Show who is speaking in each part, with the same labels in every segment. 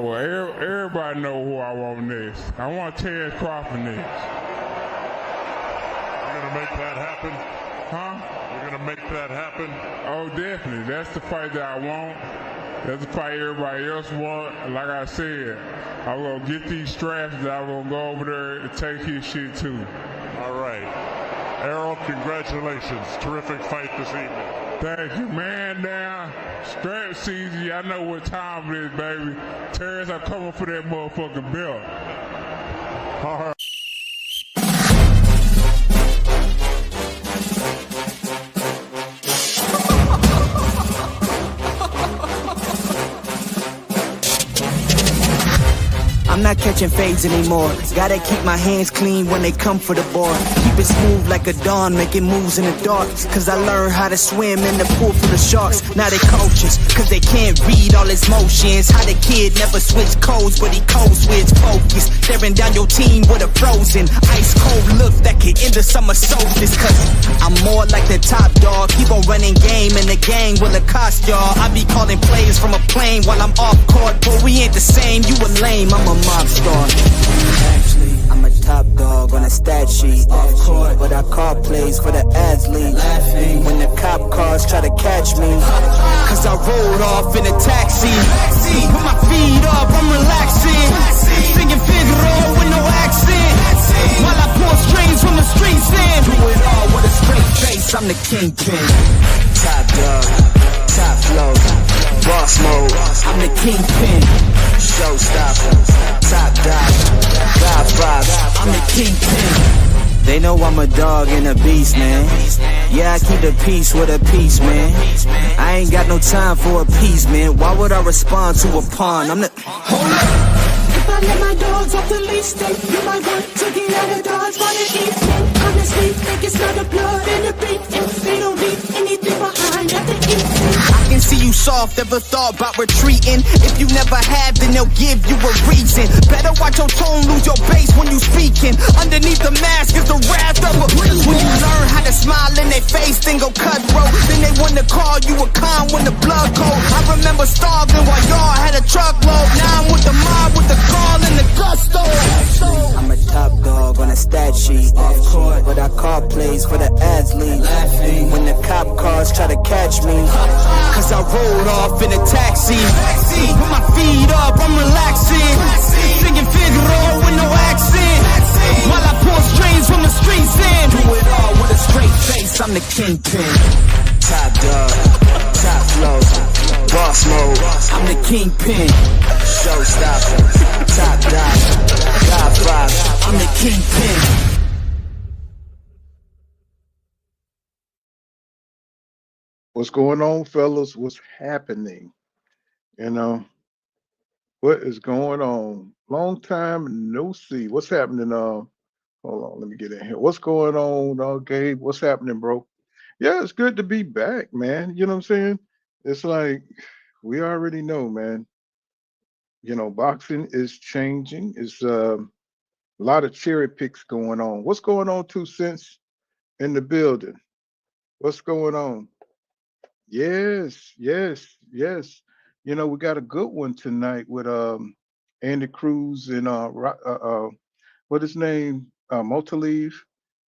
Speaker 1: know, everybody know who I want next. I want Terrence Crawford next.
Speaker 2: You're going to make that happen?
Speaker 1: Huh?
Speaker 2: You're going to make that happen?
Speaker 1: Oh, definitely. That's the fight that I want. That's the fight everybody else want. Like I said, I'm going to get these straps that I'm going to go over there and take his shit too.
Speaker 2: All right. Errol, congratulations. Terrific fight this evening.
Speaker 1: Thank you, man. Now, strap season, y'all know what time it is, baby. Terrence, I'm coming for that motherfucking belt.
Speaker 2: All right.
Speaker 3: I'm not catching fades anymore. Gotta keep my hands clean when they come for the board. Keep it smooth like a dawn, making moves in the dark. Cause I learned how to swim in the pool full of sharks. Now they coaches, cause they can't read all his motions. How the kid never switched codes, but he code switch focus. Staring down your team with a frozen, ice cold look that could end the summer solstice. Cause I'm more like the top dog. Keep on running game and the gang will accost y'all. I be calling plays from a plane while I'm off court. But we ain't the same, you a lame, I'm a mob star. Actually, I'm a top dog on a stat sheet. Off court, but I call plays for the athlete. Laughing when the cop cars try to catch me. Cause I rolled off in a taxi. With my feet up, I'm relaxing. Singing Figaro with no accent. While I pull strings from the streets in. Do it all with a straight face, I'm the kingpin. Top dog, top flow, boss mode. I'm the kingpin. Showstopper, top dog, God vibes. I'm the kingpin. They know I'm a dog and a beast, man. Yeah, I keep the peace with a peace, man. I ain't got no time for appeasement. Why would I respond to a pawn? I'm the... Hold up.
Speaker 4: If I let my dogs off the leash, then you might want to get out of Dodge by the evening. Honestly, think it's not the blood in the beat, and they don't leave anything behind at the evening.
Speaker 3: I can see you soft, ever thought about retreating? If you never have, then they'll give you a reason. Better watch your tone, lose your bass when you speaking. Underneath the mask is the wrath of a... When you learn how to smile in their face, then go cutthroat. Then they wanna call you a con when the blood cold. I remember starving while y'all had a truckload. Now I'm with the mob with the call and the gusto. I'm a top dog on a stat sheet. Off court, but I call plays for the athlete. Laughing when the cop cars try to catch me. Cause I rolled off in a taxi. With my feet up, I'm relaxing. Singing Figaro with no accent. While I pull strings from the streets in. Do it all with a straight face, I'm the kingpin. Top dog, top flow, boss mode. I'm the kingpin. Showstopper, top dog, God vibes. I'm the kingpin.
Speaker 5: What's going on, fellas? What's happening? You know, what is going on? Long time no see. What's happening? Hold on, let me get in here. What's going on, Gabe? What's happening, bro? Yeah, it's good to be back, man. You know what I'm saying? It's like we already know, man. You know, boxing is changing. It's a lot of cherry picks going on. What's going on, 2 cents in the building? What's going on? Yes, yes, yes. You know, we got a good one tonight with Andy Cruz and what his name? Motaleave.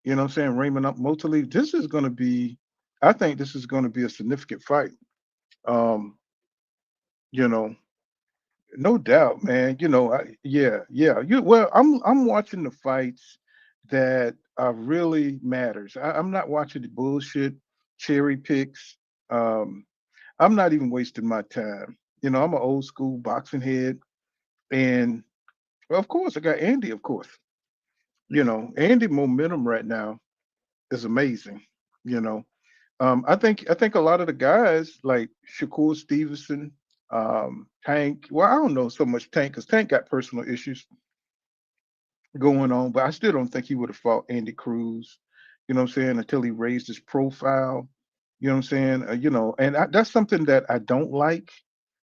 Speaker 5: You know what I'm saying? Raymond Motaleave. This is gonna be, I think this is gonna be a significant fight. Um, you know, no doubt, man. You know, yeah. I'm watching the fights that really matters. I'm not watching the bullshit cherry picks. Um, I'm not even wasting my time. You know, I'm an old school boxing head, and well, of course, I got Andy. Of course, you know, Andy momentum right now is amazing. You know, I think a lot of the guys like Shakur Stevenson, Tank. Well, I don't know so much Tank because Tank got personal issues going on, but I still don't think he would have fought Andy Cruz. You know what I'm saying? Until he raised his profile. You know what I'm saying? You know, and that's something that I don't like.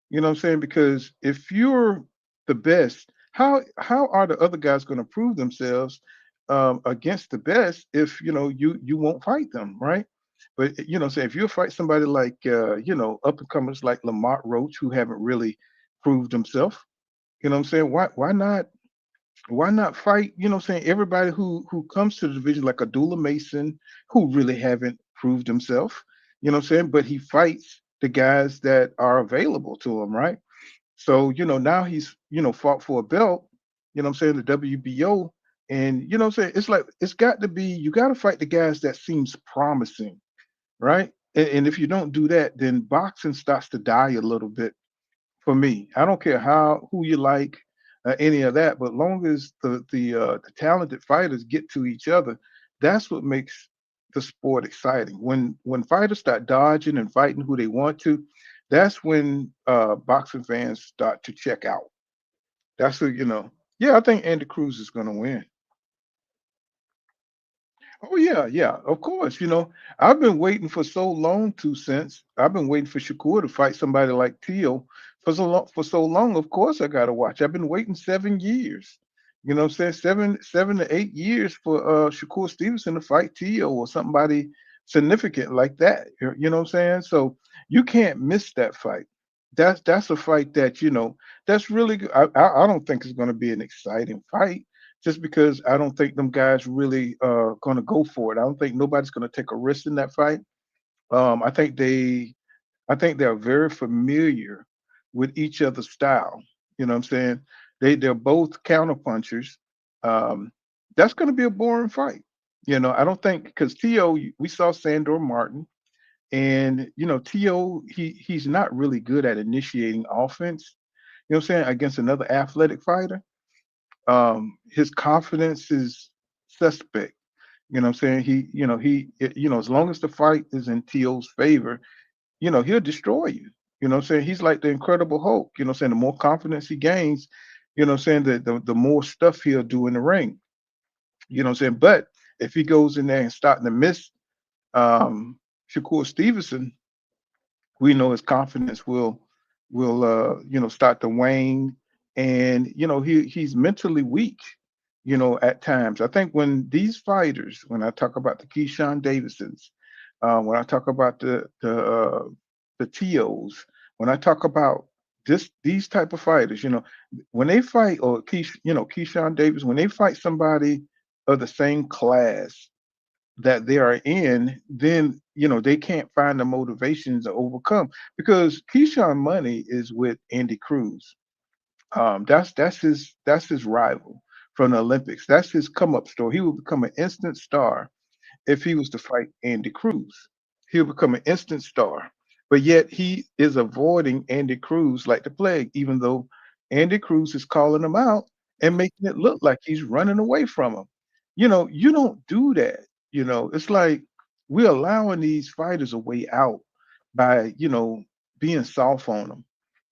Speaker 5: You know what I'm saying? Because if you're the best, how are the other guys going to prove themselves against the best if you know you won't fight them, right? But you know, say if you fight somebody like you know up and comers like Lamont Roach who haven't really proved himself, You know what I'm saying? Why not fight, everybody who comes to the division like Abdullah Mason, who really haven't proved himself, but he fights the guys that are available to him, right? So, now he's, fought for a belt, the WBO. And it's like it's got to be you got to fight the guys that seems promising, right? And if you don't do that, then boxing starts to die a little bit for me. I don't care who you like, any of that, but long as the talented fighters get to each other, that's what makes the sport exciting. When fighters start dodging and fighting who they want to, that's when boxing fans start to check out. That's what. Yeah, I think Andy Cruz is going to win. Oh yeah, yeah, of course. I've been waiting for so long to since I've been waiting for Shakur to fight somebody like Teo for so long. Of course, I gotta watch. I've been waiting 7 years. You know what I'm saying? Seven to 8 years for Shakur Stevenson to fight Teo or somebody significant like that. You know what I'm saying? So you can't miss that fight. That's a fight that that's really good. I don't think it's going to be an exciting fight just because I don't think them guys really going to go for it. I don't think nobody's going to take a risk in that fight. Um, I think they I think they're very familiar with each other's style. You know what I'm saying? They're both counterpunchers. Um, that's going to be a boring fight. I don't think because Tio, we saw Sandor Martin, and Tio, he's not really good at initiating offense. You know what I'm saying? Against another athletic fighter, his confidence is suspect. You know what I'm saying? As long as the fight is in Tio's favor, he'll destroy you. You know what I'm saying? He's like the Incredible Hulk. You know what I'm saying? The more confidence he gains, you know what I'm saying, the more stuff he'll do in the ring. You know what I'm saying? But if he goes in there and starting to miss um Shakur Stevenson, we know his confidence will start to wane, and he's mentally weak at times. I think when these fighters, when I talk about the Keyshawn Davisons, when I talk about the TOs, when I talk about these type of fighters, when they fight, or Keyshawn Davis, when they fight somebody of the same class that they are in, then they can't find the motivations to overcome, because Keyshawn Money is with Andy Cruz. That's his rival from the Olympics. That's his come up story. He will become an instant star if he was to fight Andy Cruz. He'll become an instant star. But yet he is avoiding Andy Cruz like the plague, even though Andy Cruz is calling him out and making it look like he's running away from him. You don't do that. It's like we're allowing these fighters a way out by, being soft on them.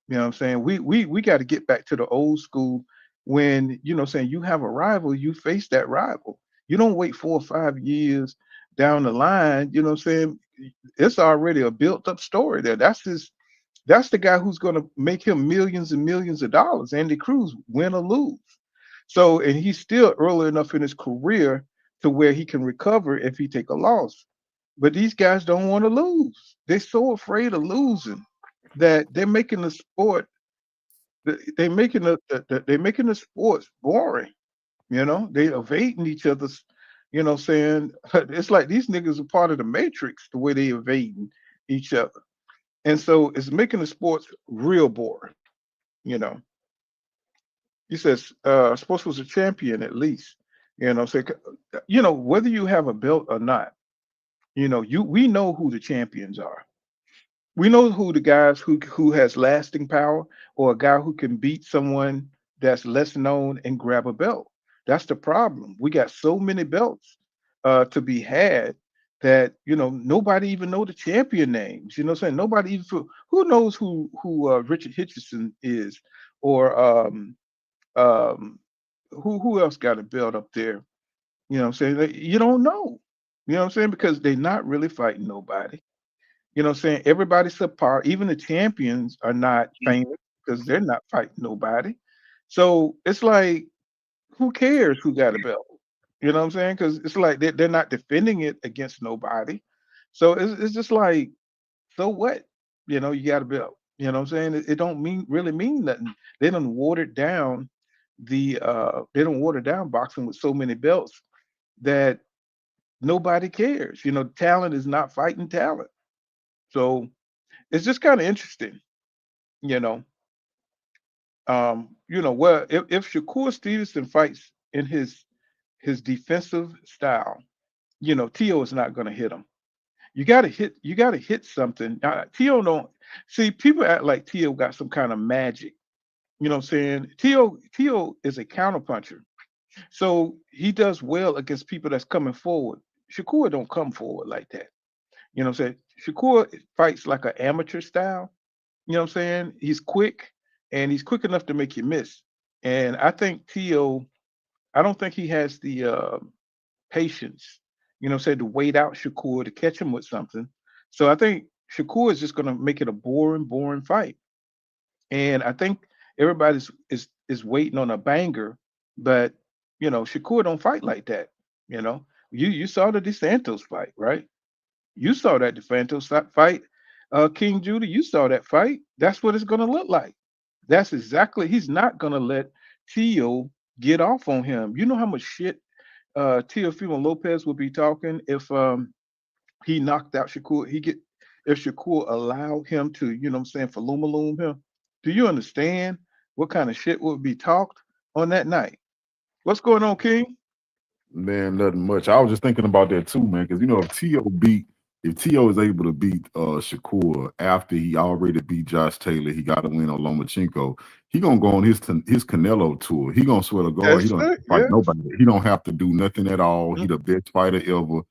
Speaker 5: You know what I'm saying? We got to get back to the old school when, saying you have a rival, you face that rival. You don't wait 4 or 5 years down the line, what I'm saying? It's already a built up story there. That's the guy who's gonna make him millions and millions of dollars, Andy Cruz, win or lose. So, and he's still early enough in his career to where he can recover if he take a loss. But these guys don't want to lose. They're so afraid of losing that they're making the sport they're making the sports boring. They evading each other's, saying it's like these niggas are part of the matrix the way they evading each other. And so it's making the sports real boring. you know he says sports was a champion at least. Say, whether you have a belt or not, we know who the champions are. We know who the guys who has lasting power, or a guy who can beat someone that's less known and grab a belt. That's the problem. We got so many belts to be had that nobody even know the champion names. You know what I'm saying? Nobody even who knows who Richard Hitchison is, or um, who else got a belt up there. You know what I'm saying? You don't know. You know what I'm saying? Because they're not really fighting nobody. You know what I'm saying? Everybody's subpar. Even the champions are not famous because they're not fighting nobody. So it's like, who cares who got a belt? You know what I'm saying? Because it's like they're not defending it against nobody. So it's just like, so what? You got a belt. You know what I'm saying? It don't really mean nothing. They don't water down they don't water down boxing with so many belts that nobody cares. Talent is not fighting talent. So it's just kind of interesting, you know. Well, if Shakur Stevenson fights in his defensive style, Tio is not going to hit him. You got to hit something. Tio don't see people act like Tio got some kind of magic. You know what I'm saying? Tio is a counterpuncher. So he does well against people that's coming forward. Shakur don't come forward like that. You know what I'm saying? Shakur fights like an amateur style. You know what I'm saying? He's quick and he's quick enough to make you miss. And I think Tio, I don't think he has the patience, to wait out Shakur to catch him with something. So I think Shakur is just gonna make it a boring, boring fight. And I think everybody's is waiting on a banger, but Shakur don't fight like that. You know, you saw the DeSantos fight, right? You saw that DeSantos fight, King Judah. You saw that fight. That's what it's gonna look like. That's exactly. He's not gonna let Tio get off on him. You know how much shit Teofimo Lopez would be talking if he knocked out Shakur. If Shakur allowed him to, what I'm saying, loom him. Do you understand what kind of shit would be talked on that night? What's going on, King?
Speaker 6: Man, nothing much. I was just thinking about that too, man. Because if T.O. is able to beat Shakur after he already beat Josh Taylor, he got to win on Lomachenko. He gonna go on his Canelo tour. He gonna swear to God, he
Speaker 5: That's
Speaker 6: don't have
Speaker 5: it.
Speaker 6: to fight
Speaker 5: Yeah.
Speaker 6: nobody. He don't have to do nothing at all. He
Speaker 5: Mm.
Speaker 6: the best fighter ever.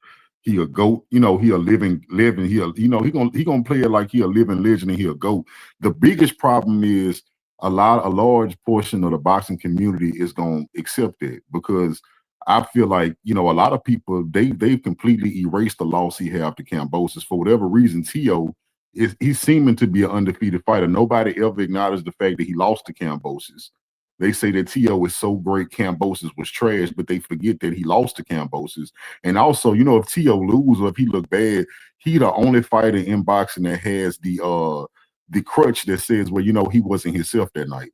Speaker 6: He a goat. He a living. He gonna play it like he a living legend and he a goat. The biggest problem is a large portion of the boxing community is gonna accept it because I feel like a lot of people they've completely erased the loss he had to Cambosis for whatever reason. Tio he's seeming to be an undefeated fighter. Nobody ever acknowledged the fact that he lost to Cambosis. They say that Tio is so great, Cambosis was trash, but they forget that he lost to Cambosis. And also, if Tio lose or if he look bad, he the only fighter in boxing that has the crutch that says, well, he wasn't himself that night.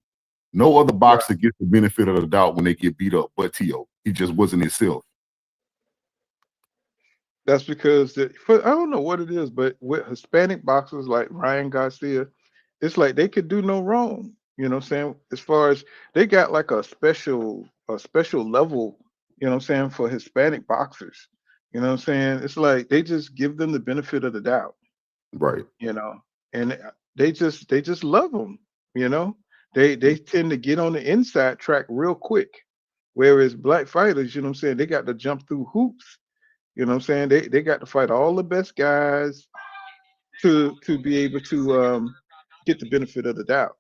Speaker 6: No other
Speaker 5: Right.
Speaker 6: boxer gets the benefit of the doubt when they get beat up, but Tio. He just wasn't himself.
Speaker 5: That's because I don't know what it is, but with Hispanic boxers like Ryan Garcia, it's like they could do no wrong. You know what I'm saying? As far as they got like a special level, what I'm saying, for Hispanic boxers. You know what I'm saying? It's like they just give them the benefit of the doubt,
Speaker 6: Right.
Speaker 5: you know, and they just love them, you know. They tend to get on the inside track real quick. Whereas black fighters, what I'm saying, they got to jump through hoops. You know what I'm saying? They got to fight all the best guys to be able to get the benefit of the doubt.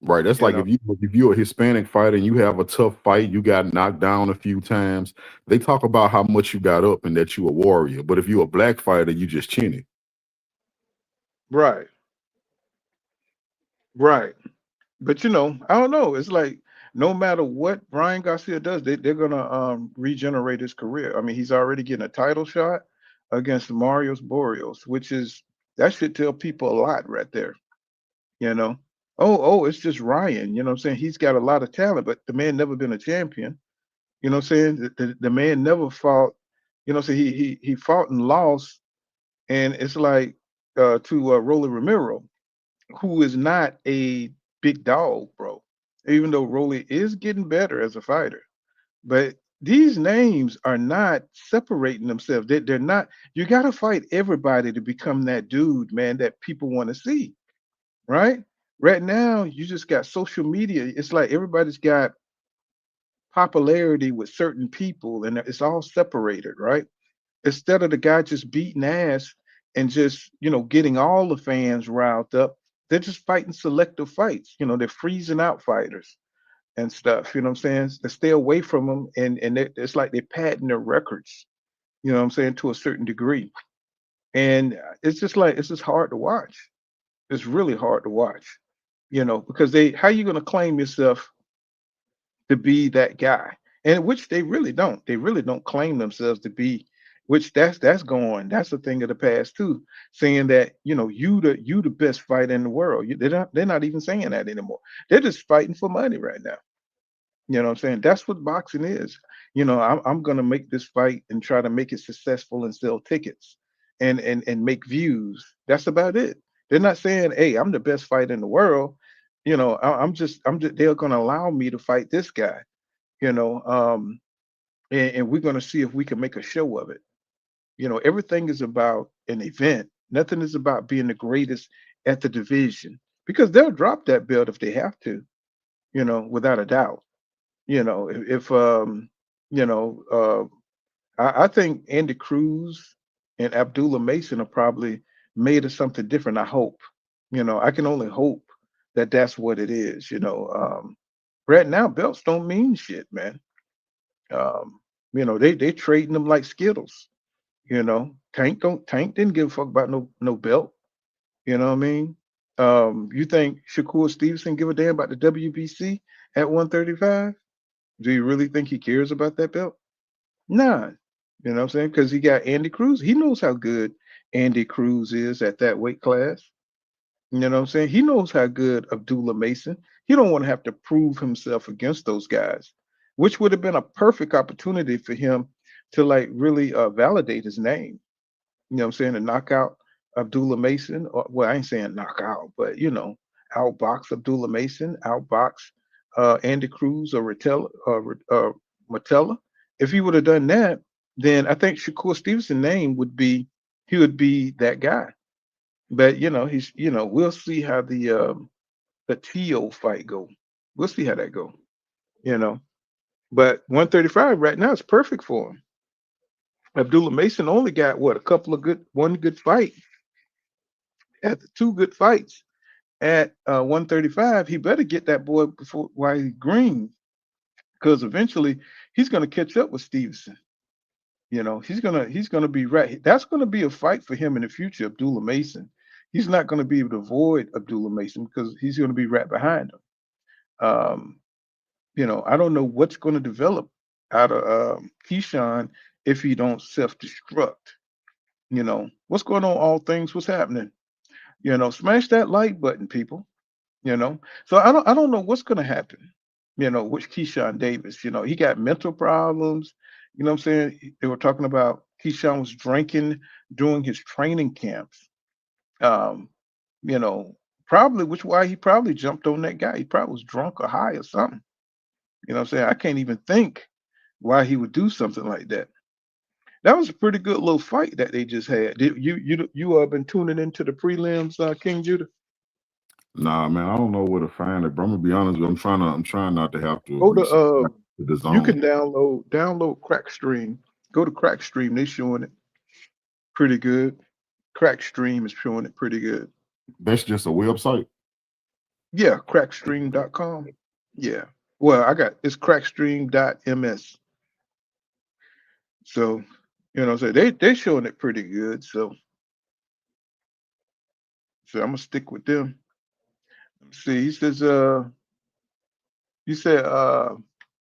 Speaker 6: Right. That's
Speaker 5: You
Speaker 6: like
Speaker 5: know,
Speaker 6: if you're a Hispanic fighter and you have a tough fight, you got knocked down a few times. They talk about how much you got up and that you a warrior. But if you're a black fighter, you just chinny.
Speaker 5: right, right. But I don't know. It's like no matter what Brian Garcia does, they're gonna regenerate his career. I mean, he's already getting a title shot against Marius Boreos, which is that should tell people a lot right there. You know, oh, it's just Ryan. You know what I'm saying? He's got a lot of talent, but the man never been a champion. You know what I'm saying? The man never fought. So he fought and lost, and it's like to Rolly Romero, who is not a big dog, bro. Even though Rolly is getting better as a fighter, but these names are not separating themselves. They're not. You got to fight everybody to become that dude, man, that people want to see, right? Right now, you just got social media. It's like everybody's got popularity with certain people, and it's all separated, right? Instead of the guy just beating ass and just getting all the fans riled up, they're just fighting selective fights. They're freezing out fighters and stuff. You know what I'm saying? They stay away from them, and it's like they're padding their records. You know what I'm saying, to a certain degree, and it's just like it's just hard to watch. It's really hard to watch. Because how you going to claim yourself to be that guy? And which they really don't. They really don't claim themselves to be, which that's going. That's a thing of the past too. Saying that you the best fighter in the world. They're not even saying that anymore. They're just fighting for money right now. You know what I'm saying? That's what boxing is. I'm gonna make this fight and try to make it successful and sell tickets and make views. That's about it. They're not saying, "Hey, I'm the best fighter in the world." I'm just. They're gonna allow me to fight this guy. You know, and we're gonna see if we can make a show of it. Everything is about an event. Nothing is about being the greatest at the division because they'll drop that belt if they have to. Without a doubt. If you know, I think Andy Cruz and Abdullah Mason are probably made of something different. I hope. I can only hope that that's what it is. Right now belts don't mean shit, man. They trading them like Skittles. Tank didn't give a fuck about no belt. You know what I mean? You think Shakur Stevenson give a damn about the WBC at 135? Do you really think he cares about that belt? Nah. You know what I'm saying? Because he got Andy Cruz. He knows how good Andy Cruz is at that weight class. You know what I'm saying? He knows how good Abdullah Mason. He don't want to have to prove himself against those guys, which would have been a perfect opportunity for him to like really validate his name. You know what I'm saying? To knock out Abdullah Mason. Well, I ain't saying knock out, but outbox Abdullah Mason, outbox Andy Cruz or Matella. If he would have done that, then I think Shakur Stevenson's name he would be that guy. But we'll see how the TO fight go. We'll see how that go. You know, but 135 right now is perfect for him. Abdullah Mason only got what one good fight at the two good fights at 135. He better get that boy before while he's green, because eventually he's gonna catch up with Stevenson. He's gonna be right. That's gonna be a fight for him in the future, Abdullah Mason. He's not gonna be able to avoid Abdullah Mason because he's gonna be right behind him. I don't know what's gonna develop out of Keyshawn if he don't self-destruct. What's going on, all things, what's happening? Smash that like button, people. So I don't know what's gonna happen, with Keyshawn Davis. He got mental problems. What I'm saying? They were talking about Keyshawn was drinking during his training camps. Um, you know, Probably which why he probably jumped on that guy. He probably was drunk or high or something. What I'm saying? I can't even think why he would do something like that. That was a pretty good little fight that they just had. You been tuning into the prelims, King Judah?
Speaker 6: Nah, man, I don't know where to find it, bro. I'm gonna be honest with you. I'm trying not to have to
Speaker 5: Go to
Speaker 6: research the
Speaker 5: you
Speaker 6: zone.
Speaker 5: can download Crackstream. Go to Crackstream. They showing it pretty good. Crackstream is showing it pretty good.
Speaker 6: That's just a website.
Speaker 5: Yeah, crackstream.com. Yeah. Well, it's crackstream.ms. So, so they showing it pretty good. So I'm gonna stick with them. Let's see, he says you said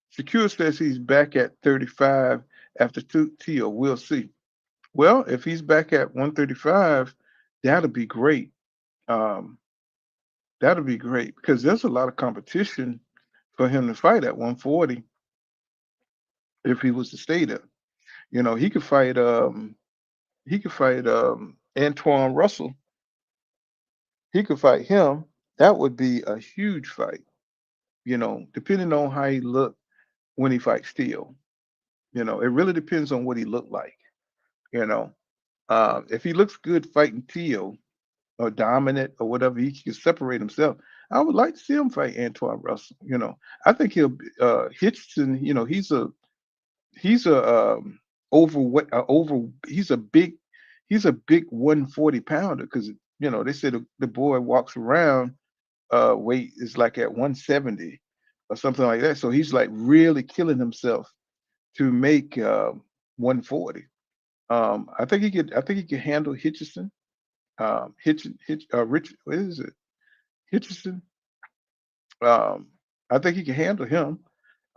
Speaker 5: Secure says he's back at 35 after two TO. We'll see. Well, if he's back at 135, that'll be great. Um, that'll be great because there's a lot of competition for him to fight at 140 if he was to stay there. He could fight Antoine Russell. He could fight him. That would be a huge fight, depending on how he looked when he fights Steele. It really depends on what he looked like. You know, if he looks good fighting Tio or dominant or whatever, he can separate himself. I would like to see him fight Antoine Russell. I think Hitchson. He's a overweight he's a big 140 pounder because they said the boy walks around weight is like at 170 or something like that. So he's like really killing himself to make 140. I think he could handle Hitchison. Rich, what is it? Hitchison. Um, I think he can handle him.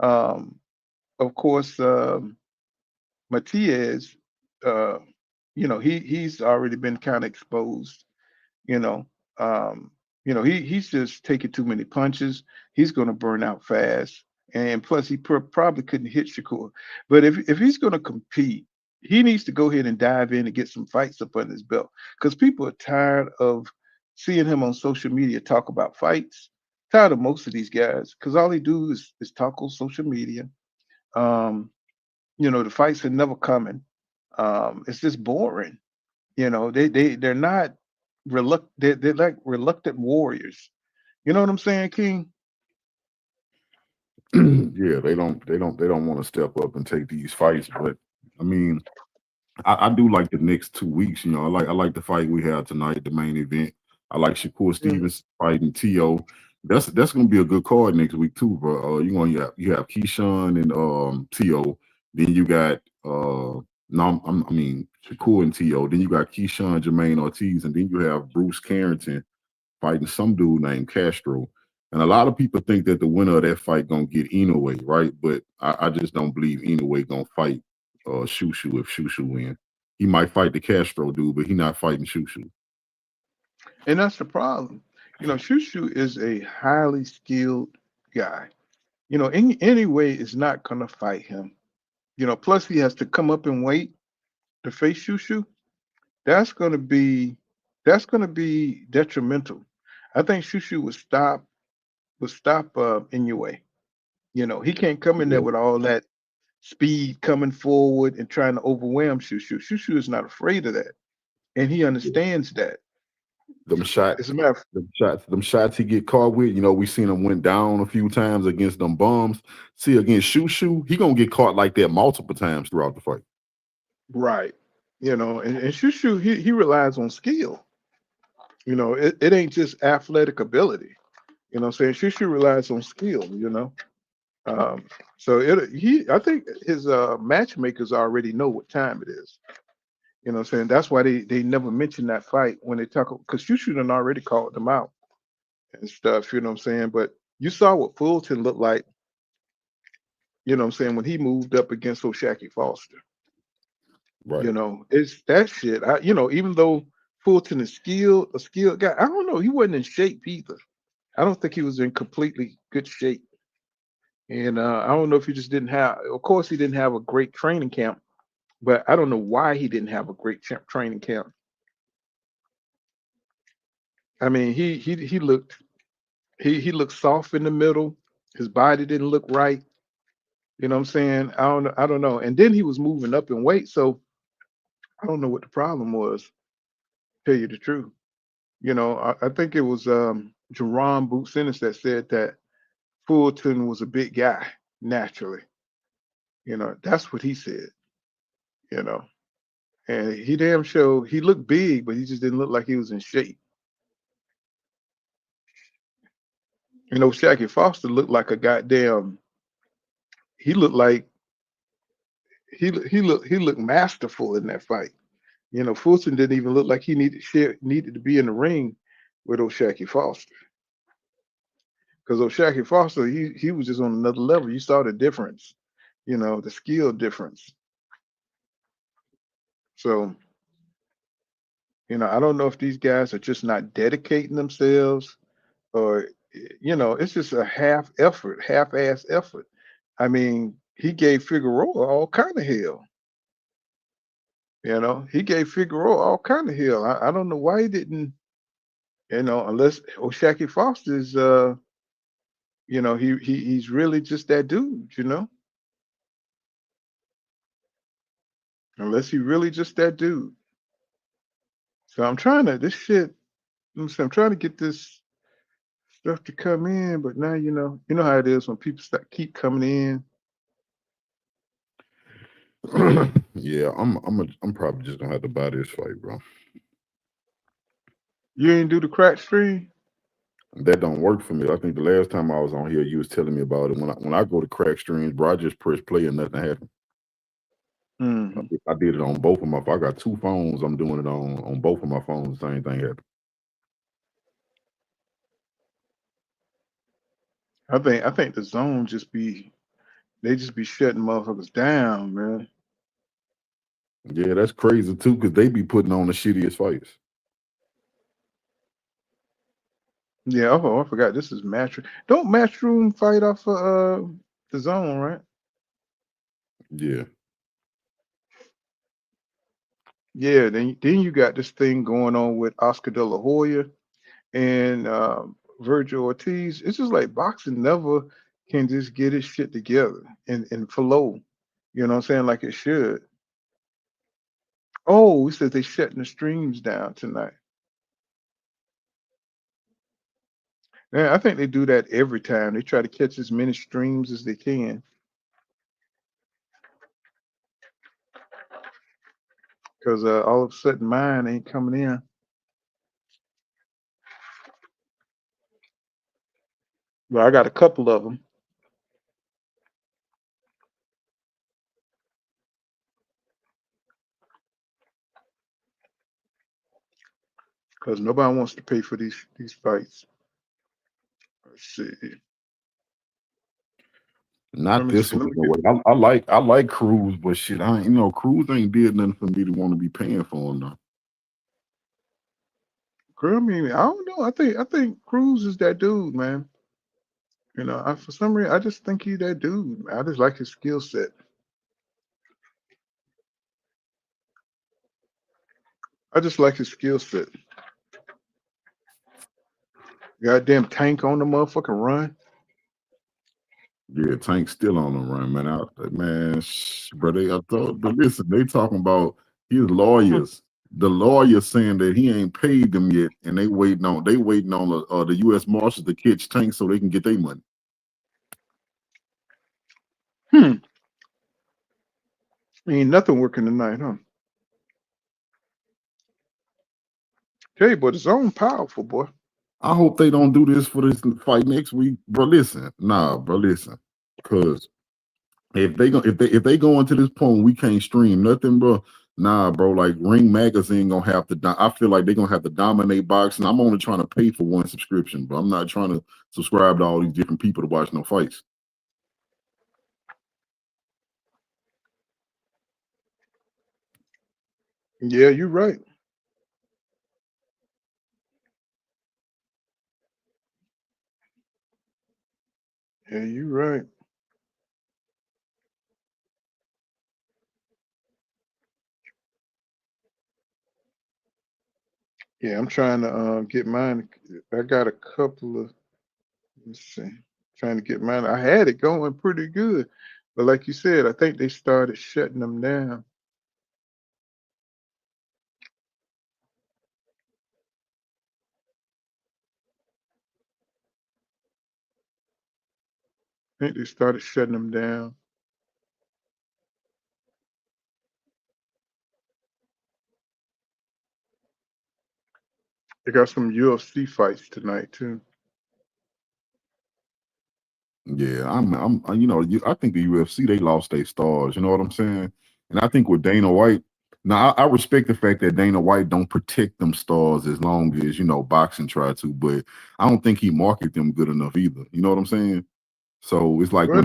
Speaker 5: Um, of course, Matias. uh, he's already been kind of exposed. You know, um, he's just taking too many punches. He's going to burn out fast, and plus he probably couldn't hit Shakur. But if he's going to compete, he needs to go ahead and dive in and get some fights up under his belt because people are tired of seeing him on social media talk about fights. Tired of most of these guys because all they do is talk on social media. Um, the fights are never coming. It's just boring. They're not reluctant. They're like reluctant warriors. You know what I'm saying, King?
Speaker 6: Yeah, they don't want to step up and take these fights. But I mean, I do like the next 2 weeks. I like the fight we have tonight, the main event. I like Shakur
Speaker 5: Mhm.
Speaker 6: Stevens fighting T.O. That's gonna be a good card next week too, bro. You have Keyshawn and T.O. Then you got no, I mean Shakur and T.O. Then you got Keyshawn, Jermaine Ortiz, and then you have Bruce Carrington fighting some dude named Castro. And a lot of people think that the winner of that fight gonna get Inoue, right? But I just don't believe Inoue gonna fight Shushu if Shushu win. He might fight the Castro dude, but he not fighting Shushu.
Speaker 5: And that's the problem. Shushu is a highly skilled guy. Any way is not gonna fight him. Plus he has to come up and wait to face Shushu. That's gonna be detrimental. I think Shushu would stop Inoue. He can't come in there
Speaker 6: Yeah.
Speaker 5: with all that speed coming forward and trying to overwhelm Shushu. Shushu is not afraid of that, and he understands that.
Speaker 6: Them
Speaker 5: As
Speaker 6: shots,
Speaker 5: a matter of
Speaker 6: them shots he get caught with. We seen him went down a few times against them bums. See, against Shushu, he gonna get caught like that multiple times throughout the fight.
Speaker 5: right, and Shushu he relies on skill. It ain't just athletic ability. What I'm saying? Shushu relies on skill. Um, so I think his matchmakers already know what time it is. What I'm saying? That's why they never mention that fight when they talk because Shushu done already called them out and stuff. You know what I'm saying? But you saw what Fulton looked like. What I'm saying? When he moved up against O'Shaquie Foster.
Speaker 6: Right.
Speaker 5: It's that shit. Even though Fulton is a skilled guy, I don't know. He wasn't in shape either. I don't think he was in completely good shape. And I don't know if he just didn't have, of course, he didn't have a great training camp, but I don't know why he didn't have a great training camp. I mean, he looked soft in the middle. His body didn't look right. You know what I'm saying? I don't know. And then he was moving up in weight, so I don't know what the problem was. To tell you the truth, I think it was Jerron Boots Ennis that said that Fulton was a big guy naturally. That's what he said. You know, and he damn sure he looked big, but he just didn't look like he was in shape. Shaggy Foster looked like a goddamn. He looked like he looked masterful in that fight. Fulton didn't even look like he needed to be in the ring with O'Shaquie Foster because O'Shaquie Foster he was just on another level. You saw the difference, the skill difference. So I don't know if these guys are just not dedicating themselves or it's just a half effort, half-ass effort. I mean, he gave Figueroa all kind of hell. He gave Figueroa all kind of hell. I don't know why he didn't. Unless O'Shaquie Foster is, he's really just that dude. Unless he really just that dude. So I'm trying to this shit. I'm trying to get this stuff to come in, but now you know how it is when people keep coming in.
Speaker 6: Yeah, I'm probably just gonna have to buy this fight, bro.
Speaker 5: You ain't do the crack stream.
Speaker 6: That don't work for me. I think the last time I was on here, you was telling me about it. When I go to crack streams, bro, I just press play and nothing happens.
Speaker 5: Hmm.
Speaker 6: I did it on both of my. I got two phones. I'm doing it on both of my phones. Same thing happened.
Speaker 5: I think the zone just be they just be shutting motherfuckers down, man.
Speaker 6: Yeah, that's crazy too, because they be putting on the shittiest fights.
Speaker 5: Yeah, oh, I forgot this is Matchroom. Don't Matchroom fight off of the Zone, right?
Speaker 6: Yeah.
Speaker 5: Yeah, then you got this thing going on with Oscar De La Hoya and Virgil Ortiz. It's just like boxing never can just get its shit together and flow. You know what I'm saying? Like it should. Oh, he said they shutting the streams down tonight. Yeah, I think they do that every time. They try to catch as many streams as they can. Because all of a sudden mine ain't coming in. Well, I got a couple of them. Because nobody wants to pay for these fights. Let's see. Let
Speaker 6: Not
Speaker 5: me
Speaker 6: this
Speaker 5: see.
Speaker 6: one.
Speaker 5: Let me
Speaker 6: No
Speaker 5: get.
Speaker 6: way. I like Cruz, but shit, I ain't, Cruz ain't did nothing for me to want to be paying for him though.
Speaker 5: Girl, I mean, I don't know. I think Cruz is that dude, man. You know, for some reason, I just think he's that dude. I just like his skill set. I just like his skill set. Goddamn tank on the motherfucking run.
Speaker 6: Yeah, Tank's still on the run, man. Bro, but listen, they talking about his lawyers. The lawyer saying that he ain't paid them yet, and they waiting on the U.S. Marshals to catch Tank so they can get their money.
Speaker 5: Ain't nothing working tonight, huh? Tell you, but it's on powerful, boy.
Speaker 6: I hope they don't do this for this fight next week, bro. Listen, because if they go into this point we can't stream nothing, bro. Nah, bro. Like Ring Magazine gonna have to. I feel like they're gonna have to dominate boxing. I'm only trying to pay for one subscription, but I'm not trying to subscribe to all these different people to watch no fights.
Speaker 5: Yeah, you're right. Yeah, you're right. Yeah, I'm trying to get mine. I got a couple of. Let's see. Trying to get mine. I had it going pretty good, but like you said, I think they started shutting them down. I think they started shutting them down. They got some UFC fights tonight too.
Speaker 6: Yeah, I think the UFC they lost their stars. You know what I'm saying? And I think with Dana White, now I respect the fact that Dana White don't protect them stars as long as boxing try to, but I don't think he market them good enough either. You know what I'm saying? So it's like
Speaker 5: Well,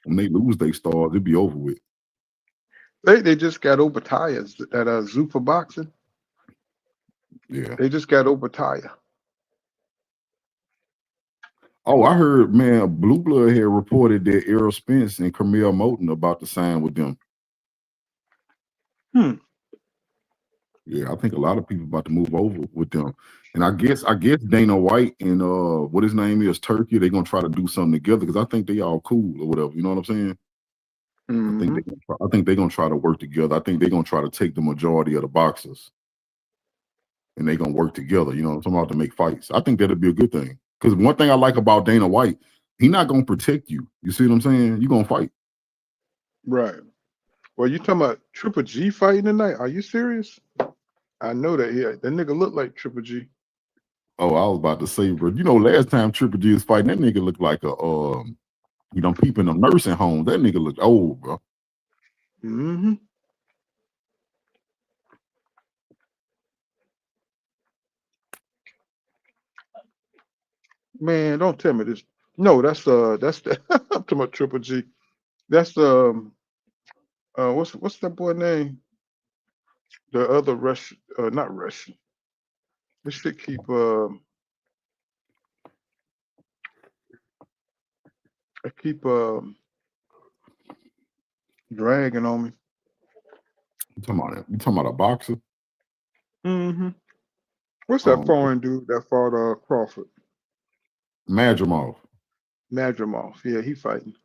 Speaker 6: when they lose their stars, it'd be over with.
Speaker 5: they just got over tires at Zupa Boxing.
Speaker 6: Yeah.
Speaker 5: They just got over tire.
Speaker 6: Oh, I heard, man, Blue Blood had reported that Errol Spence and Camille Moten about to sign with them. Yeah, I think a lot of people about to move over with them. And I guess Dana White and what his name is, Turkey, they're gonna try to do something together because I think they all cool or whatever. You know what I'm saying?
Speaker 5: Mm-hmm.
Speaker 6: I think they're gonna try to work together. I think they're gonna try to take the majority of the boxers and they're gonna work together, you know, somehow to make fights. I think that'd be a good thing. Because one thing I like about Dana White, he's not gonna protect you. You see what I'm saying? You're gonna fight.
Speaker 5: Right. Well, you talking about Triple G fighting tonight? Are you serious? I know that. Yeah, that nigga look like Triple G.
Speaker 6: Oh, I was about to say, bro. You know, last time Triple G was fighting, that nigga looked like people in a nursing home. That nigga looked old, bro.
Speaker 5: Mm-hmm. Man, don't tell me this. No, that's the I'm talking about Triple G. That's what's that boy name? the other Russian, not Russian. This shit keep I keep dragging on me.
Speaker 6: You talking about a boxer?
Speaker 5: Mm-hmm. What's that foreign dude that fought Crawford?
Speaker 6: Madrimov.
Speaker 5: Madrimov. Yeah, he fighting.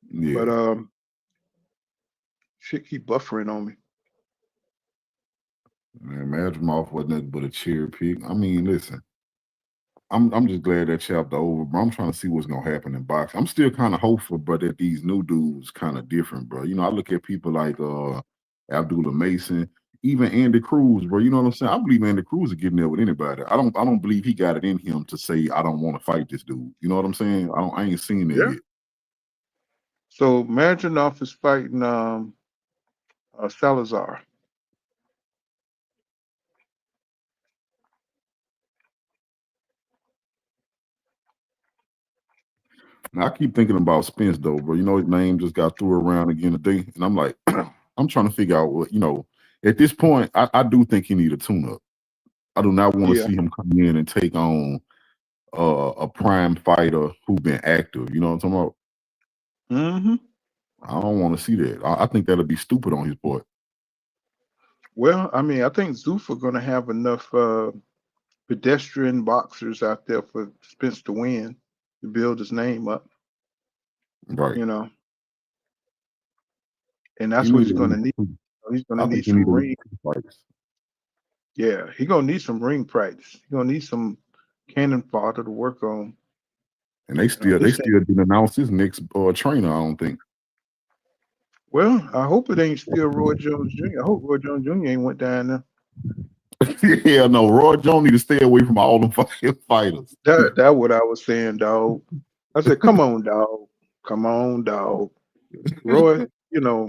Speaker 6: Yeah.
Speaker 5: But shit keep buffering on me.
Speaker 6: Man, Madrimov wasn't nothing but a cherry pick. I mean, listen, I'm just glad that chapter over, bro. I'm trying to see what's gonna happen in boxing. I'm still kind of hopeful, bro, that these new dudes kind of different, bro. You know, I look at people like Abdullah Mason, even Andy Cruz, bro. You know what I'm saying? I believe Andy Cruz is getting there with anybody. I don't believe he got it in him to say I don't want to fight this dude. You know what I'm saying? I ain't seen that yet.
Speaker 5: So Madrimov is fighting Salazar.
Speaker 6: Now, I keep thinking about Spence though, bro. You know, his name just got threw around again today, and I'm like, I'm trying to figure out what, you know, at this point, I do think he need a tune-up. I do not want to see him come in and take on a prime fighter who been active. You know what I'm talking about?
Speaker 5: Mm-hmm.
Speaker 6: I don't want to see that. I think that'll be stupid on his part.
Speaker 5: Well, I mean, I think Zuffa gonna have enough pedestrian boxers out there for Spence to win, to build his name up.
Speaker 6: Right.
Speaker 5: You know. And that's what he's gonna need. He's gonna need some ring fights. Yeah, he's gonna need some ring practice. He's gonna need some cannon fodder to work on.
Speaker 6: And they still didn't announce his next trainer, I don't think.
Speaker 5: Well, I hope it ain't still Roy Jones Jr. I hope Roy Jones Jr. ain't went down there.
Speaker 6: Yeah, no, Roy Jones need to stay away from all them fighters.
Speaker 5: That's what I was saying, dog. I said, come on, dog. Come on, dog. Roy, you know.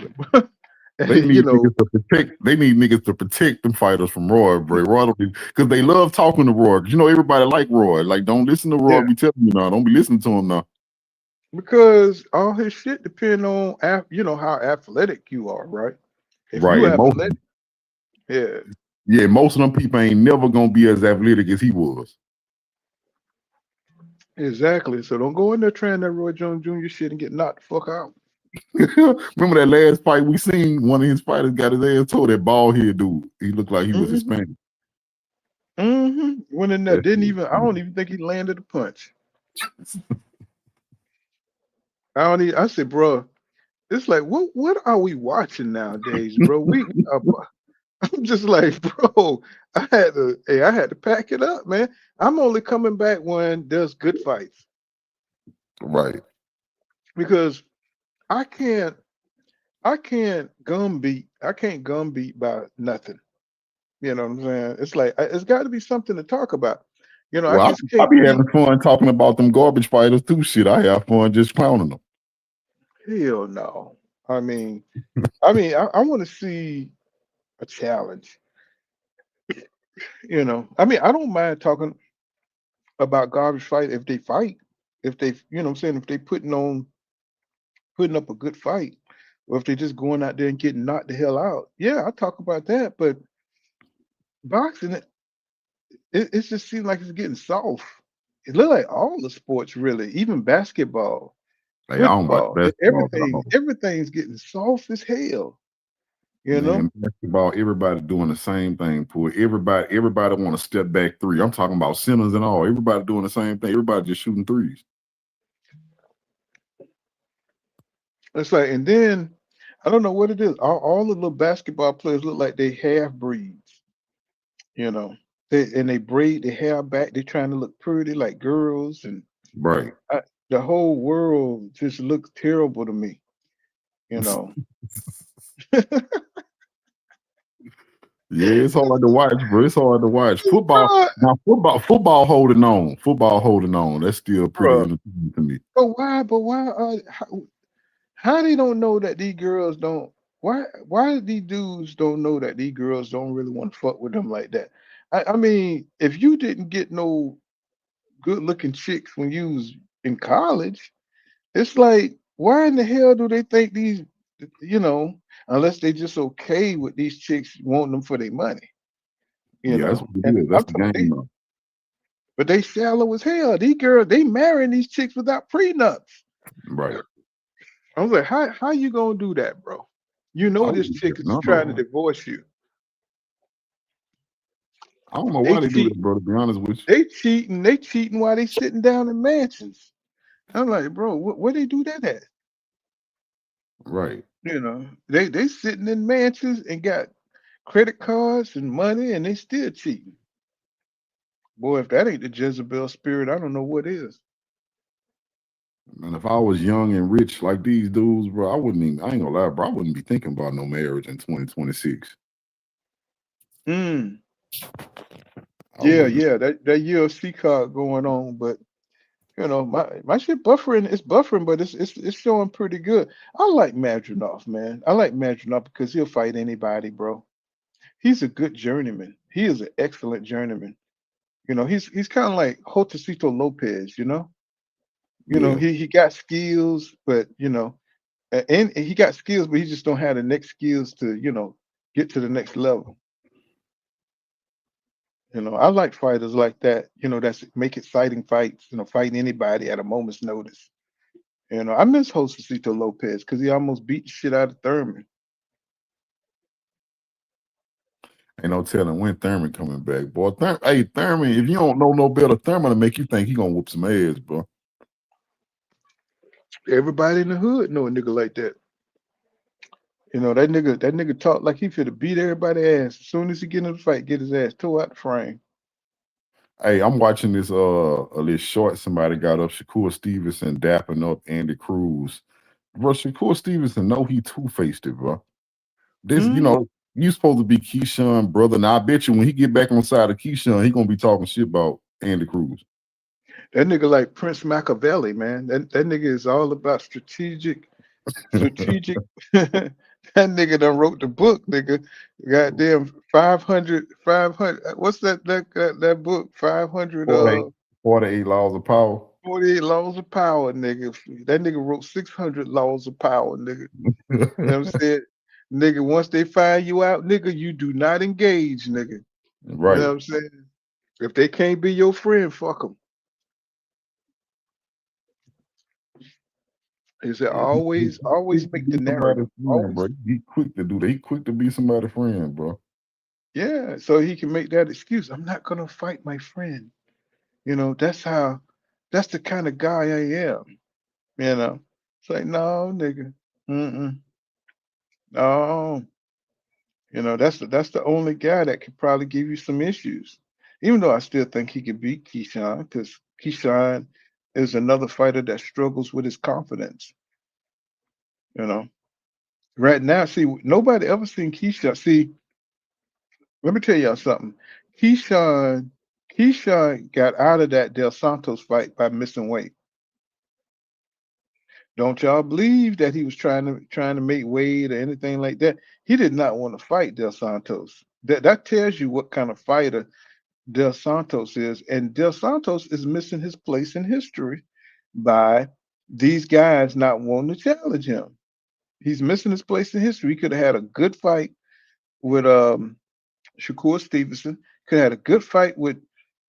Speaker 6: They need niggas to protect. They need niggas to protect them fighters from Roy, bro. Roy, because they love talking to Roy. You know, everybody like Roy. Like, don't listen to Roy. Be telling you now. Don't be listening to him now.
Speaker 5: Because all his shit depend on, you know, how athletic you are, right? If you athletic,
Speaker 6: yeah, most of them people ain't never gonna be as athletic as he was.
Speaker 5: Exactly. So don't go in there trying that Roy Jones Jr. shit and get knocked the fuck out.
Speaker 6: Remember that last fight we seen? One of his fighters got his ass tore. That bald head dude. He looked like he was Hispanic.
Speaker 5: Went in there, I don't even think he landed a punch. I said, bro, it's like, what are we watching nowadays, bro? I'm just like, bro, I had to pack it up, man. I'm only coming back when there's good fights.
Speaker 6: Right.
Speaker 5: Because I can't gum beat by nothing. You know what I'm saying? It's like it's got to be something to talk about. You know,
Speaker 6: well, I be having fun talking about them garbage fighters too. Shit, I have fun just clowning them.
Speaker 5: Hell no. I mean, I want to see a challenge. You know, I mean, I don't mind talking about garbage fight if they fight, if they, you know what I'm saying, if they putting up a good fight, or if they just going out there and getting knocked the hell out. Yeah, I talk about that, but boxing, it just seems like it's getting soft. It looks like all the sports, really, even basketball, football, everything's getting soft as hell. You know,
Speaker 6: basketball, everybody doing the same thing. Everybody want to step back three. I'm talking about centers and all. Everybody doing the same thing. Everybody just shooting threes.
Speaker 5: It's like, and then I don't know what it is. All the little basketball players look like they half breeds. You know, they braid their hair back. They're trying to look pretty like girls, and
Speaker 6: right.
Speaker 5: The whole world just looks terrible to me. You know.
Speaker 6: Yeah, it's hard to watch, bro. It's hard to watch. Football now. Football holding on. Football holding on. That's still pretty entertaining to me.
Speaker 5: But why? How they don't know that these girls don't? Why these dudes don't know that these girls don't really want to fuck with them like that? I mean, if you didn't get no good looking chicks when you was in college, it's like, why in the hell do they think these? You know, unless they just okay with these chicks wanting them for their money, you
Speaker 6: Yeah, that's
Speaker 5: know.
Speaker 6: what it
Speaker 5: And
Speaker 6: is. That's
Speaker 5: I'm
Speaker 6: the
Speaker 5: talking,
Speaker 6: game now.
Speaker 5: but they shallow as hell. These girls, they marrying these chicks without prenups.
Speaker 6: Right.
Speaker 5: I was like, how you gonna do that, bro? You know
Speaker 6: I
Speaker 5: this
Speaker 6: wouldn't
Speaker 5: chick
Speaker 6: get
Speaker 5: is
Speaker 6: none of
Speaker 5: trying to
Speaker 6: them.
Speaker 5: divorce you.
Speaker 6: I don't know
Speaker 5: They
Speaker 6: why they do that,
Speaker 5: cheating,
Speaker 6: bro, to be honest with you.
Speaker 5: they cheating while they sitting down in mansions. I'm like, bro, where they do that at?
Speaker 6: Right.
Speaker 5: You know, they sitting in mansions and got credit cards and money, and they still cheating. Boy, if that ain't the Jezebel spirit, I don't know what is.
Speaker 6: And if I was young and rich like these dudes, bro, I wouldn't even, I ain't gonna lie, bro, I wouldn't be thinking about no marriage in 2026.
Speaker 5: Mm,
Speaker 6: I
Speaker 5: yeah,
Speaker 6: wouldn't.
Speaker 5: yeah, that UFC card going on, but you know, my shit buffering, it's buffering, but it's showing pretty good. I like Madronov, man. I like Madronov because he'll fight anybody, bro. He's a good journeyman. He is an excellent journeyman. You know, he's kind of like Jotacito Lopez, you know. You know,
Speaker 6: Yeah.
Speaker 5: he got skills, but you know, and he got skills, but he just don't have the next skills to, you know, get to the next level. You know, I like fighters like that, you know, that's make exciting fights, you know, fighting anybody at a moment's notice. You know, I miss Josecito Lopez because he almost beat the shit out of Thurman.
Speaker 6: Ain't no telling when Thurman coming back, boy. Hey, Thurman, if you don't know no better, Thurman will make you think he gonna whoop some ass, bro.
Speaker 5: Everybody in the hood know a nigga like that. You know, that nigga talk like he finna beat everybody ass. As soon as he get in the fight, get his ass tore out the frame.
Speaker 6: Hey, I'm watching this short somebody got up, Shakur Stevenson dapping up Andy Cruz. Bro, Shakur Stevenson know he two-faced it, bro. This, you
Speaker 5: Mm.
Speaker 6: know, you supposed to be Keyshawn, brother. Now I bet you when he get back on the side of Keyshawn, he gonna be talking shit about Andy Cruz.
Speaker 5: That nigga like Prince Machiavelli, man. That nigga is all about strategic. That nigga done wrote the book, nigga. Goddamn 500. What's that book? 500
Speaker 6: 48, 48 laws of power.
Speaker 5: 48 laws of power, nigga. That nigga wrote 600 laws of power, nigga. You know what I'm saying? Nigga, once they find you out, nigga, you do not engage, nigga. You know
Speaker 6: Right.
Speaker 5: what I'm saying? If they can't be your friend, fuck them. He said,
Speaker 6: He
Speaker 5: always
Speaker 6: quick to
Speaker 5: make the
Speaker 6: be somebody's
Speaker 5: narrative.
Speaker 6: friend,
Speaker 5: Always,
Speaker 6: bro. He quick to do that. He quick to be somebody's friend, bro.
Speaker 5: yeah. So he can make that excuse. I'm not gonna fight my friend. You know, that's the kind of guy I am. You know, it's like, no, nigga. Mm-mm. No. You know, that's the only guy that could probably give you some issues. Even though I still think he could beat Keyshawn, because Keyshawn is another fighter that struggles with his confidence. You know, right now, see, nobody ever seen Keyshawn. See, let me tell y'all something. Keyshawn, Keyshawn got out of that Del Santos fight by missing weight. Don't y'all believe that he was trying to make weight or anything like that? He did not want to fight Del Santos. That tells you what kind of fighter Del Santos is, and Del Santos is missing his place in history by these guys not wanting to challenge him. He's missing his place in history. He could have had a good fight with Shakur Stevenson. Could have had a good fight with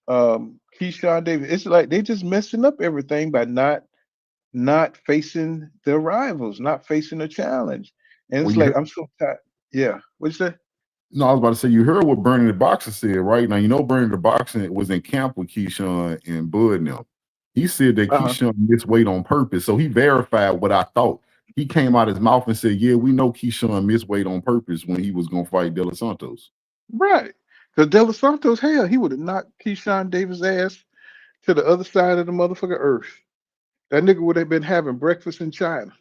Speaker 5: Keyshawn Davis. It's like they just messing up everything by not facing their rivals, not facing a challenge. And
Speaker 6: Well,
Speaker 5: it's
Speaker 6: you
Speaker 5: like
Speaker 6: heard,
Speaker 5: I'm so tired. Yeah, what'd you say?
Speaker 6: no, I was about to say you heard what Bernie the Boxer said, right? Now you know Bernie the Boxer was in camp with Keyshawn and Bud now. He said that
Speaker 5: Uh-huh.
Speaker 6: Keyshawn missed weight on purpose. So he verified what I thought. He came out his mouth and said, yeah, we know Keyshawn missed weight on purpose when he was gonna fight De Los Santos.
Speaker 5: Right. Because De Los Santos, hell, he would have knocked Keyshawn Davis' ass to the other side of the motherfucking earth. That nigga would have been having breakfast in China.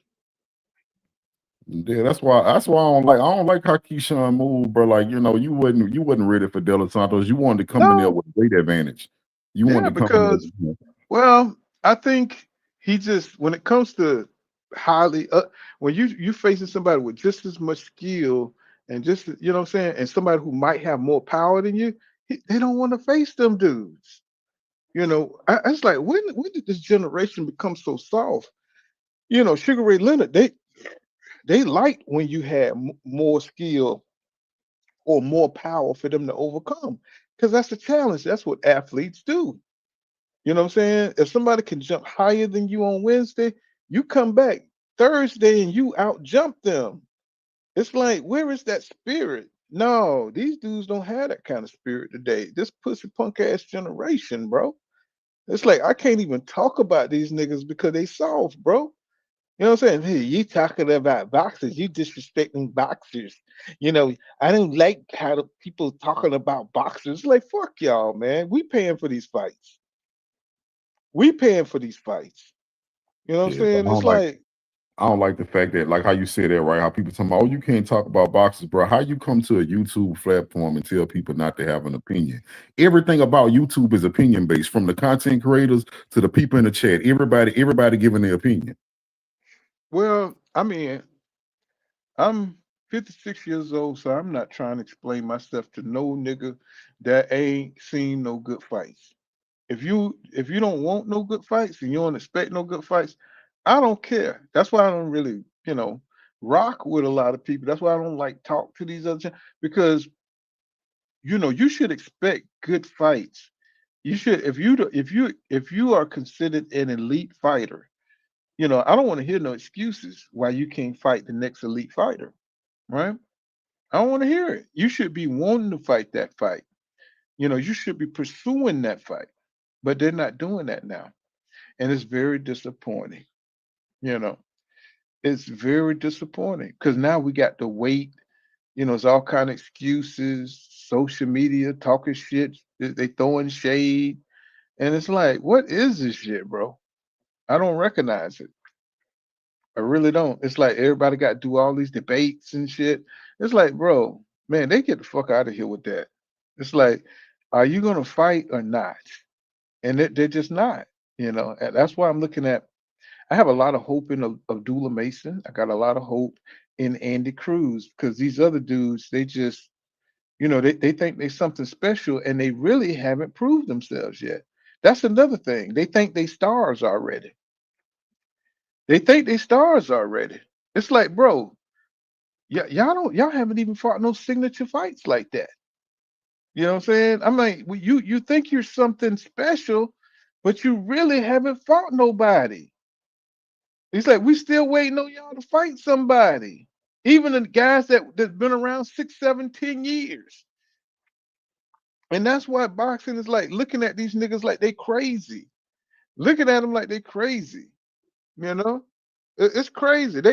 Speaker 6: Yeah, that's why I don't like how Keyshawn moved, bro. Like, you know, you wasn't ready for De Los Santos. You wanted to come in there
Speaker 5: No,
Speaker 6: with a weight advantage. You
Speaker 5: yeah,
Speaker 6: wanted to come in there.
Speaker 5: because well, I think he just when it comes to highly when you facing somebody with just as much skill and just you know what I'm saying, and somebody who might have more power than you, they don't want to face them dudes. You know, I it's like when did this generation become so soft? You know, Sugar Ray Leonard, They liked when you had more skill or more power for them to overcome, because that's the challenge. That's what athletes do. You know what I'm saying? If somebody can jump higher than you on Wednesday, you come back Thursday and you out jump them. It's like, where is that spirit? No, these dudes don't have that kind of spirit today. This pussy punk ass generation, bro. It's like I can't even talk about these niggas because they soft, bro. You know what I'm saying? Hey, you talking about boxers, you disrespecting boxers. You know, I don't like how the people talking about boxers. Like, fuck y'all, man. We paying for these fights. We paying for these fights. You know what I'm
Speaker 6: Yeah, but
Speaker 5: saying? It's like,
Speaker 6: I don't like the fact that, like how you said that, right? How people talking about, oh, you can't talk about boxers, bro. How you come to a YouTube platform and tell people not to have an opinion? Everything about YouTube is opinion based, from the content creators to the people in the chat. Everybody giving their opinion.
Speaker 5: well, I mean, I'm 56 years old, so I'm not trying to explain myself to no nigga that ain't seen no good fights. If you don't want no good fights and you don't expect no good fights, I don't care. That's why I don't really, rock with a lot of people. That's why I don't like talk to these because you should expect good fights. You should if you are considered an elite fighter, I don't want to hear no excuses why you can't fight the next elite fighter, right? I don't want to hear it. You should be wanting to fight that fight. You should be pursuing that fight. But they're not doing that now. And it's very disappointing. You know, it's very disappointing because now we got to wait. It's all kind of excuses, social media talking shit, they throwing shade. And it's like, what is this shit, bro? I don't recognize it. I really don't. It's like everybody got to do all these debates and shit. It's like, bro, man, they get the fuck out of here with that. It's like, are you gonna fight or not? And they're just not. And that's why I'm looking at. I have a lot of hope in Abdullah Mason. I got a lot of hope in Andy Cruz because these other dudes, they just, they think they're something special and they really haven't proved themselves yet. That's another thing. They think they stars already. They think they stars already. It's like, bro, y'all haven't even fought no signature fights like that. You know what I'm saying? I'm like, well, you think you're something special, but you really haven't fought nobody. He's like, we still waiting on y'all to fight somebody. Even the guys that's been around 6, 7, 10 years. And that's why boxing is like looking at these niggas like they crazy. Looking at them like they crazy. You know? It's crazy. I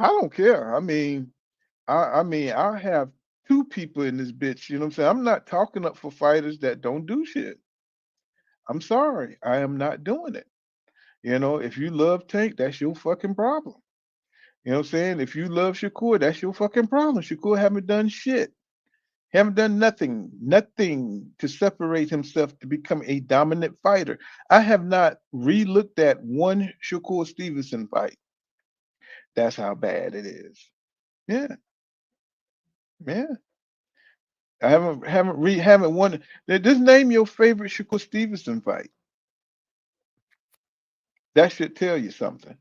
Speaker 5: don't care. I mean, I have two people in this bitch, you know what I'm saying? I'm not talking up for fighters that don't do shit. I'm sorry. I am not doing it. If you love Tank, that's your fucking problem. You know what I'm saying? If you love Shakur, that's your fucking problem. Shakur haven't done shit. Haven't done nothing to separate himself to become a dominant fighter. I have not re-looked at one Shakur Stevenson fight. That's how bad it is. Yeah, yeah. I haven't won. Just name your favorite Shakur Stevenson fight. That should tell you something.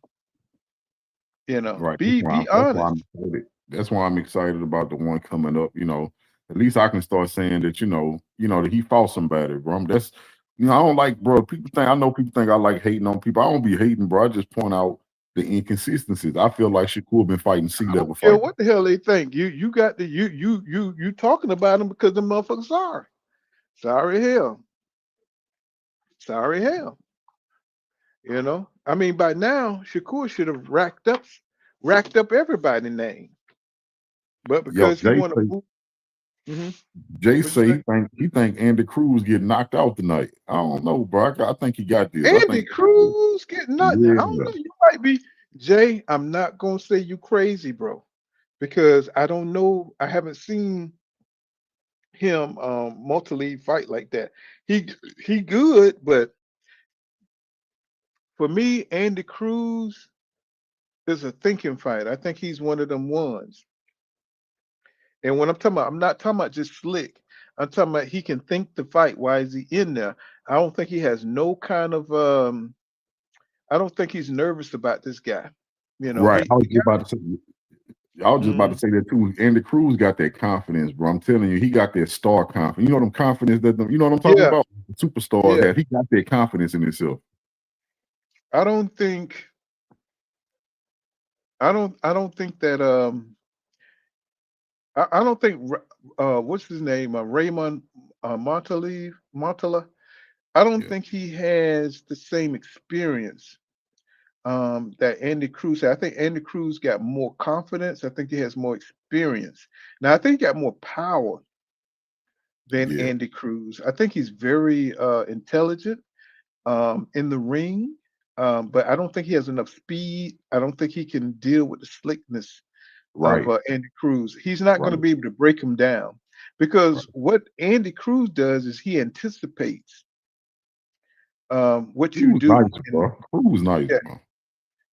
Speaker 6: Right.
Speaker 5: Be honest.
Speaker 6: I'm excited. That's why I'm excited about the one coming up. At least I can start saying that, that he fought somebody, bro. That's I don't like, bro. I know people think I like hating on people. I don't be hating, bro. I just point out the inconsistencies. I feel like Shakur been fighting
Speaker 5: I
Speaker 6: C-level
Speaker 5: don't care
Speaker 6: fighters.
Speaker 5: what the hell they think. You got the you talking about them because the motherfuckers sorry. Sorry hell. Sorry hell. I mean, by now Shakur should have racked up everybody's name, but
Speaker 6: Yo,
Speaker 5: because he want to move. hmm
Speaker 6: Jay
Speaker 5: What you
Speaker 6: say
Speaker 5: say?
Speaker 6: he think Andy Cruz get knocked out tonight. I don't know, bro. I think he got this. I
Speaker 5: Andy
Speaker 6: think
Speaker 5: Cruz getting nothing. I don't
Speaker 6: yeah.
Speaker 5: know. You might be Jay. I'm not gonna say you crazy, bro, because I don't know. I haven't seen him multi-league fight like that. He good, but for me, Andy Cruz is a thinking fighter. I think he's one of them ones. And when I'm talking about, I'm not talking about just slick. I'm talking about he can think the fight. Why is he in there? I don't think he has no kind of I don't think he's nervous about this guy. You know,
Speaker 6: Right.
Speaker 5: he
Speaker 6: I was
Speaker 5: he
Speaker 6: just
Speaker 5: got.
Speaker 6: about to say. I was just about to say that too. Andy Cruz got that confidence, bro. I'm telling you, he got that star confidence. You know them confidence that you know what I'm talking
Speaker 5: Yeah,
Speaker 6: about? The superstars
Speaker 5: yeah.
Speaker 6: have. He got that confidence in himself.
Speaker 5: I don't think. I don't think that. I don't think. What's his name? Raymond Muratalla. I don't
Speaker 6: Yeah.
Speaker 5: think he has the same experience that Andy Cruz had. I think Andy Cruz got more confidence. I think he has more experience. Now I think he got more power than
Speaker 6: Yeah.
Speaker 5: Andy Cruz. I think he's very intelligent in the ring, but I don't think he has enough speed. I don't think he can deal with the slickness of
Speaker 6: Right.
Speaker 5: Andy Cruz. He's not going to
Speaker 6: Right.
Speaker 5: be able to break him down
Speaker 6: Right.
Speaker 5: because what Andy Cruz does is he anticipates what you
Speaker 6: Cruz
Speaker 5: do.
Speaker 6: nice,
Speaker 5: And
Speaker 6: bro. Cruz nice,
Speaker 5: yeah,
Speaker 6: bro.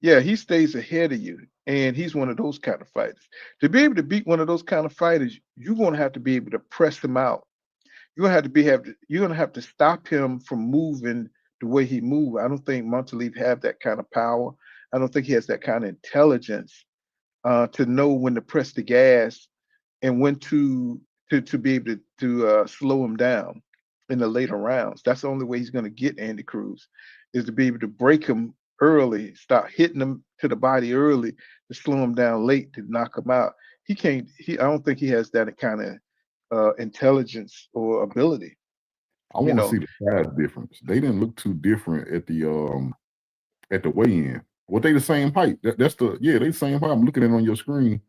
Speaker 5: yeah, he stays ahead of you. And he's one of those kind of fighters. To be able to beat one of those kind of fighters, you're going to have to be able to press him out. You're gonna have to stop him from moving the way he moved. I don't think Montaliv have that kind of power. I don't think he has that kind of intelligence to know when to press the gas and when to be able to slow him down in the later rounds. That's the only way he's going to get Andy Cruz is to be able to break him early, start hitting him to the body early to slow him down late to knock him out. He can't. I don't think he has that kind of intelligence or ability.
Speaker 6: I
Speaker 5: You
Speaker 6: want to
Speaker 5: know,
Speaker 6: see the size difference. They didn't look too different at the weigh-in. Well, they the same height. That's the they the same height. I'm looking at it on your screen.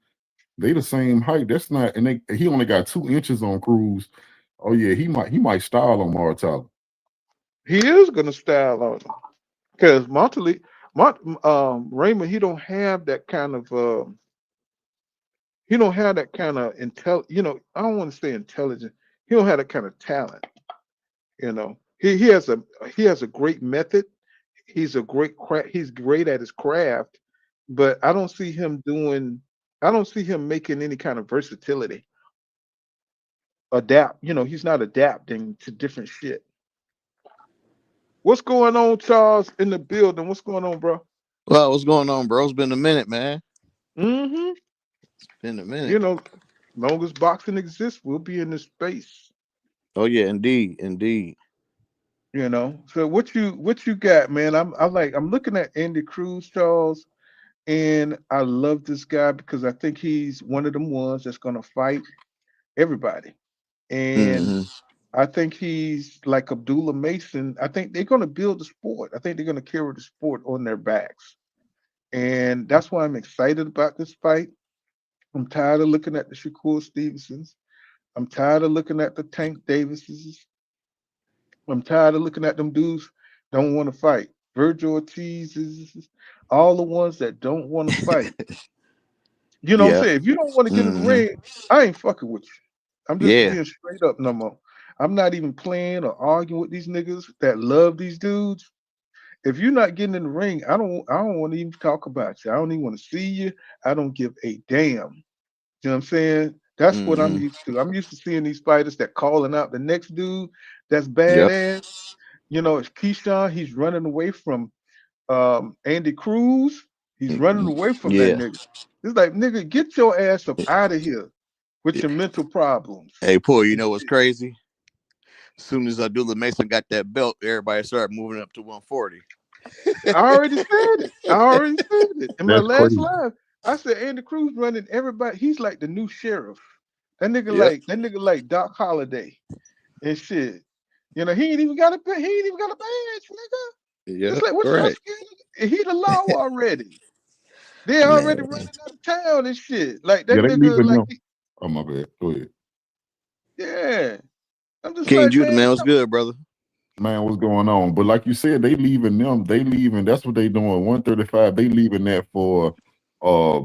Speaker 6: They the same height. That's not, and he only got 2 inches on Cruz. Oh yeah, he might style on Muratalla.
Speaker 5: he is going to style on him because Raymond, he don't have that kind of. He don't have that kind of You know, I don't want to say intelligent. He don't have that kind of talent. You know, he has a great method. He's great at his craft, but I don't see him doing. I don't see him making any kind of versatility. Adapt. You know, he's not adapting to different shit. What's going on, Charles, in the building? What's going on, bro?
Speaker 7: Well, what's going on, bro? It's been a minute, man.
Speaker 5: Mm-hmm.
Speaker 7: Been a minute.
Speaker 5: You know, long as boxing exists, we'll be in this space.
Speaker 7: Oh yeah, indeed, indeed.
Speaker 5: You know. So what you got, man? I'm looking at Andy Cruz, Charles, and I love this guy because I think he's one of them ones that's gonna fight everybody. And
Speaker 7: Hmm.
Speaker 5: I think he's like Abdullah Mason. I think they're gonna build the sport. I think they're gonna carry the sport on their backs. And that's why I'm excited about this fight. I'm tired of looking at the Shakur Stevensons. I'm tired of looking at the Tank Davises. I'm tired of looking at them dudes don't want to fight. Virgil Ortiz is all the ones that don't want to fight. You know what I'm
Speaker 7: Yeah.
Speaker 5: saying? If you don't want to get in the
Speaker 7: Hmm.
Speaker 5: ring, I ain't fucking with you. I'm just
Speaker 7: Yeah.
Speaker 5: being straight up no more. I'm not even playing or arguing with these niggas that love these dudes. If you're not getting in the ring, I don't want to even talk about you. I don't even want to see you. I don't give a damn. You know what I'm saying? That's what I'm
Speaker 7: Hmm.
Speaker 5: used to. I'm used to seeing these fighters that calling out the next dude that's
Speaker 7: Yep.
Speaker 5: badass. You know, it's Keyshawn. He's running away from Andy Cruz. He's running away from that
Speaker 7: Yeah.
Speaker 5: nigga. It's like, nigga, get your ass up out of here with
Speaker 7: Yeah.
Speaker 5: your mental problems.
Speaker 7: Hey, Paul, you
Speaker 5: And
Speaker 7: know what's
Speaker 5: shit.
Speaker 7: crazy? As soon as Abdullah Mason got that belt, everybody started moving up to 140.
Speaker 5: I already said it. I already said it in my
Speaker 6: That's
Speaker 5: last
Speaker 6: crazy.
Speaker 5: live. I said Andy Cruz running everybody. He's like the new sheriff.
Speaker 7: Yep.
Speaker 5: That nigga like Doc Holliday and shit. You know, he ain't even got a badge, nigga. It's
Speaker 7: Yep.
Speaker 5: like, what you
Speaker 7: Right.
Speaker 5: scared of? He the law already. They already
Speaker 7: Man.
Speaker 5: running out of town and shit. Like
Speaker 6: Yeah,
Speaker 5: that
Speaker 6: they
Speaker 5: nigga,
Speaker 6: leaving
Speaker 5: like
Speaker 6: them. Oh my bad. Go ahead.
Speaker 5: yeah. I'm just
Speaker 7: King
Speaker 5: like,
Speaker 7: Judah,
Speaker 5: man,
Speaker 7: man, what's good, brother?
Speaker 6: Man, what's going on? But like you said, they leaving them. They leaving. That's what they doing. 135. They leaving that for uh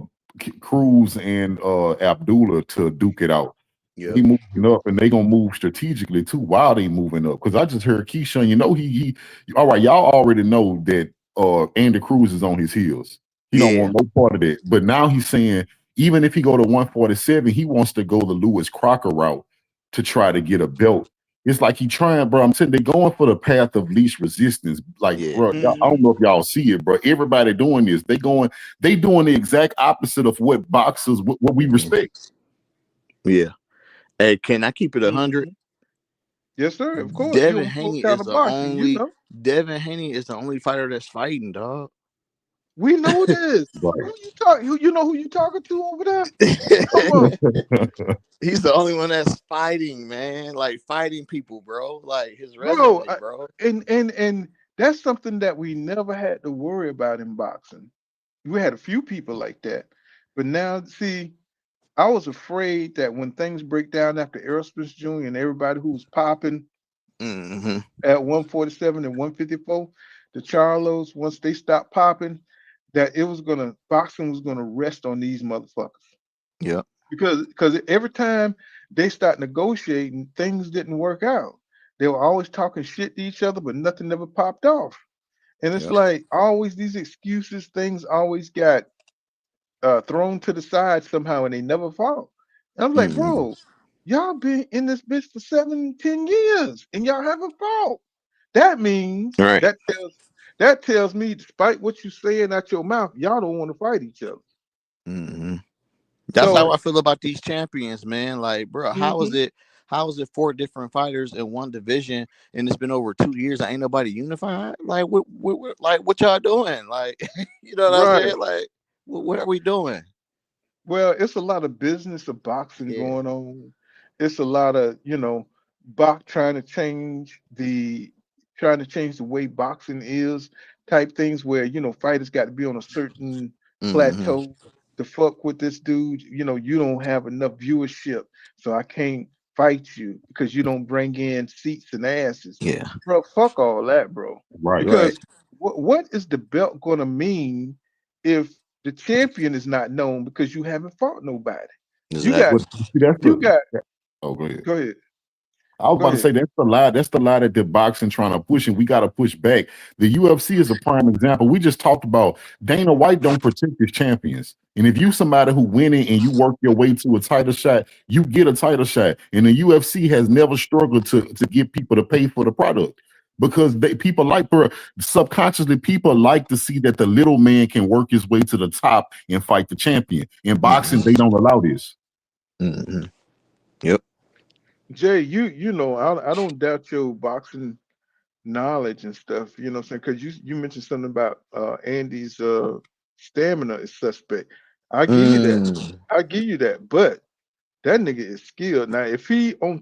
Speaker 6: Cruz and Abdullah to duke it out.
Speaker 7: Yep.
Speaker 6: They moving up, and they gonna move strategically too while they moving up. Because I just heard Keyshawn. You know he. All right, y'all already know that Andy Cruz is on his heels. He don't
Speaker 7: Yeah.
Speaker 6: want no part of that. But now he's saying even if he go to 147, he wants to go the Lewis Crocker route to try to get a belt It's like he trying, bro. I'm saying they going for the path of least resistance. Like,
Speaker 7: Yeah.
Speaker 6: bro, I don't know if y'all see it, bro. Everybody doing this. They doing the exact opposite of what boxers, what we respect.
Speaker 7: Yeah. Hey, can I keep it 100?
Speaker 5: Yes, sir. Of course.
Speaker 7: Devin
Speaker 5: You
Speaker 7: Haney
Speaker 5: kind
Speaker 7: is
Speaker 5: of
Speaker 7: the
Speaker 5: boxing,
Speaker 7: only
Speaker 5: you know.
Speaker 7: Devin Haney is the only fighter that's fighting, dog.
Speaker 5: We know this.
Speaker 6: Right.
Speaker 5: Who you talk? You know who you talking to over there? Come on.
Speaker 7: He's the only one that's fighting, man. Like fighting people, bro. Like his
Speaker 5: Bro,
Speaker 7: resume, bro.
Speaker 5: and that's something that we never had to worry about in boxing. We had a few people like that, but now see, I was afraid that when things break down after Aerosmith Jr. and everybody who was popping at 147 and 154, the Charlos, once they stopped popping, that boxing was gonna rest on these motherfuckers.
Speaker 7: Yeah.
Speaker 5: Because every time they start negotiating, things didn't work out. They were always talking shit to each other, but nothing ever popped off. And it's like always these excuses, things always got thrown to the side somehow, and they never fall. And I'm like, bro, y'all been in this bitch for 7-10 years, and y'all haven't fought. That means
Speaker 7: Right.
Speaker 5: that tells me, despite what you saying out your mouth, y'all don't want to fight each other.
Speaker 7: That's how I feel about these champions, man. Like, bro, how is
Speaker 5: Mhm.
Speaker 7: it 4 different fighters in one division, and it's been over 2 years? Ain't nobody unified. Like, what y'all doing? Like, you know what I'm saying? Like, what are we doing?
Speaker 5: Well, it's a lot of business of boxing going on. It's a lot of, trying to change the way boxing is type things where, fighters got to be on a certain plateau to fuck with this dude. You don't have enough viewership, so I can't fight you because you don't bring in seats and asses.
Speaker 7: Yeah.
Speaker 5: Bro, fuck all that, bro.
Speaker 6: Right.
Speaker 5: Because what is the belt going to mean if the champion is not known because you haven't fought nobody?
Speaker 7: Exactly.
Speaker 5: You got.
Speaker 6: Oh, go ahead.
Speaker 5: Go ahead.
Speaker 6: I was about to say that's the lie. That's the lie that the boxing trying to push, and we got to push back. The UFC is a prime example. We just talked about Dana White don't protect his champions, and if you somebody who winning and you work your way to a title shot, you get a title shot. And the UFC has never struggled to get people to pay for the product because subconsciously people like to see that the little man can work his way to the top and fight the champion. In boxing, they don't allow this.
Speaker 7: Yep.
Speaker 5: Jay, you know, I don't doubt your boxing knowledge and stuff, you know what I'm saying? Because you mentioned something about Andy's stamina is suspect. I give you that. I give you that. But that nigga is skilled. Now, if I'm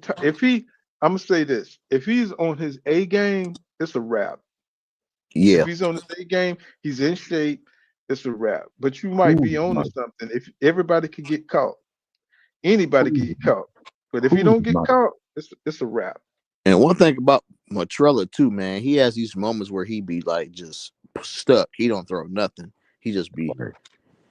Speaker 5: gonna say this, if he's on his A game, it's a wrap.
Speaker 7: Yeah.
Speaker 5: If he's on his A game, he's in shape, it's a wrap. But you might be on to something. If everybody could get caught, anybody can get caught. But if you don't get caught, it's a wrap.
Speaker 7: And one thing about Muratalla too, man, he has these moments where he be like just stuck. He don't throw nothing. He just be.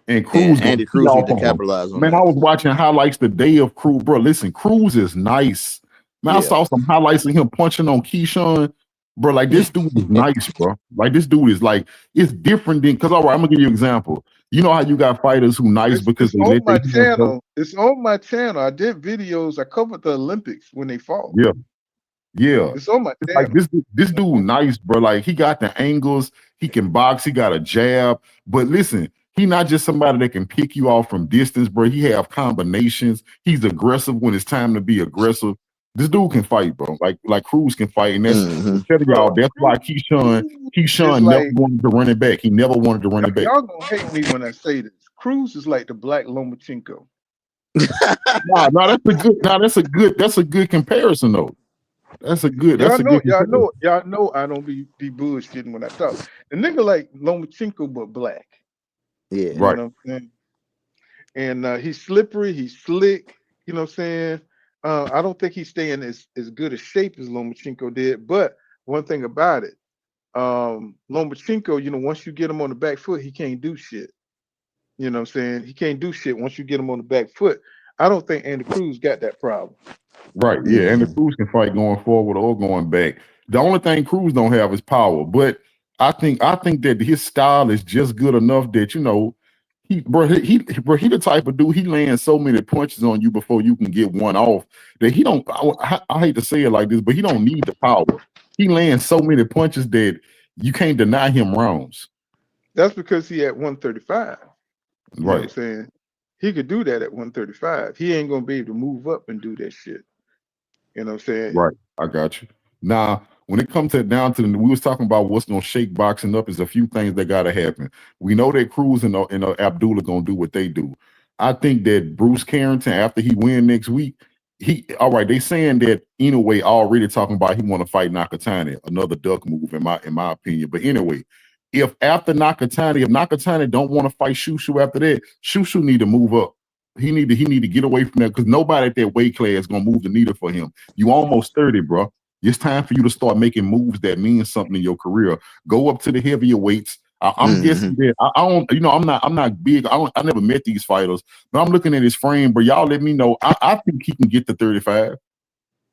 Speaker 6: And Cruz,
Speaker 7: Andy Cruz need to capitalize on
Speaker 6: man,
Speaker 7: that.
Speaker 6: I was watching highlights the day of Cruz, bro. Listen, Cruz is nice. Man, I saw some highlights of him punching on Keyshawn, bro. Like this dude is nice, bro. Like this dude is like, it's different than, because all right, I'm gonna give you an example. You know how you got fighters who nice because
Speaker 5: it's on my channel. It's on my channel. I did videos. I covered the Olympics when they fought.
Speaker 6: Yeah.
Speaker 5: It's on my channel.
Speaker 6: Like this dude nice, bro. Like he got the angles, he can box, he got a jab. But listen, he not just somebody that can pick you off from distance, bro. He have combinations. He's aggressive when it's time to be aggressive. This dude can fight, bro. Like Cruz can fight, and that's telling y'all. That's why Keyshawn never wanted to run it back. He never wanted to run it back.
Speaker 5: Y'all gonna hate me when I say this. Cruz is like the black Lomachenko.
Speaker 6: That's a good comparison though.
Speaker 5: Y'all know I don't be bullshitting when I talk. The nigga like Lomachenko but black.
Speaker 7: Yeah.
Speaker 5: You know what I'm saying? And he's slippery, he's slick, you know what I'm saying? I don't think he's staying as good a shape as Lomachenko did, but one thing about it, Lomachenko, you know, once you get him on the back foot, he can't do shit. You know what I'm saying? He can't do shit once you get him on the back foot. I don't think Andy Cruz got that problem.
Speaker 6: Right, yeah, Andy Cruz can fight going forward or going back. The only thing Cruz don't have is power, but I think that his style is just good enough that, you know, He the type of dude, he lands so many punches on you before you can get one off that he don't. I hate to say it like this, but he don't need the power. He lands so many punches that you can't deny him rounds.
Speaker 5: That's because he at 135. You know what I'm
Speaker 6: Right.
Speaker 5: saying? He could do that at 135. He ain't gonna be able to move up and do that shit. You know what I'm saying?
Speaker 6: Right. I got you. Now, when it comes to we was talking about what's gonna shake boxing up is a few things that gotta happen. We know that Cruz and Abdullah gonna do what they do. I think that Bruce Carrington, after he win next week, all right. They saying that anyway, already talking about he want to fight Nakatani, another duck move in my opinion. But anyway, if Nakatani don't want to fight Shushu after that, Shushu need to move up. He need to get away from that because nobody at that weight class is gonna move the needle for him. You almost 30, bro. It's time for you to start making moves that mean something in your career. Go up to the heavier weights. I'm guessing that I don't, I'm not big. I never met these fighters, but I'm looking at his frame, bro. Y'all let me know. I think he can get to 35.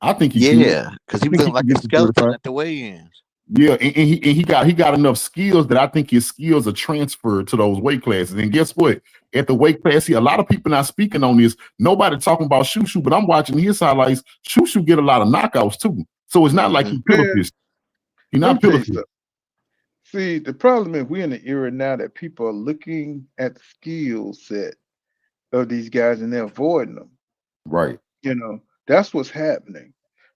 Speaker 6: I think he can.
Speaker 7: Because he was like a skeleton at the weigh-ins.
Speaker 6: Yeah, and he got enough skills that I think his skills are transferred to those weight classes. And guess what? At the weight class, a lot of people not speaking on this. Nobody talking about Shushu, but I'm watching his highlights. Shushu get a lot of knockouts too. So it's not like he's pillow pissed. He's not pillow pissed.
Speaker 5: See, the problem is we're in an era now that people are looking at the skill set of these guys and they're avoiding them.
Speaker 6: Right.
Speaker 5: That's what's happening.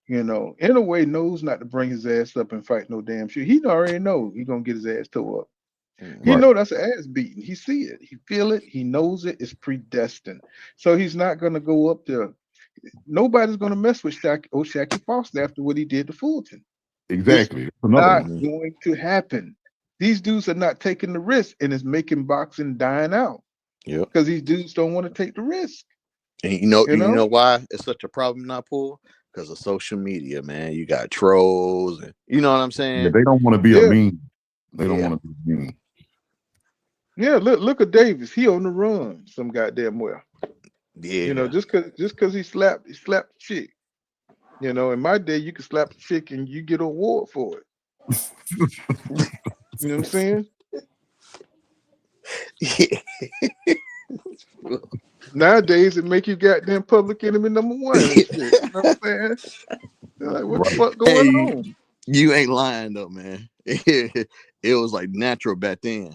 Speaker 5: In a way, knows not to bring his ass up and fight no damn shit. He already know he's gonna get his ass tore up. He know that's an ass beating. He see it. He feel it. He knows it. It's predestined. So he's not gonna go up there. Nobody's gonna mess with Shaky Foster after what he did to Fulton.
Speaker 6: Exactly.
Speaker 5: It's not going to happen. These dudes are not taking the risk, and it's making boxing dying out.
Speaker 7: Yeah.
Speaker 5: Because these dudes don't want to take the risk.
Speaker 7: And you know why it's such a problem now, Paul? Because of social media, man. You got trolls, and you know what I'm saying?
Speaker 6: Yeah, they don't want to be a meme. They don't want to be a meme.
Speaker 5: Yeah, look at Davis. He on the run some goddamn well.
Speaker 7: Yeah.
Speaker 5: Just cause he slapped the chick. In my day, you could slap a chick and you get an award for it. You know what I'm saying?
Speaker 7: Yeah.
Speaker 5: Nowadays, it make you goddamn public enemy number one. And shit, you know what I'm saying? Like, what the fuck going on?
Speaker 7: You ain't lying though, man. It was like natural back then.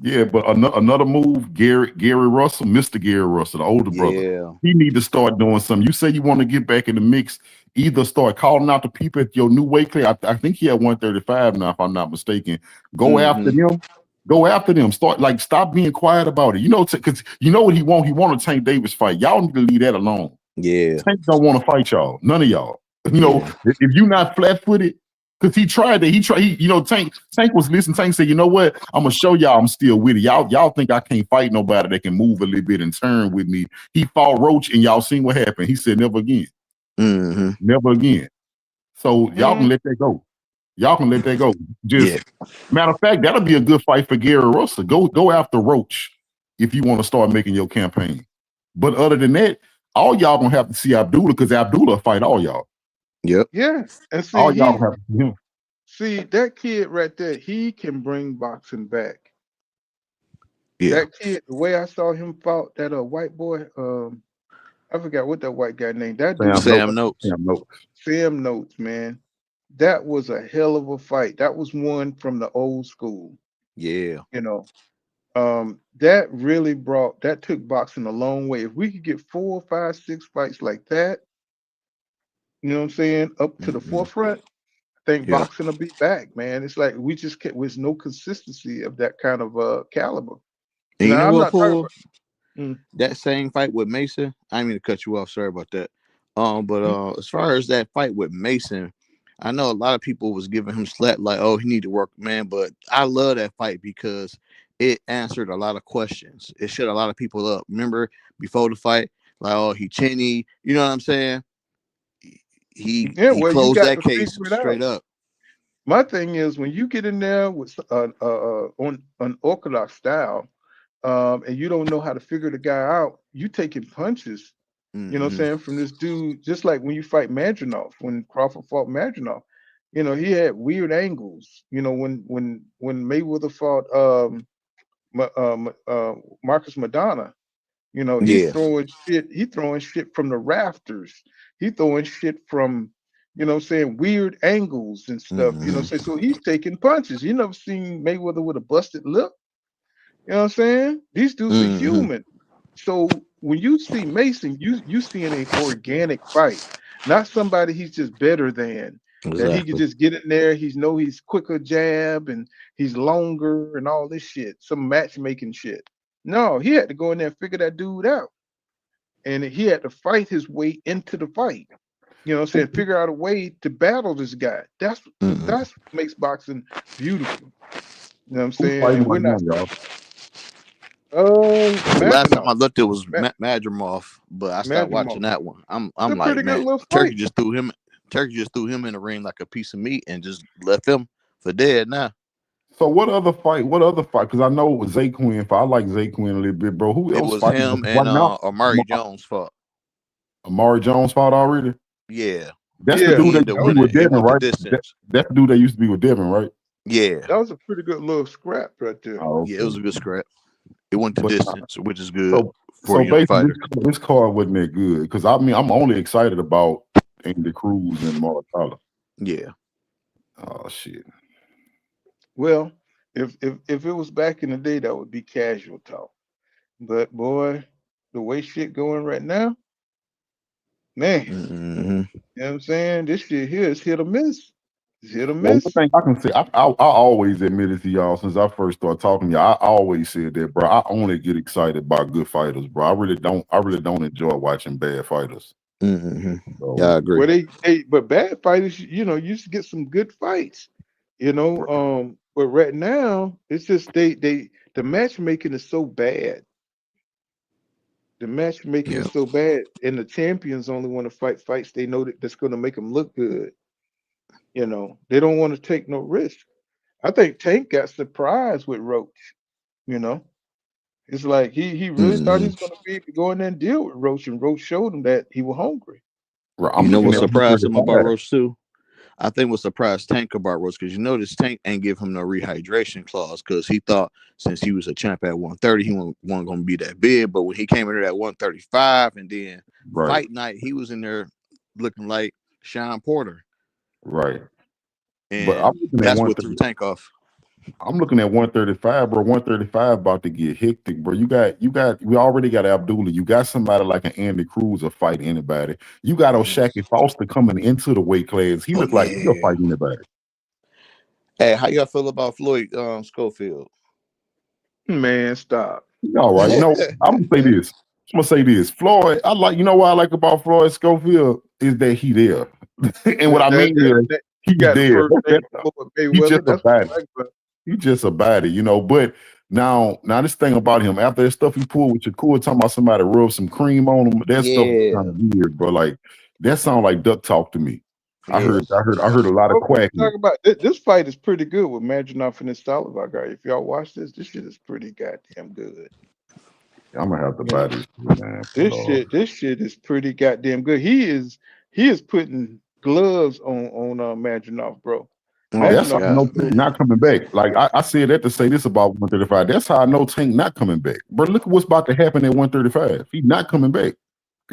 Speaker 6: Yeah, but another move, Gary Russell, Mr. Gary Russell, the older brother. He need to start doing something. You say you want to get back in the mix, either start calling out the people at your new weight class. I think he at 135 now, if I'm not mistaken. Go after them. Go after them. Stop being quiet about it. Because you know what he want. He want a Tank Davis fight. Y'all need to leave that alone.
Speaker 7: Yeah.
Speaker 6: Tank don't want to fight y'all. None of y'all. If you're not flat-footed, because he tried that. Tank was listening. Tank said, you know what? I'm gonna show y'all I'm still with it. Y'all think I can't fight nobody that can move a little bit and turn with me. He fought Roach and y'all seen what happened. He said never again. Never again. So y'all can let that go. Y'all can let that go. Matter of fact, that'll be a good fight for Gary Russell. Go after Roach if you want to start making your campaign. But other than that, all y'all gonna have to see Abdullah because Abdullah fight all y'all.
Speaker 7: Yep.
Speaker 5: Yeah. And see,
Speaker 6: all y'all have to see him.
Speaker 5: See, that kid right there, he can bring boxing back.
Speaker 6: Yeah.
Speaker 5: That kid, the way I saw him fought that white boy, I forgot what that white guy named. That dude,
Speaker 7: Sam Notes.
Speaker 5: Sam Notes, man. That was a hell of a fight. That was one from the old school.
Speaker 7: Yeah.
Speaker 5: That really took boxing a long way. If we could get 4, 5, 6 fights like that, you know what I'm saying, up to the forefront, I think boxing will be back, man. It's like we just can't, there's no consistency of that kind of caliber.
Speaker 7: And you know what, Paul? That same fight with Mason, I didn't mean to cut you off. Sorry about that. But as far as that fight with Mason, I know a lot of people was giving him slack, like, oh, he need to work, man. But I love that fight because it answered a lot of questions. It shut a lot of people up. Remember before the fight, like, oh, he chinny, you know what I'm saying? He closed that case straight up.
Speaker 5: My thing is when you get in there with on an orthodox style, and you don't know how to figure the guy out, you taking punches. You know what I'm saying, from this dude, just like when you fight Madronov, when Crawford fought Madronov, he had weird angles. When Mayweather fought Marcus Madonna. You know, he's
Speaker 7: Yeah.
Speaker 5: throwing shit. He throwing shit from the rafters. He throwing shit from, saying weird angles and stuff.
Speaker 7: Hmm.
Speaker 5: So he's taking punches. You never seen Mayweather with a busted lip. You know what I'm saying? These dudes are
Speaker 7: Hmm.
Speaker 5: human. So when you see Mason, you seeing an organic fight, not somebody he's just better than. That he can
Speaker 7: Exactly.
Speaker 5: just get in there. He's quicker jab and he's longer and all this shit. Some matchmaking shit. No, he had to go in there and figure that dude out. And he had to fight his way into the fight. You know what I'm saying? Figure out a way to battle this guy. That's
Speaker 7: Hmm.
Speaker 5: what makes boxing beautiful. You know what I'm
Speaker 6: Who's
Speaker 5: saying?
Speaker 6: fighting
Speaker 5: And we're
Speaker 6: right now,
Speaker 5: not
Speaker 6: y'all?
Speaker 7: The last time I
Speaker 5: Maginov.
Speaker 7: looked, it was
Speaker 5: Ma-
Speaker 7: Madrimov, but I stopped watching
Speaker 5: Maginov.
Speaker 7: that one.
Speaker 5: It's
Speaker 7: I'm
Speaker 5: a
Speaker 7: like,
Speaker 5: pretty good
Speaker 7: man,
Speaker 5: little
Speaker 7: Turkey
Speaker 5: fight.
Speaker 7: just threw him. Turkey just threw him in the ring like a piece of meat and just left him for dead. Now
Speaker 6: So what other fight? What other fight? Because I know Zaquin. I like Zaquin a little bit, bro. Who
Speaker 7: it
Speaker 6: else
Speaker 7: was
Speaker 6: fighting
Speaker 7: him and
Speaker 6: right now?
Speaker 7: Amari Jones fought.
Speaker 6: Amari Jones fought already.
Speaker 7: Yeah,
Speaker 6: That's the
Speaker 5: Yeah,
Speaker 6: dude
Speaker 7: he
Speaker 6: that
Speaker 7: ended
Speaker 6: used
Speaker 7: up
Speaker 6: to be
Speaker 5: that was
Speaker 7: winning.
Speaker 6: with
Speaker 7: It
Speaker 6: Devin,
Speaker 7: went to
Speaker 6: right?
Speaker 7: distance.
Speaker 6: That's the dude that used to be with Devin, right?
Speaker 7: Yeah,
Speaker 5: that was a pretty good little scrap right there.
Speaker 6: Oh,
Speaker 7: yeah, it
Speaker 6: okay.
Speaker 7: was a good scrap. It went to
Speaker 6: But
Speaker 7: distance, which is good
Speaker 6: so
Speaker 7: for a
Speaker 6: so
Speaker 7: young
Speaker 6: basically,
Speaker 7: fighter.
Speaker 6: this card wasn't that good because I mean I'm only excited about Andy Cruz and Muratalla.
Speaker 7: Yeah.
Speaker 6: Oh shit.
Speaker 5: Well, if it was back in the day, that would be casual talk. But boy, the way shit going right now, man,
Speaker 7: Hmm.
Speaker 5: you know what I'm saying? This shit here is hit or miss. It's hit or
Speaker 6: Well, one
Speaker 5: miss.
Speaker 6: thing I can say, I always admitted to y'all since I first started talking to y'all. I always said that, bro. I only get excited by good fighters, bro. I really don't. I really don't enjoy watching bad fighters.
Speaker 7: Hmm. Yeah,
Speaker 6: So,
Speaker 7: I agree.
Speaker 5: Well, but bad fighters, used to get some good fights, But right now, it's just the matchmaking is so bad. The matchmaking
Speaker 7: Yeah.
Speaker 5: is so bad, and the champions only want to fight fights they know that's going to make them look good. They don't want to take no risk. I think Tank got surprised with Roach. You know, it's like he really thought he
Speaker 7: Hmm.
Speaker 5: was going to be able to go in there and deal with Roach, and Roach showed him that he was hungry.
Speaker 6: right,
Speaker 7: You
Speaker 6: I'm
Speaker 7: know
Speaker 5: You
Speaker 6: looking
Speaker 7: what
Speaker 6: at
Speaker 5: know,
Speaker 7: surprised him about
Speaker 6: 135.
Speaker 7: Roach too? I think what surprised Tank about Roach because this Tank ain't give him no rehydration clause because he thought since he was a champ at 130 he wasn't gonna be that big. But when he came in there at 135 and then
Speaker 6: Right,
Speaker 7: fight night he was in there looking like Sean Porter,
Speaker 6: right. But
Speaker 7: and that's what threw Tank off.
Speaker 6: I'm looking at 135, bro. 135 about to get hectic, bro. We already got Abdullah. You got somebody like an Andy Cruz to fight anybody. You got O'Shaquie Foster coming into the weight class. He
Speaker 7: Oh
Speaker 6: look like he'll
Speaker 7: yeah.
Speaker 6: fight anybody.
Speaker 7: Hey, how y'all feel about Floyd Schofield?
Speaker 5: man, stop.
Speaker 6: All right. You know, I'm gonna say this. I'm gonna say this. Floyd, you know what I like about Floyd Schofield is that he there. And what I mean is
Speaker 5: He
Speaker 6: he's
Speaker 5: got the
Speaker 6: there.
Speaker 5: first name before
Speaker 6: He just
Speaker 5: Mayweather.
Speaker 6: a
Speaker 5: That's what
Speaker 6: body.
Speaker 5: I like about it.
Speaker 6: He just a baddie. But now this thing about him, after that stuff he pulled with Shakur, talking about somebody rub some cream on him, that stuff was
Speaker 7: Yeah.
Speaker 6: kind of weird, bro. Like that sound like duck talk to me. I
Speaker 7: Yeah.
Speaker 6: heard a lot of
Speaker 5: What you
Speaker 6: quacking.
Speaker 5: talking about? This fight is pretty good with Maginov and this Stollivar guy. If y'all watch this shit is pretty goddamn good.
Speaker 6: I'm gonna have to
Speaker 5: You
Speaker 6: buy
Speaker 5: know,
Speaker 6: this shit, man.
Speaker 5: this shit is pretty goddamn good. He is putting gloves on Maginov, bro.
Speaker 7: Oh my
Speaker 6: That's how
Speaker 5: Maginov
Speaker 6: I
Speaker 5: is
Speaker 6: know
Speaker 7: God,
Speaker 5: so
Speaker 6: Tank
Speaker 7: man.
Speaker 6: not coming back. Like I said that to say this about 135. That's how I know Tank not coming back. But look at what's about to happen at 135. He's not coming back.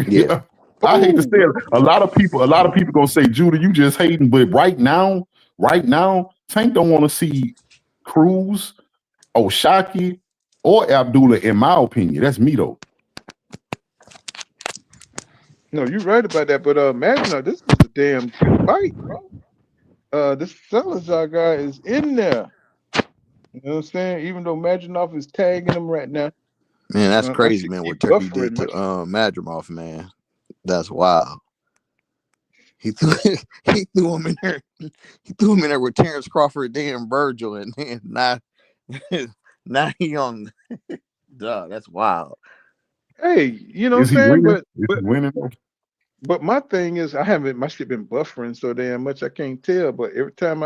Speaker 7: Yeah.
Speaker 6: Yeah. I hate to
Speaker 5: oh
Speaker 6: say it. A lot of people gonna say, Judah, you just hating. But right now, Tank don't want to see Cruz, O'Shaquie, or Abdullah, in my opinion. That's me though.
Speaker 5: no, you're right about that. But Maginov, this is a damn good fight, bro. This Salazar guy is in there. You know what I'm saying? Even though Maginov is tagging him right now,
Speaker 7: Man, that's
Speaker 5: my
Speaker 7: crazy,
Speaker 5: shit
Speaker 7: man. What
Speaker 5: keep
Speaker 7: Turkey did
Speaker 5: buffering.
Speaker 7: to Madrimov, man. That's wild. He threw he threw him in there. He threw him in there with Terrence Crawford, Dan Virgil, and then now he on. Duh, that's wild.
Speaker 5: Hey, you know what I'm
Speaker 6: Is he
Speaker 5: saying?
Speaker 6: winning?
Speaker 5: But
Speaker 6: Is he
Speaker 5: but
Speaker 6: winning though?
Speaker 5: but my thing is, my shit been buffering so damn much I can't tell. But every time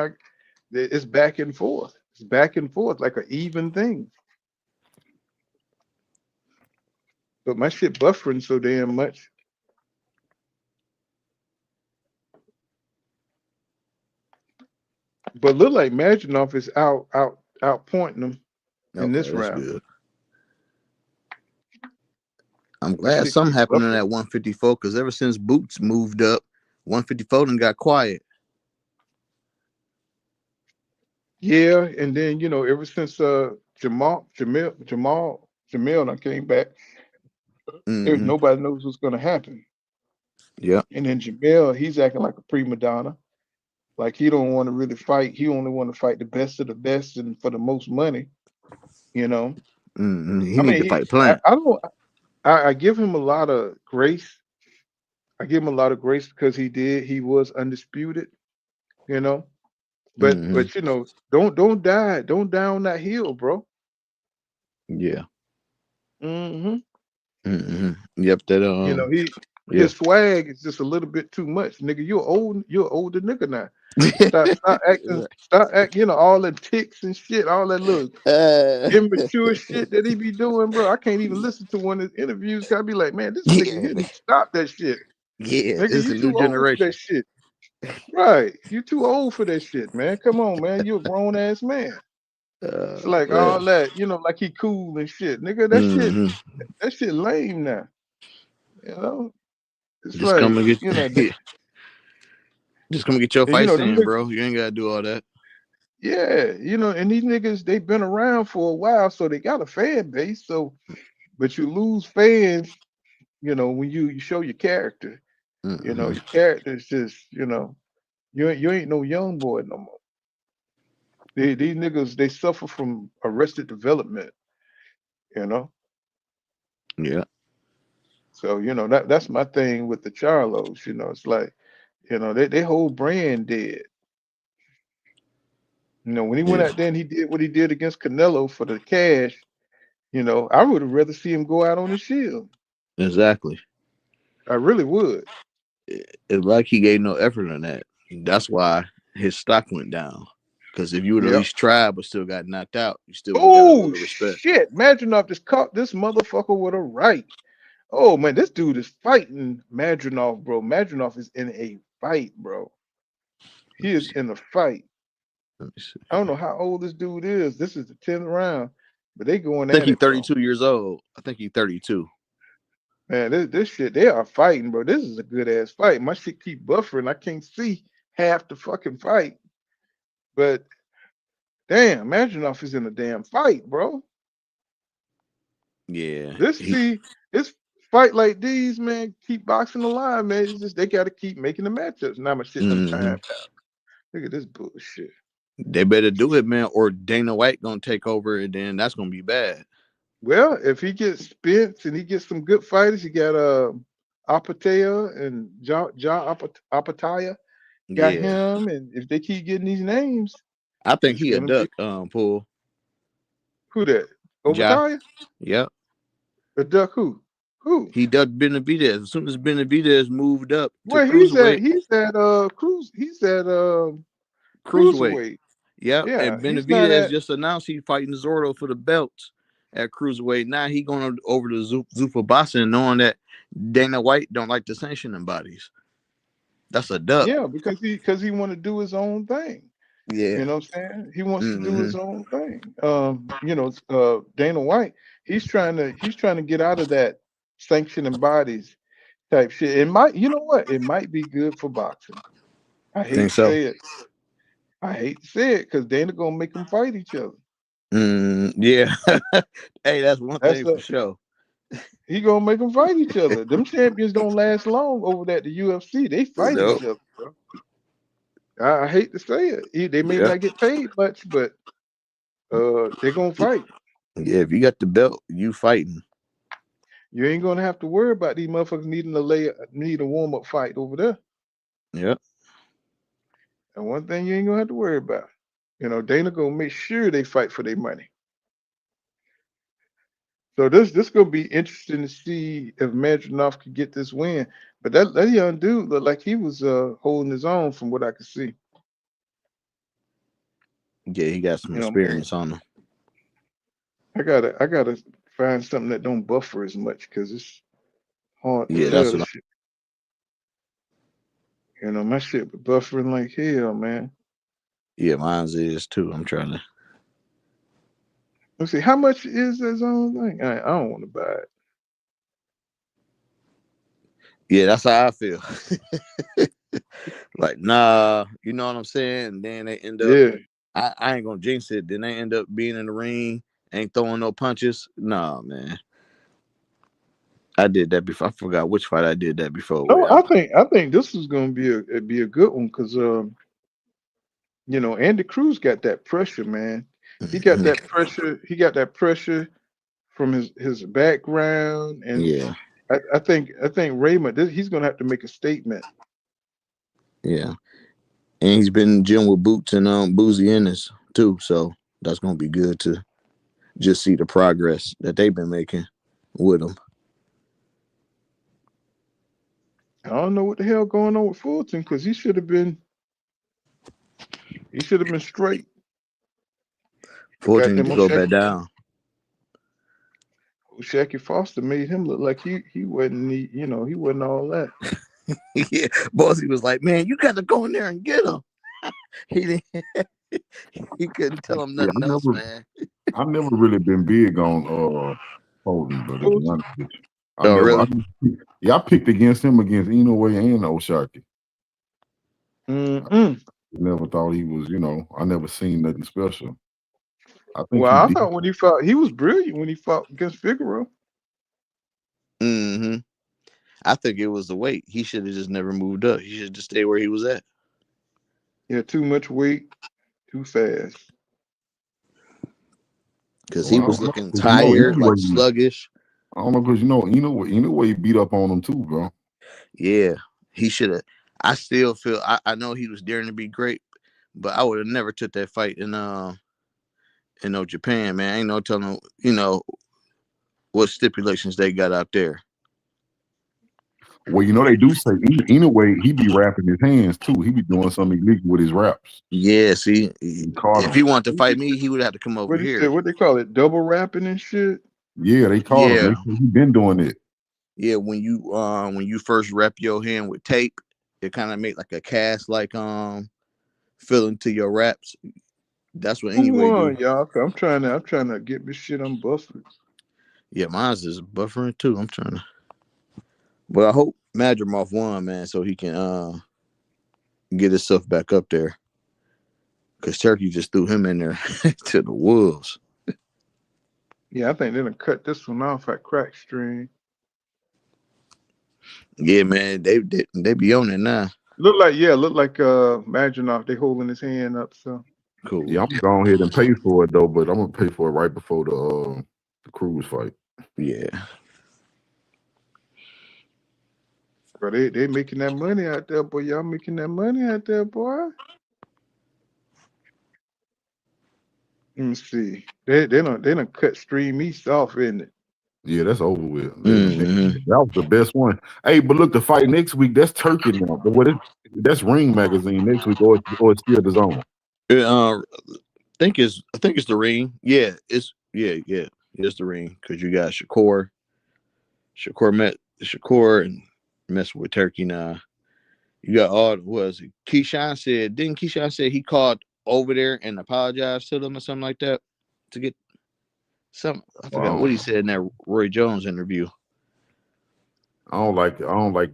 Speaker 5: it's back and forth. It's back and forth like an even thing. But my shit buffering so damn much. But look like Maginov is out pointing him. in this
Speaker 7: that's
Speaker 5: round.
Speaker 7: good. I'm glad something happened in that 154 because ever since Boots moved up, 154 done got quiet.
Speaker 5: Yeah, and then ever since Jamil done came back, nobody knows what's gonna happen.
Speaker 7: Yeah.
Speaker 5: And then Jamil, he's acting like a prima donna. Like he don't want to really fight. He only want to fight the best of the best and for the most money.
Speaker 7: He
Speaker 5: I
Speaker 7: need to
Speaker 5: mean,
Speaker 7: fight Plant.
Speaker 5: I give him a lot of grace. I give him a lot of grace because he was undisputed, But don't die on that hill, bro.
Speaker 7: Yeah.
Speaker 5: Mm-hmm.
Speaker 7: Yep. That
Speaker 5: his swag is just a little bit too much, nigga. You're older nigga now. Stop acting, all the ticks and shit, all that little immature shit that he be doing, bro. I can't even listen to one of his interviews. Cause I be like, man, this nigga here need to stop that shit.
Speaker 7: Yeah,
Speaker 5: Nigga,
Speaker 7: it's
Speaker 5: you
Speaker 7: a
Speaker 5: too
Speaker 7: new
Speaker 5: old for
Speaker 7: generation.
Speaker 5: that shit. Right. You too old for that shit, man. Come on, man. You a grown ass man. It's like all that, like he cool and shit. Nigga, that shit lame now. It's
Speaker 7: just
Speaker 5: like,
Speaker 7: come and get just come and get your fights in, bro. You ain't gotta do all that.
Speaker 5: Yeah, and these niggas, they've been around for a while, so they got a fan base. So, but you lose fans, when you show your character. Your character is just, you ain't no young boy no more. These niggas, they suffer from arrested development,
Speaker 7: Yeah.
Speaker 5: So, that's my thing with the Charlos, it's like, they whole brand dead. When he went out there and he did what he did against Canelo for the cash, I would have rather see him go out on the shield.
Speaker 7: Exactly.
Speaker 5: I really would.
Speaker 7: It's like he gave no effort on that. That's why his stock went down. Because if you would at least tried but still got knocked out, you still would have got a little respect.
Speaker 5: Shit. Madronov just caught this motherfucker with a right. Oh, man, this dude is fighting Madronov, bro. Madronov is in a fight, bro. He is in a fight.
Speaker 7: Let me see.
Speaker 5: I don't know how old this dude is. This is the 10th round, but they going
Speaker 7: at it. I think
Speaker 5: he's
Speaker 7: 32 years old. I think he's 32.
Speaker 5: Man, this shit, they are fighting, bro. This is a good ass fight. My shit keep buffering. I can't see half the fucking fight. But damn, Madronov is in a damn fight, bro.
Speaker 7: Yeah.
Speaker 5: This fight like these, man, keep boxing alive, man. It's just they gotta keep making the matchups. Now my shit done timed out. Look at this bullshit.
Speaker 7: They better do it, man, or Dana White gonna take over and then that's gonna be bad.
Speaker 5: Well, if he gets Spence and he gets some good fighters, you got Apataya and Apataya. Got him, and if they keep getting these names,
Speaker 7: I think he a duck Pool.
Speaker 5: Who that? Obatiah?
Speaker 7: Yep.
Speaker 5: A duck who? Who?
Speaker 7: He ducked Benavidez. As soon as Benavidez moved up to
Speaker 5: cruiserweight. He's at cruiserweight.
Speaker 7: Yep. Yeah, and Benavidez just announced he's fighting Zorro for the belts at cruiserweight. Now he going over to Zuffa Boxing, knowing that Dana White don't like the sanctioning bodies. That's a duck.
Speaker 5: Yeah, because he want to do his own thing.
Speaker 7: Yeah.
Speaker 5: You know what I'm saying? He wants to do his own thing. Dana White, he's trying to get out of that sanctioning bodies type shit. It might, you know what? It might be good for boxing. I hate to say it. I hate to say it because Dana gonna make them fight each other.
Speaker 7: Yeah. Hey, that's one thing for sure.
Speaker 5: He gonna make them fight each other. Them champions don't last long over at the UFC. They fight each other, bro. I hate to say it. They may not get paid much, but they're gonna fight.
Speaker 7: Yeah, if you got the belt, you fighting.
Speaker 5: You ain't gonna have to worry about these motherfuckers need a warm-up fight over there.
Speaker 7: Yep.
Speaker 5: And one thing you ain't gonna have to worry about. Dana gonna make sure they fight for their money. So this gonna be interesting to see if Madronov could get this win. But that young dude looked like he was holding his own from what I could see.
Speaker 7: Yeah, he got some experience on him.
Speaker 5: I gotta find something that don't buffer as much because it's hard to tell this shit. My shit be buffering like hell, man.
Speaker 7: Yeah, mine's is too. I'm trying to.
Speaker 5: Let's see, how much is this own thing? I don't want to buy it.
Speaker 7: Yeah, that's how I feel. Like, nah, you know what I'm saying? And then they end up, I ain't gonna jinx it. Then they end up being in the ring, ain't throwing no punches. Nah, man. I did that before. I forgot which fight I did that before.
Speaker 5: No, I think this is gonna be a good one because you know, Andy Cruz got that pressure, man. He got that pressure. He got that pressure from his background, and
Speaker 7: yeah,
Speaker 5: I think Raymond, he's gonna have to make a statement.
Speaker 7: yeah. And he's been in the gym with Boots and Boozy Ennis too, so that's gonna be good to just see the progress that they've been making with him.
Speaker 5: I don't know what the hell going on with Fulton because he should have been straight.
Speaker 7: Fulton need to go back down.
Speaker 5: Shakur Foster made him look like he wasn't he wasn't all that.
Speaker 7: Yeah, Bossy was like, man, you got to go in there and get him. He didn't. He couldn't tell him nothing else, man.
Speaker 6: I've never really been big on Fulton, but
Speaker 7: really?
Speaker 6: I picked against him against Inoue and O'Shaquie. Never thought he was, I never seen nothing special. I
Speaker 5: thought when he fought, he was brilliant when he fought against Figueroa.
Speaker 7: I think it was the weight. He should have just never moved up. He should just stay where he was at.
Speaker 5: Yeah, too much weight, too fast.
Speaker 7: Because he was looking tired, like sluggish.
Speaker 6: I don't know, because Inoue beat up on him too, bro.
Speaker 7: Yeah, he should have. I still feel. I know he was daring to be great, but I would have never took that fight in Japan, man. Ain't no telling, what stipulations they got out there.
Speaker 6: Well, they do say Inoue, he be wrapping his hands too. He be doing something illegal with his wraps.
Speaker 7: Yeah, see, if he wanted to fight me, he would have to come over here.
Speaker 5: What they call it, double wrapping and shit.
Speaker 6: Yeah, they call him. He been doing it.
Speaker 7: Yeah, when you first wrap your hand with tape, it kind of make like a cast like feeling to your wraps. That's what anyway.
Speaker 5: Y'all, I'm trying to get this shit unbuffered.
Speaker 7: Yeah, mine's is buffering too. I'm trying to. But I hope Madrimov won, man, so he can get himself back up there. Because Turkey just threw him in there to the wolves.
Speaker 5: Yeah, I think they're gonna cut this one off at crack string.
Speaker 7: Yeah, man, they be on it now.
Speaker 5: Look like Madrimov, they holding his hand up. So
Speaker 7: cool.
Speaker 6: Yeah, I'm gonna go ahead and pay for it though, but I'm gonna pay for it right before the Cruz fight.
Speaker 7: Yeah.
Speaker 5: Bro, they making that money out there, boy. Y'all making that money out there, boy. Let me see. They done cut Stream East off, isn't it?
Speaker 6: Yeah, that's over with. That was the best one. Hey, but look, the fight next week, that's Turkey now. But that's Ring Magazine next week, or it's still the Zone.
Speaker 7: I think it's the Ring. Yeah, it's the Ring because you got Shakur and messing with Turkey now. You got Keyshawn said? Didn't Keyshawn say he called over there and apologized to them or something like that to get some? I forgot what he said in that Roy Jones interview.
Speaker 6: I don't like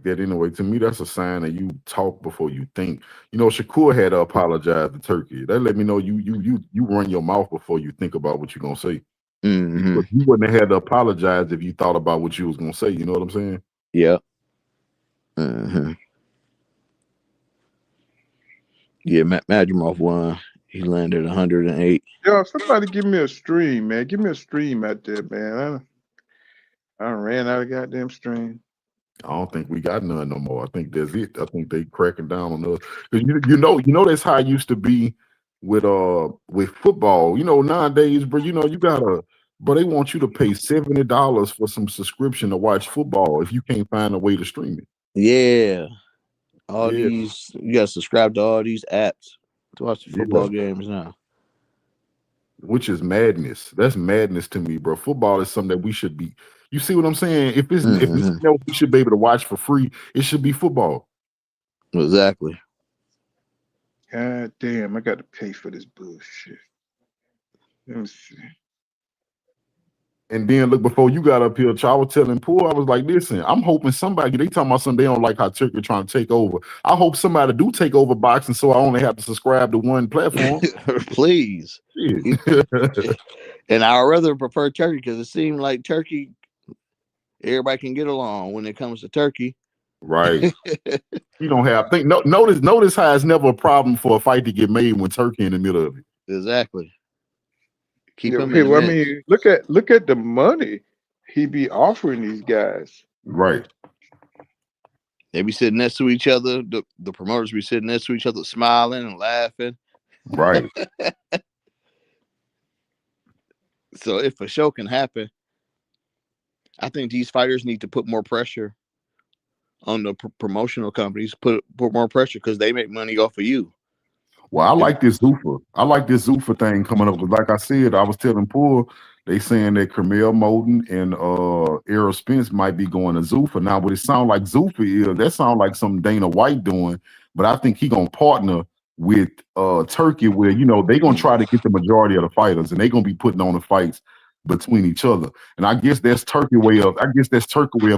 Speaker 6: that anyway. To me, that's a sign that you talk before you think. Shakur had to apologize to Turkey. That let me know you run your mouth before you think about what you're gonna say. You wouldn't have had to apologize if you thought about what you was gonna say. You know what I'm saying?
Speaker 7: Yeah. Yeah, Madrimov won. He landed 108.
Speaker 5: Yo, somebody give me a stream, man. Give me a stream out there, man. I ran out of goddamn stream.
Speaker 6: I don't think we got none no more. I think that's it. I think they cracking down on us. Because that's how it used to be with football. Nowadays, bro, you gotta. But they want you to pay $70 for some subscription to watch football if you can't find a way to stream it.
Speaker 7: Yeah. These, you got to subscribe to all these apps to watch the football games now.
Speaker 6: Which is madness. That's madness to me, bro. Football is something that we should be. You see what I'm saying? If we should be able to watch for free, it should be football.
Speaker 7: Exactly.
Speaker 5: God damn, I got to pay for this bullshit. Let me see.
Speaker 6: And then look, before you got up here, I was telling Poor, I was like, listen, I'm hoping somebody, they talking about something they don't like how Turkey trying to take over. I hope somebody do take over boxing so I only have to subscribe to one platform.
Speaker 7: Please. And I'd rather prefer Turkey because it seemed like Turkey, everybody can get along when it comes to Turkey.
Speaker 6: Right. You don't have think notice how it's never a problem for a fight to get made when Turkey in the middle of it.
Speaker 7: Exactly. Keep him
Speaker 5: okay, well, I mean, look at the money he be offering these guys.
Speaker 6: Right.
Speaker 7: They be sitting next to each other. The promoters be sitting next to each other, smiling and laughing.
Speaker 6: Right.
Speaker 7: So if a show can happen, I think these fighters need to put more pressure on the promotional companies. Put more pressure because they make money off of you.
Speaker 6: Well, I like this Zuffa. I like this Zuffa thing coming up. Like I said, I was telling Paul, they saying that Camille Moulton and Errol Spence might be going to Zuffa. Now, what it sounds like Zuffa is, that sounds like something Dana White doing, but I think he gonna partner with Turkey, where they gonna try to get the majority of the fighters, and they gonna be putting on the fights between each other. And I guess that's Turkey way of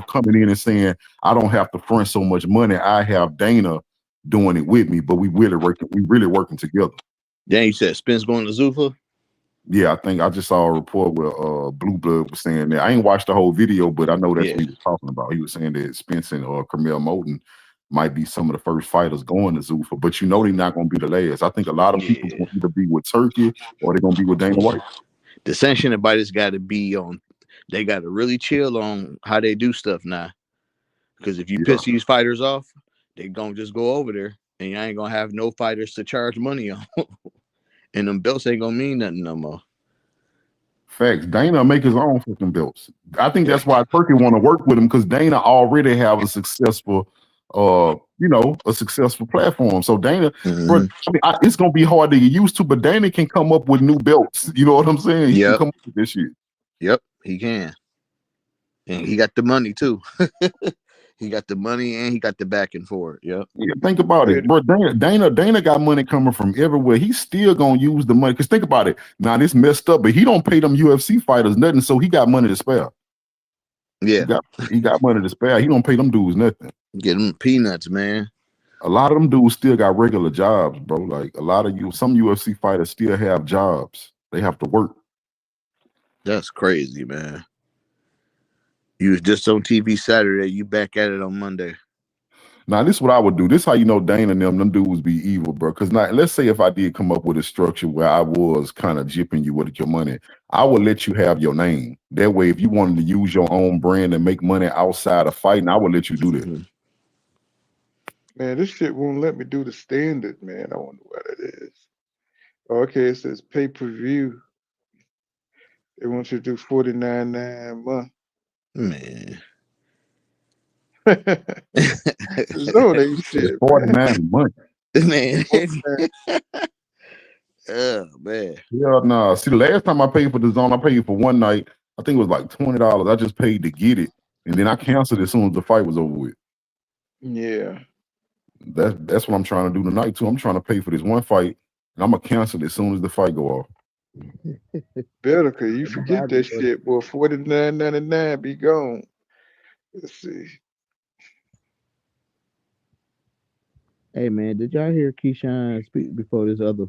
Speaker 6: coming in and saying, I don't have to front so much money. I have Dana doing it with me, but we really working together.
Speaker 7: Yeah, you said Spence going to Zuffa?
Speaker 6: Yeah, I think I just saw a report where Blue Blood was saying that. I ain't watched the whole video, but I know that's what he was talking about. He was saying that Spence and Camille Moulton might be some of the first fighters going to Zuffa, but they're not going to be the last. I think a lot of people going to either be with Turkey or they're going to be with Dana White. The
Speaker 7: sanctioning fighters got to be on. They got to really chill on how they do stuff now, because if you piss these fighters off, they gonna just go over there, and you ain't gonna have no fighters to charge money on, and them belts ain't gonna mean nothing no more.
Speaker 6: Facts. Dana make his own fucking belts. I think that's why Turkey want to work with him, because Dana already have a successful, a successful platform. So Dana, but it's gonna be hard to get used to, but Dana can come up with new belts. You know what I'm saying? He can come up with this shit.
Speaker 7: Yep, he can, and he got the money too. He got the money and he got the backing for it. Yep.
Speaker 6: Yeah, think about it, bro. Dana got money coming from everywhere. He's still gonna use the money. Cause think about it. Now this messed up, but he don't pay them UFC fighters nothing, so he got money to spare.
Speaker 7: Yeah,
Speaker 6: he got money to spare. He don't pay them dudes nothing.
Speaker 7: Get them peanuts, man.
Speaker 6: A lot of them dudes still got regular jobs, bro. Like some UFC fighters still have jobs. They have to work.
Speaker 7: That's crazy, man. You was just on TV Saturday. You back at it on Monday.
Speaker 6: Now, this is what I would do. This is how Dana and them dudes be evil, bro. Because now, let's say if I did come up with a structure where I was kind of jipping you with your money, I would let you have your name. That way, if you wanted to use your own brand and make money outside of fighting, I would let you do that.
Speaker 5: Man, this shit won't let me do the standard, man. I wonder what it is. Okay, it says pay-per-view. They want you to do $49.9 a month.
Speaker 7: Man.
Speaker 5: So they shit.
Speaker 6: 49 months.
Speaker 7: Man. Oh man.
Speaker 6: Yeah, nah. See, the last time I paid for the zone, I paid for one night. I think it was like $20. I just paid to get it, and then I canceled it as soon as the fight was over with.
Speaker 5: Yeah.
Speaker 6: That's what I'm trying to do tonight too. I'm trying to pay for this one fight, and I'm gonna cancel it as soon as the fight go off.
Speaker 5: Better, cause you forget that shit, boy. $49.99 be gone. Let's see.
Speaker 8: Hey man, did y'all hear Keyshawn speak before this other?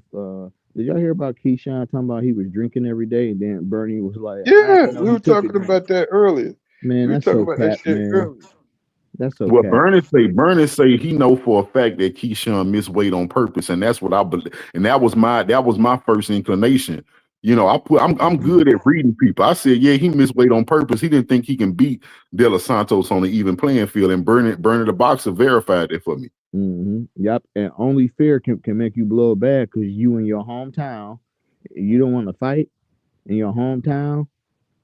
Speaker 8: Did y'all hear about Keyshawn talking about he was drinking every day, and then Bernie was like,
Speaker 5: "Yeah, we were talking about that earlier."
Speaker 8: Man, that's so cap, man. That's so.
Speaker 6: Well, Bernie say he know for a fact that Keyshawn missed weight on purpose, and that's what I believe. And that was my first inclination. I'm good at reading people. I said, yeah, he missed weight on purpose. He didn't think he can beat De Los Santos on the even playing field, and Bernie the boxer verified it for me.
Speaker 8: Yep, and only fear can make you blow bad, because you in your hometown, you don't want to fight in your hometown.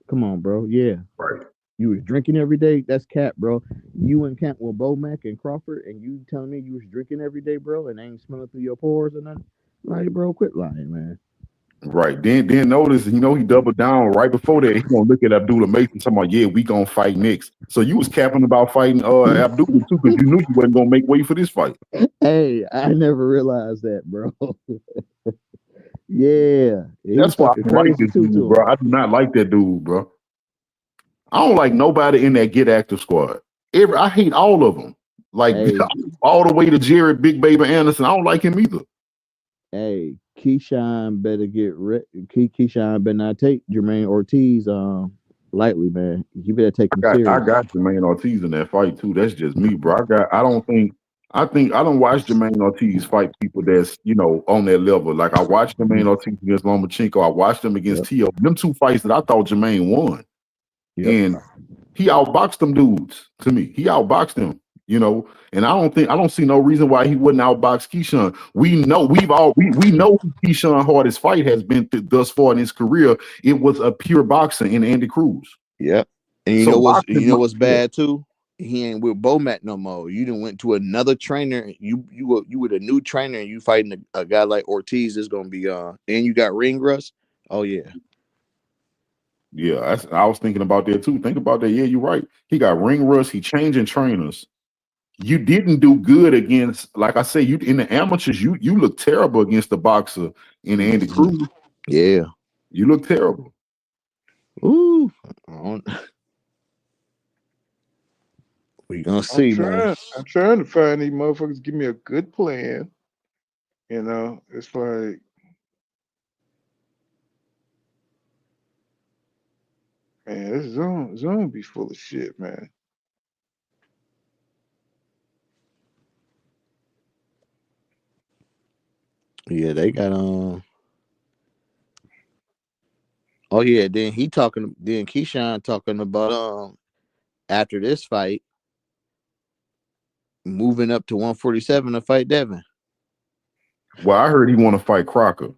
Speaker 8: Come on, bro. Yeah,
Speaker 6: right.
Speaker 8: You was drinking every day. That's cap, bro. You in camp with Bomac and Crawford, and you telling me you was drinking every day, bro, and ain't smelling through your pores or nothing. Like, bro, quit lying, man.
Speaker 6: Right. Then notice, he doubled down right before that. He gonna look at Abdullah Mason talking about, yeah, we gonna fight next. So you was capping about fighting Abdullah too, because you knew you wasn't gonna make weight for this fight.
Speaker 8: Hey, I never realized that, bro. Yeah.
Speaker 6: That's why I like this dude, bro. I do not like that dude, bro. I don't like nobody in that Get Active squad. I hate all of them. Like
Speaker 8: Hey,
Speaker 6: all the way to Jared Big Baby Anderson. I don't like him either.
Speaker 8: hey, Keyshawn better get Keyshawn better not take Jermaine Ortiz lightly, man. You better take him
Speaker 6: I
Speaker 8: serious.
Speaker 6: got Jermaine Ortiz in that fight too. That's just me, bro. I don't watch Jermaine Ortiz fight people that's on that level. Like I watched Jermaine Ortiz against Lomachenko. I watched him against Tio. Them two fights that I thought Jermaine won.
Speaker 8: Yep.
Speaker 6: And he outboxed them dudes to me. He outboxed them, and I don't see no reason why he wouldn't outbox Keyshawn. We know we know who Keyshawn hardest fight has been thus far in his career. It was a pure boxer in Andy Cruz.
Speaker 7: Yep. And you know what's bad too? He ain't with Bomac no more. You done went to another trainer. You with a new trainer and you fighting a guy like Ortiz is gonna be and you got ring rust. Oh yeah.
Speaker 6: Yeah, I was thinking about that too. Think about that. Yeah, you're right. He got ring rust. He changing trainers. You didn't do good against, like I say, you in the amateurs. You look terrible against the boxer in Andy Cruz.
Speaker 7: Yeah,
Speaker 6: you look terrible.
Speaker 7: Ooh, we gonna see, man.
Speaker 5: I'm trying to find these motherfuckers. Give me a good plan. It's like. Man, this zone be full of shit, man.
Speaker 7: Yeah, they got Oh yeah, then Keyshawn talking about after this fight moving up to 147 to fight Devin.
Speaker 6: Well, I heard he want to fight Crocker.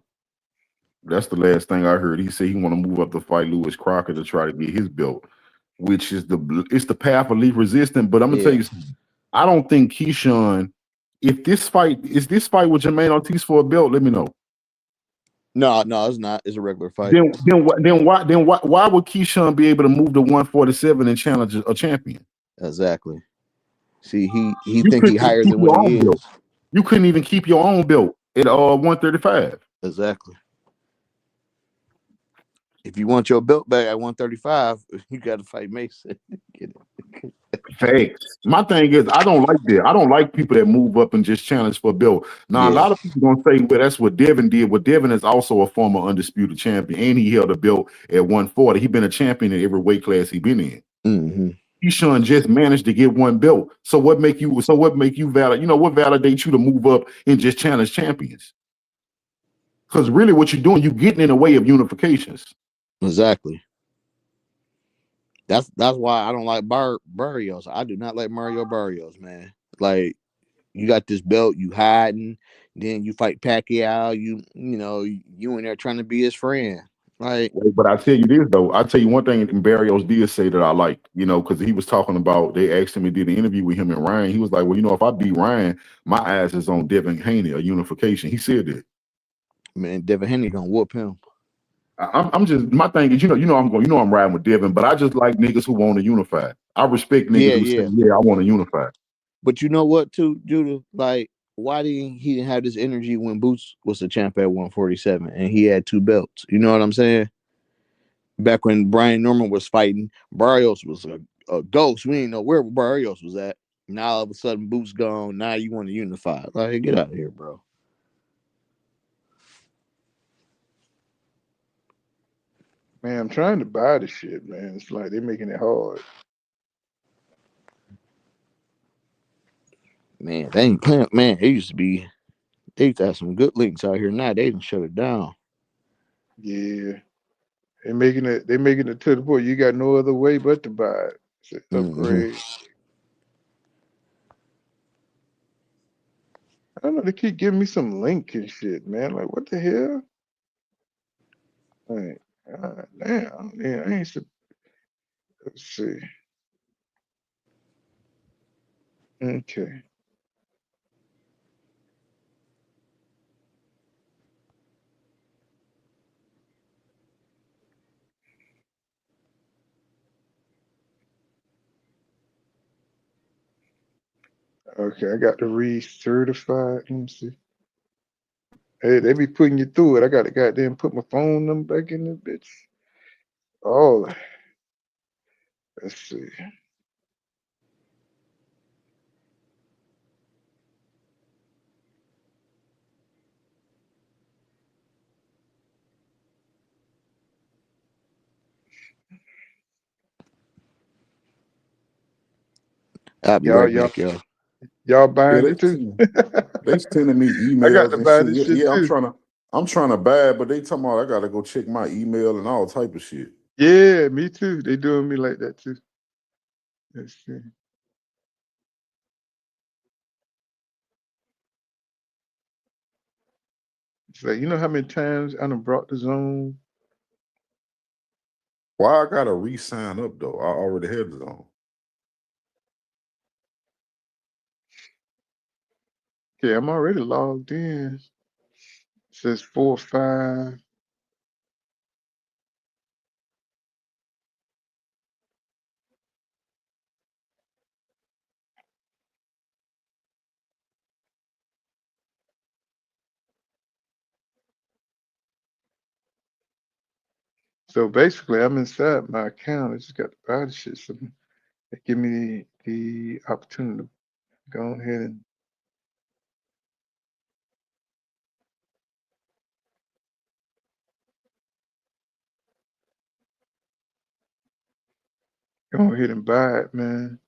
Speaker 6: That's the last thing I heard. He said he want to move up to fight Lewis Crocker to try to get his belt, which is the path of least resistance. But I'm gonna tell you something. I don't think Keyshawn. If this fight with Jermaine Ortiz for a belt, let me know.
Speaker 7: No, it's not. It's a regular fight.
Speaker 6: Then why would Keyshawn be able to move to 147 and challenge a champion?
Speaker 7: Exactly. See, he think he higher than what he is.
Speaker 6: Belt. You couldn't even keep your own belt at 135.
Speaker 7: Exactly. If you want your belt back at 135, you got to fight Mason. Get it.
Speaker 6: Facts. My thing is, I don't like that. I don't like people that move up and just challenge for a belt. Now, a lot of people gonna say, well, that's what Devin did. Well, Devin is also a former undisputed champion, and he held a belt at 140. He's been a champion in every weight class he's been in.
Speaker 7: Mm-hmm.
Speaker 6: Keyshawn just managed to get one belt. So what make you valid? What validates you to move up and just challenge champions? Because really, what you're doing, you're getting in the way of unifications.
Speaker 7: Exactly. That's why I don't like Barrios. I do not like Mario Barrios, man. Like, you got this belt, you hiding, then you fight Pacquiao. You in there trying to be his friend. Like,
Speaker 6: but I tell you this though, I tell you one thing. Barrios did say that I liked, because he was talking about. They asked him, he did an interview with him and Ryan. He was like, well, if I beat Ryan, my eyes is on Devin Haney, a unification. He said that.
Speaker 7: Man, Devin Haney gonna whoop him.
Speaker 6: I'm just, my thing is, I'm riding with Devin, but I just like niggas who want to unify. I respect niggas who say, I want to unify.
Speaker 7: But you know what, too, Judah? Like, why he didn't have this energy when Boots was the champ at 147 and he had 2 belts? You know what I'm saying? Back when Brian Norman was fighting, Barrios was a ghost. We didn't know where Barrios was at. Now all of a sudden Boots gone. Now you want to unify. Like, get out of here, bro.
Speaker 5: Man, I'm trying to buy the shit, man. It's like they're making it hard.
Speaker 7: Man, they ain't playing. Man, they used to have some good links out here. Now they didn't shut it down.
Speaker 5: Yeah. They're making it to the point you got no other way but to buy it. Upgrade. I don't know, they keep giving me some link and shit, man. Like, what the hell? Like, damn, yeah, I ain't. Let's see. Okay. Okay, I got to recertify. Let me see. Hey, they be putting you through it. I got to goddamn put my phone number back in the bitch. Oh. Let's see.
Speaker 7: I'll be right back, y'all.
Speaker 5: Y'all
Speaker 6: Yeah,
Speaker 5: buying it too?
Speaker 6: they sending me
Speaker 5: I got
Speaker 6: emails
Speaker 5: to
Speaker 6: and
Speaker 5: buy
Speaker 6: shit.
Speaker 5: this
Speaker 6: Yeah,
Speaker 5: shit
Speaker 6: yeah,
Speaker 5: too.
Speaker 6: I'm trying to buy it, but they talking about I gotta go check my email and all type of shit.
Speaker 5: Yeah, me too. They doing me like that too. Let's see. It's like, you know how many times I done brought the zone?
Speaker 6: Why I gotta re-sign up though? I already had the zone.
Speaker 5: Okay, I'm already logged in. It says 4 or 5. So basically, I'm inside my account. I just got to buy the shit. So they give me the opportunity to go ahead and go ahead and buy it, man.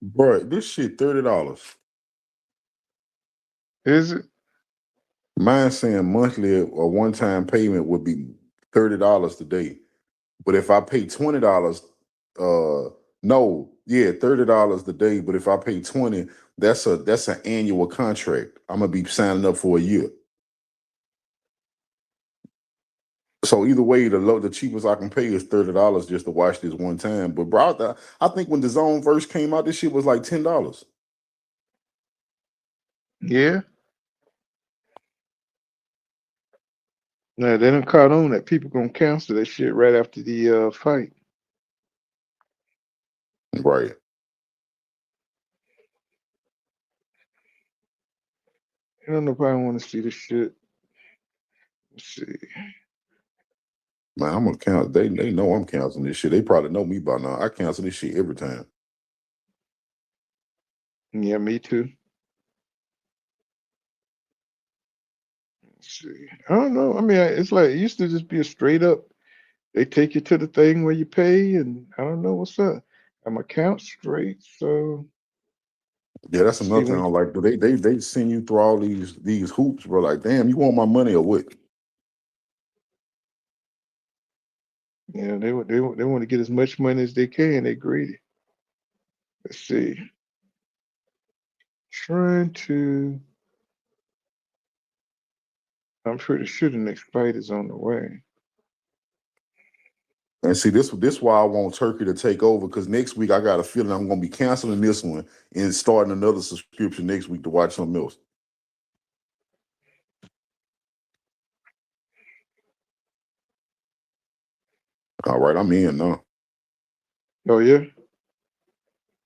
Speaker 6: Bro, this shit $30.
Speaker 5: Is it?
Speaker 6: Mine saying monthly or one-time payment would be $30 today. But if I pay $20, no, yeah, $30 a day. But if I pay 20, that's an annual contract. I'm gonna be signing up for a year. So either way, the cheapest I can pay is $30 just to watch this one time. But bro, I think when the Zone first came out, this shit was like $10.
Speaker 5: Yeah. Now they done caught on that people gonna cancel that shit right after the fight.
Speaker 6: Right.
Speaker 5: I don't know if I want to see this shit. Let's see.
Speaker 6: Man, I'm gonna cancel. They know I'm canceling this shit. They probably know me by now. I cancel this shit every time.
Speaker 5: Yeah, me too. Let's see. I don't know. I mean, it's like it used to just be a straight up. They take you to the thing where you pay, and I don't know what's up. I'm account straight, so
Speaker 6: Yeah, that's
Speaker 5: see
Speaker 6: another thing I
Speaker 5: when
Speaker 6: don't like. But they send you through all these hoops, bro. Like, damn, you want my money or what?
Speaker 5: yeah they want to get as much money as they can. They greedy. Let's see. Trying to. I'm pretty sure the next fight is on the way.
Speaker 6: And see, this why I want Turkey to take over, because next week I got a feeling I'm gonna be canceling this one and starting another subscription next week to watch something else. All right, I'm in now.
Speaker 5: Oh yeah.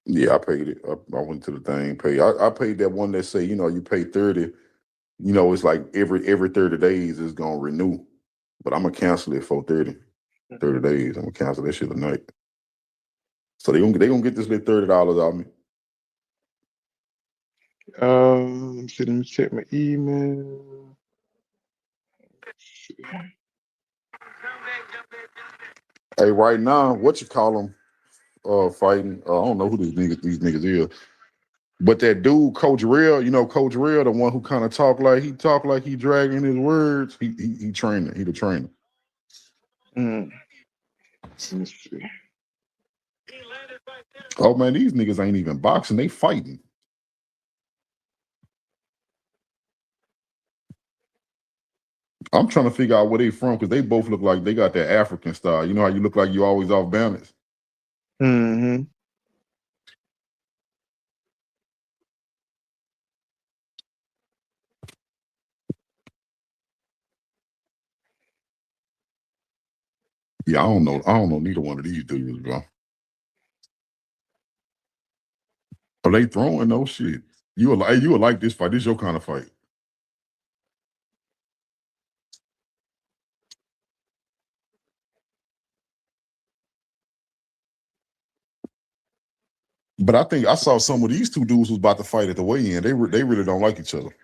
Speaker 6: Yeah, I paid it. I went to the thing, pay. I paid that one that say, you pay 30. It's like every 30 days is gonna renew. But I'm gonna cancel it for 30 days. I'm gonna cancel that shit tonight. So they gonna get this little $30 out of me.
Speaker 5: Let me check my email.
Speaker 6: Hey, right now, what you call them? Fighting. I don't know who these niggas is. But that dude, Coach Real, Coach Real, the one who kind of talk like he dragging his words. He training. He the trainer.
Speaker 5: Let me see.
Speaker 6: Oh man, these niggas ain't even boxing. They fighting. I'm trying to figure out where they from, because they both look like they got that African style. You know how you look like you always off balance?
Speaker 5: Mm-hmm.
Speaker 6: Yeah, I don't know neither one of these dudes, bro. Are they throwing no shit? You will like this fight. This your kind of fight. But I think I saw some of these two dudes was about to fight at the weigh-in. They really don't like each other.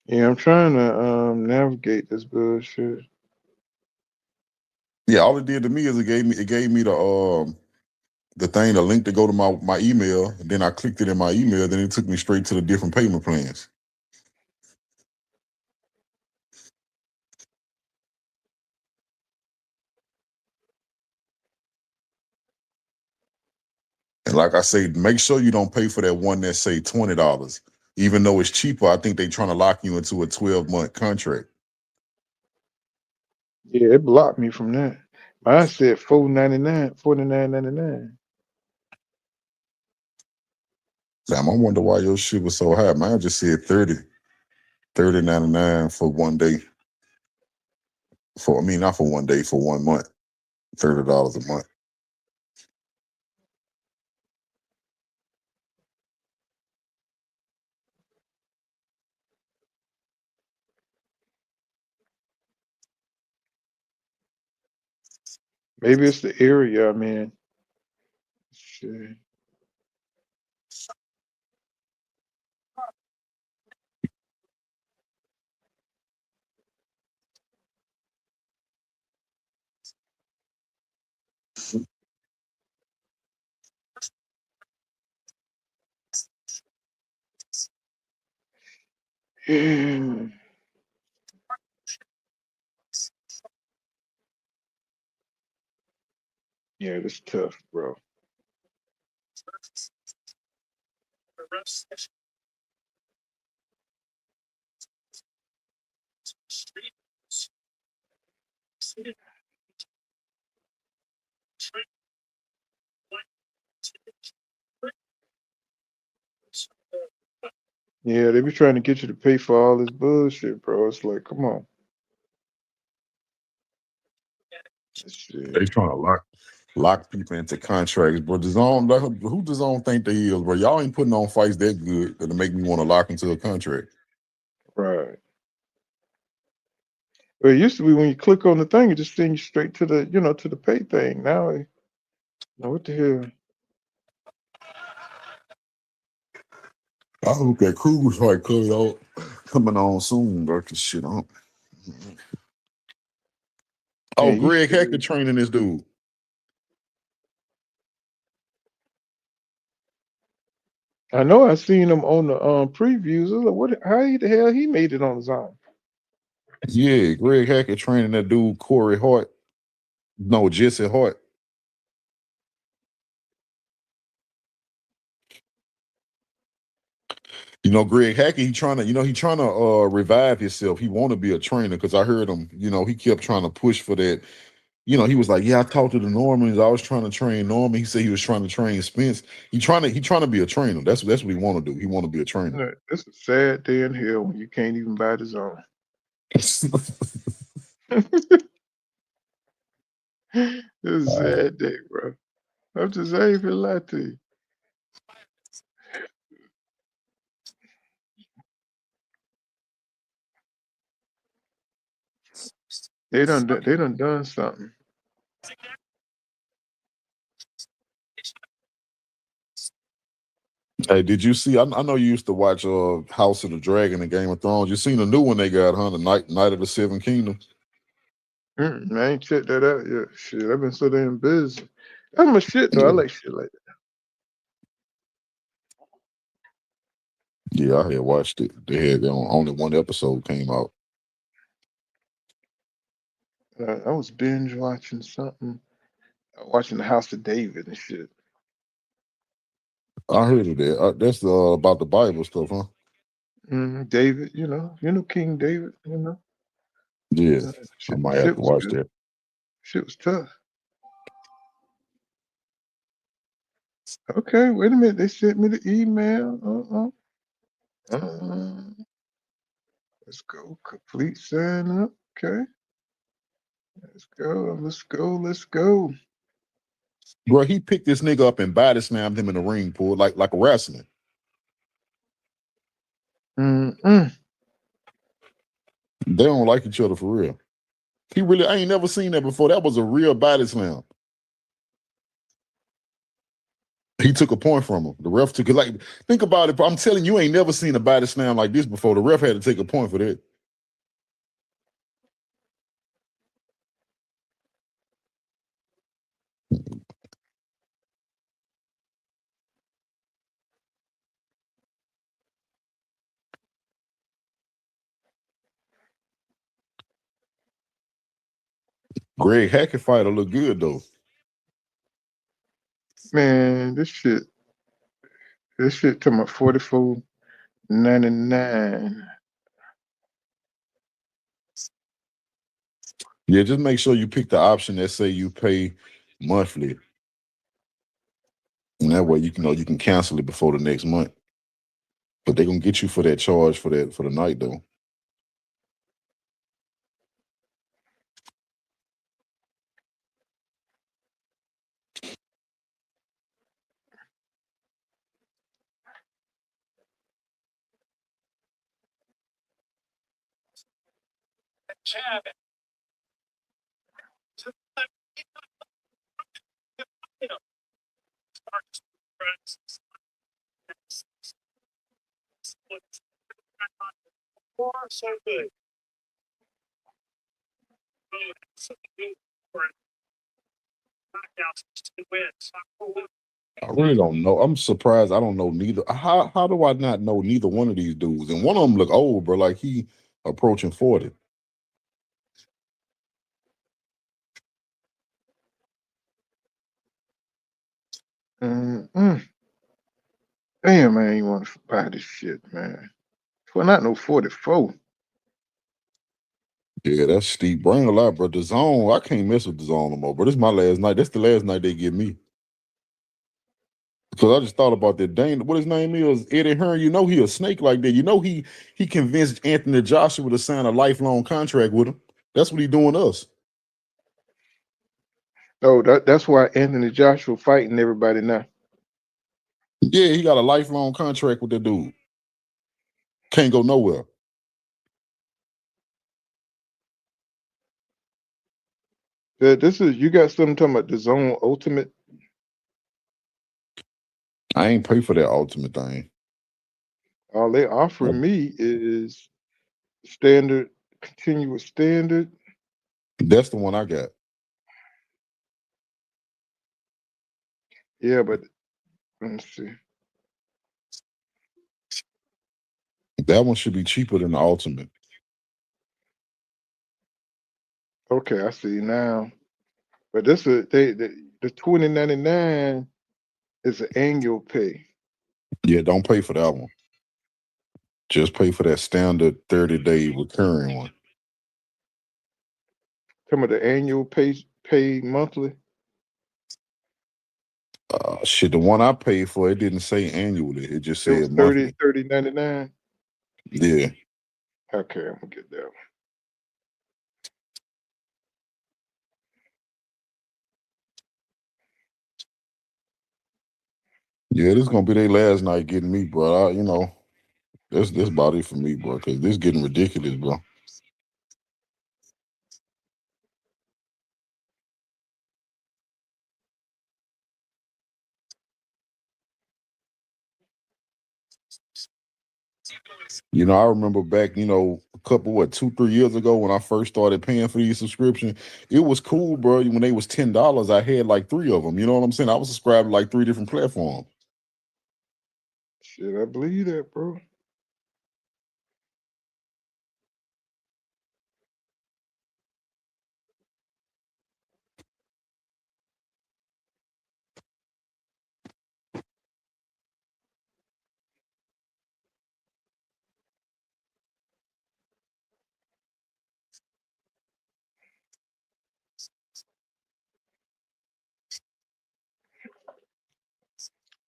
Speaker 5: Yeah, I'm trying to navigate this bullshit.
Speaker 6: Yeah, all it did to me is it gave me the thing, the link to go to my email, and then I clicked it in my email, then it took me straight to the different payment plans. And like I say, make sure you don't pay for that one that say $20. Even though it's cheaper, I think they're trying to lock you into a 12-month contract.
Speaker 5: Yeah, it blocked me from that. Mine said $4.99, $49.99.
Speaker 6: Damn, I wonder why your shit was so high. Mine just said $30.99 for one day. Not for one day, for 1 month. $30 a month.
Speaker 5: Maybe it's the area I'm in. Shit. Yeah, it's tough, bro. Yeah, they be trying to get you to pay for all this bullshit, bro. It's like, come on. Shit.
Speaker 6: They trying to lock people into contracts, bro. Who DAZN think they is, bro? Y'all ain't putting on fights that good that'll make me want to lock into a contract.
Speaker 5: Right. Well, it used to be when you click on the thing, it just send you straight to the, to the pay thing. Now, what the hell?
Speaker 6: I hope that Cruz fight coming on soon, bro. Cause shit on. Oh,
Speaker 5: Man,
Speaker 6: Greg Hackett training this dude.
Speaker 5: I know I seen him on the previews. I was like, how the hell he made it on his own?
Speaker 6: Yeah, Greg Hackett training that dude Corey Hart. No, Jesse Hart. Greg Hackett, he trying to revive himself. He want to be a trainer because I heard him, he kept trying to push for that. He was like, yeah, I talked to the Normans. I was trying to train Norman. He said he was trying to train Spence. He trying to be a trainer. That's what he want to do. He want to be a trainer.
Speaker 5: It's a sad day in hell when you can't even buy the zone. It's a sad day, bro. I'm just saying, if you lie to you. They done something.
Speaker 6: Hey, did you see? I know you used to watch House of the Dragon and Game of Thrones. You seen the new one they got, huh? The Night of the Seven Kingdoms.
Speaker 5: I ain't checked that out yet. Shit, I've been so damn busy. That's my shit though. I like shit like that.
Speaker 6: Yeah, I had watched it. They had only one episode came out.
Speaker 5: I was binge watching something. Watching the House of David and shit.
Speaker 6: I heard of that. That's about the Bible stuff, huh?
Speaker 5: David, King David,
Speaker 6: Yeah, I might have to watch that.
Speaker 5: Shit was tough. Okay, wait a minute. They sent me the email. Let's go. Complete sign up. Okay. Let's go.
Speaker 6: Bro, he picked this nigga up and body slammed him in the ring, pool, like a wrestling. They don't like each other for real. He really, I ain't never seen that before. That was a real body slam. He took a point from him. The ref took it. Like, think about it. I'm telling you, ain't never seen a body slam like this before. The ref had to take a point for that. Greg Hackett fighter look good though.
Speaker 5: Man, this shit to my 44.99.
Speaker 6: Yeah, just make sure you pick the option that say you pay monthly. And that way you can cancel it before the next month. But they're gonna get you for that charge for the night though. I really don't know. I'm surprised I don't know neither. How do I not know neither one of these dudes? And one of them look old, bro, like he approaching 40.
Speaker 5: Damn, man, I ain't want to buy this shit, man. Well, not no 44.
Speaker 6: Yeah, that's steep. Bring a lot, bro. The zone, I can't mess with the zone no more, bro. This is my last night. That's the last night they give me. Because I just thought about that Dane, what his name is, Eddie Hearn. You know he a snake like that. You know he convinced Anthony Joshua to sign a lifelong contract with him. That's what he doing us.
Speaker 5: Oh, that's why Anthony Joshua fighting everybody now.
Speaker 6: Yeah, he got a lifelong contract with that dude. Can't go nowhere.
Speaker 5: This is, you got something talking about the Zone Ultimate?
Speaker 6: I ain't pay for that ultimate thing.
Speaker 5: All they offering me is standard, continuous standard.
Speaker 6: That's the one I got.
Speaker 5: Yeah, but let me see.
Speaker 6: That one should be cheaper than the ultimate.
Speaker 5: Okay, I see now. But this is the $20.99 is an annual pay.
Speaker 6: Yeah, don't pay for that one. Just pay for that standard 30-day recurring one.
Speaker 5: Some of the annual pay monthly.
Speaker 6: Shit, the one I paid for, it didn't say annually. It just
Speaker 5: It was
Speaker 6: said monthly.
Speaker 5: $30.99.
Speaker 6: Yeah.
Speaker 5: Okay, I'm gonna get that one.
Speaker 6: Yeah, this is gonna be their last night getting me, bro. This about it for me, bro, because this getting ridiculous, bro. I remember back, a couple, 2-3 years ago when I first started paying for these subscriptions, it was cool, bro. When they was $10, I had like 3 of them. You know what I'm saying? I was subscribed to like 3 different platforms.
Speaker 5: Shit, I believe that, bro.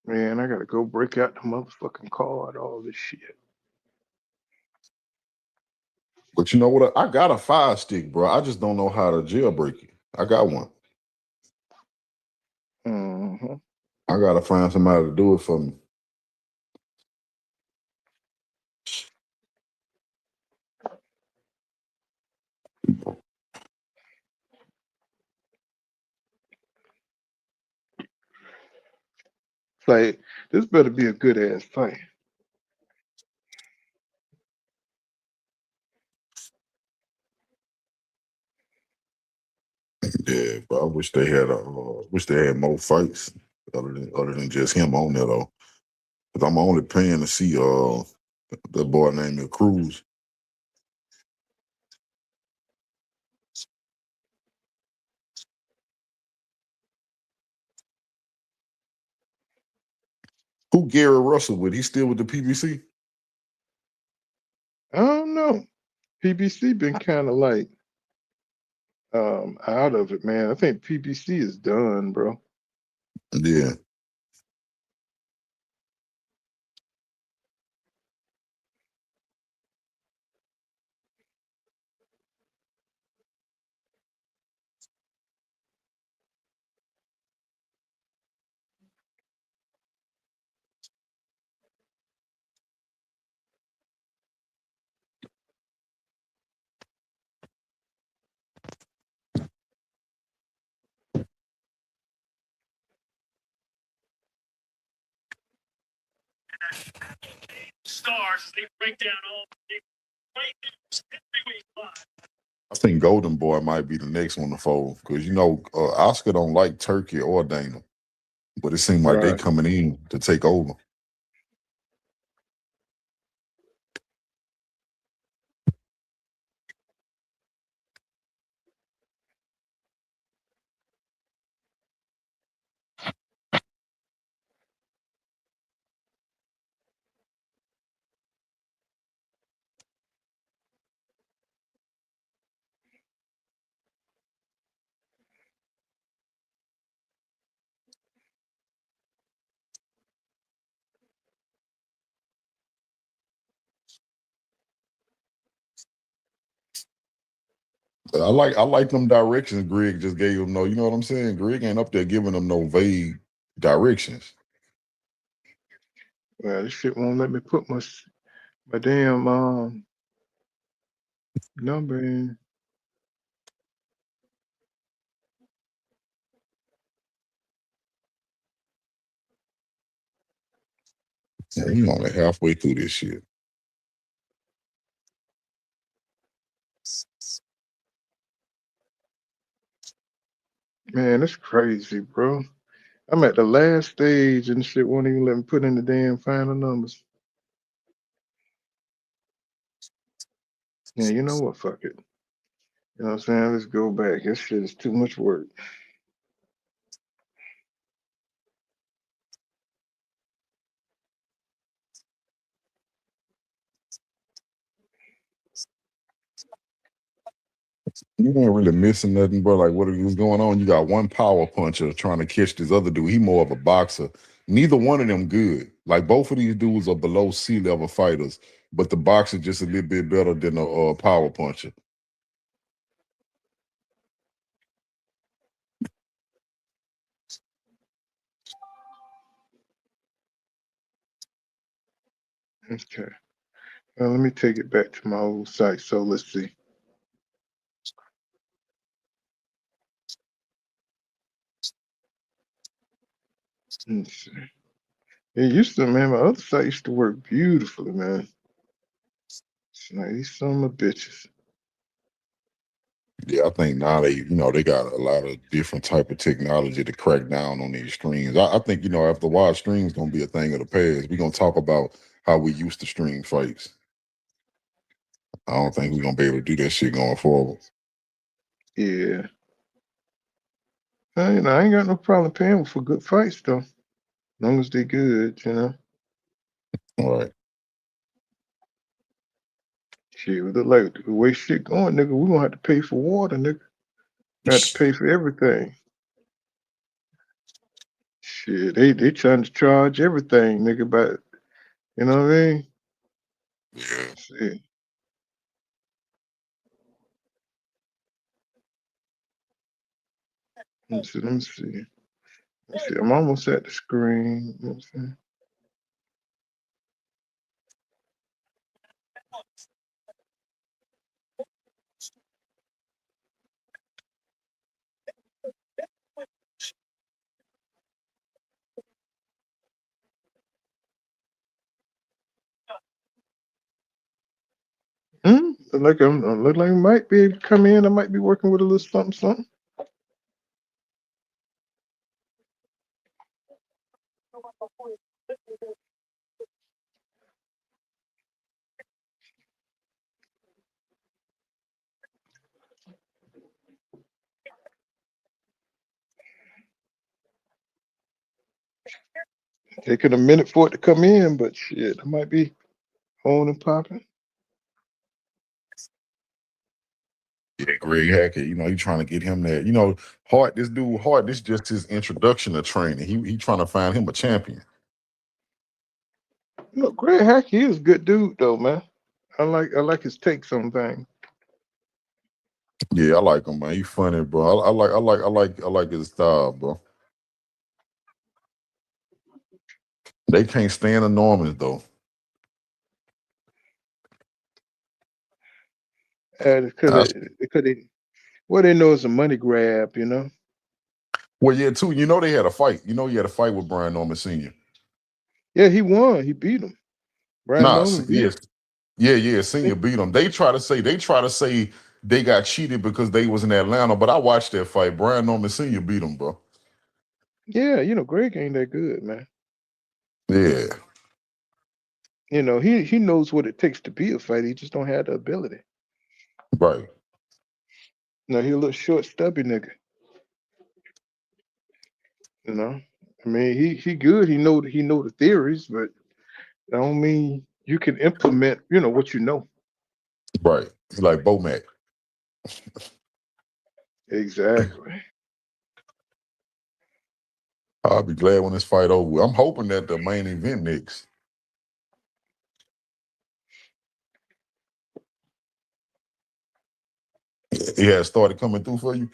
Speaker 5: Man, I gotta go break out the motherfucking card, all this shit.
Speaker 6: But you know what? I got a Fire Stick, bro. I just don't know how to jailbreak it. I got one.
Speaker 5: Mm-hmm.
Speaker 6: I gotta find somebody to do it for me.
Speaker 5: fight. This better be a good ass fight.
Speaker 6: Yeah, but I wish they had more fights other than just him on there though. Cause I'm only paying to see that boy named Cruz. Who Gary Russell with? He still with the PBC?
Speaker 5: I don't know. PBC been kind of like out of it, man. I think PBC is done, bro.
Speaker 6: Yeah.
Speaker 4: Stars as they break down all the great news every week live.
Speaker 6: I think Golden Boy might be the next one to fold because Oscar don't like Turkey or Dana, but it seems like they
Speaker 5: Right.
Speaker 6: coming in to take over. I like them directions Greg just gave them. No, you know what I'm saying? Greg ain't up there giving them no vague directions.
Speaker 5: Well, this shit won't let me put my damn number in.
Speaker 6: Yeah, we only halfway through this shit.
Speaker 5: Man, that's crazy, bro. I'm at the last stage and shit won't even let me put in the damn final numbers. Yeah, you know what? Fuck it. You know what I'm saying? Let's go back. This shit is too much work.
Speaker 6: You ain't really missing nothing, bro. Like what was going on? You got one power puncher trying to catch this other dude. He more of a boxer. Neither one of them good. Like both of these dudes are below C-level fighters, but the boxer just a little bit better than a power puncher.
Speaker 5: Okay. Well, let me take it back to my old site. So let's see. Let's see. It used to, man, my other site used to work beautifully, man. It's like these son of bitches.
Speaker 6: Yeah, I think now they got a lot of different type of technology to crack down on these streams. I think after a while, streams gonna be a thing of the past. We're gonna talk about how we used to stream fights. I don't think we're gonna be able to do that shit going forward.
Speaker 5: Yeah. I ain't got no problem paying for good fights though. As long as they good,
Speaker 6: All right.
Speaker 5: Shit, we look like the way shit going, nigga, we gonna have to pay for water, nigga. We have to pay for everything. Shit, they trying to charge everything, nigga, but you know what I mean?
Speaker 6: Yeah.
Speaker 5: Shit. Let me see. Let's see. I'm almost at the screen. You know what I'm saying? Look like I might be able to come in. I might be working with a little something. Taking a minute for it to come in, but shit, I might be on and popping.
Speaker 6: Yeah, Greg Hackett, you trying to get him there. Hart, this dude, Hart, this just his introduction to training. He trying to find him a champion.
Speaker 5: Greg Hackett is a good dude though, man. I like his takes on things.
Speaker 6: Yeah, I like him, man. He funny, bro. I like his style, bro. They can't stand the Normans though.
Speaker 5: Because what they know is a money grab,
Speaker 6: Well, yeah, too. They had a fight. He had a fight with Brian Norman Sr.
Speaker 5: Yeah, he won. He beat him. Brian Norman beat him.
Speaker 6: Yeah, Senior beat him. They try to say they got cheated because they was in Atlanta, but I watched that fight. Brian Norman Sr. beat him, bro.
Speaker 5: Yeah, Greg ain't that good, man.
Speaker 6: Yeah.
Speaker 5: He knows what it takes to be a fighter. He just don't have the ability.
Speaker 6: Right.
Speaker 5: He a little short, stubby nigga. I mean, he good. He know the theories, but that don't mean you can implement, what you know.
Speaker 6: Right. He's like Bomac.
Speaker 5: Exactly.
Speaker 6: I'll be glad when this fight over. I'm hoping that the main event next. Yeah, started coming through for you.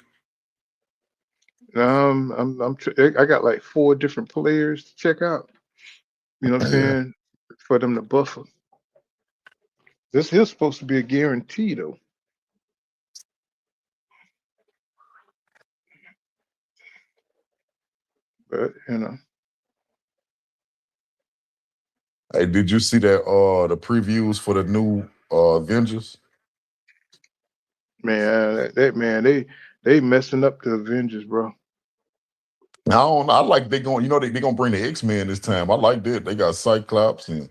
Speaker 5: I got like 4 different players to check out. You know what I'm saying? For them to buffer. This is supposed to be a guarantee, though. But
Speaker 6: Hey, did you see that the previews for the new Avengers?
Speaker 5: Man, they messing up the Avengers, bro.
Speaker 6: I don't know. I like they gonna bring the X-Men this time. I like that. They got Cyclops and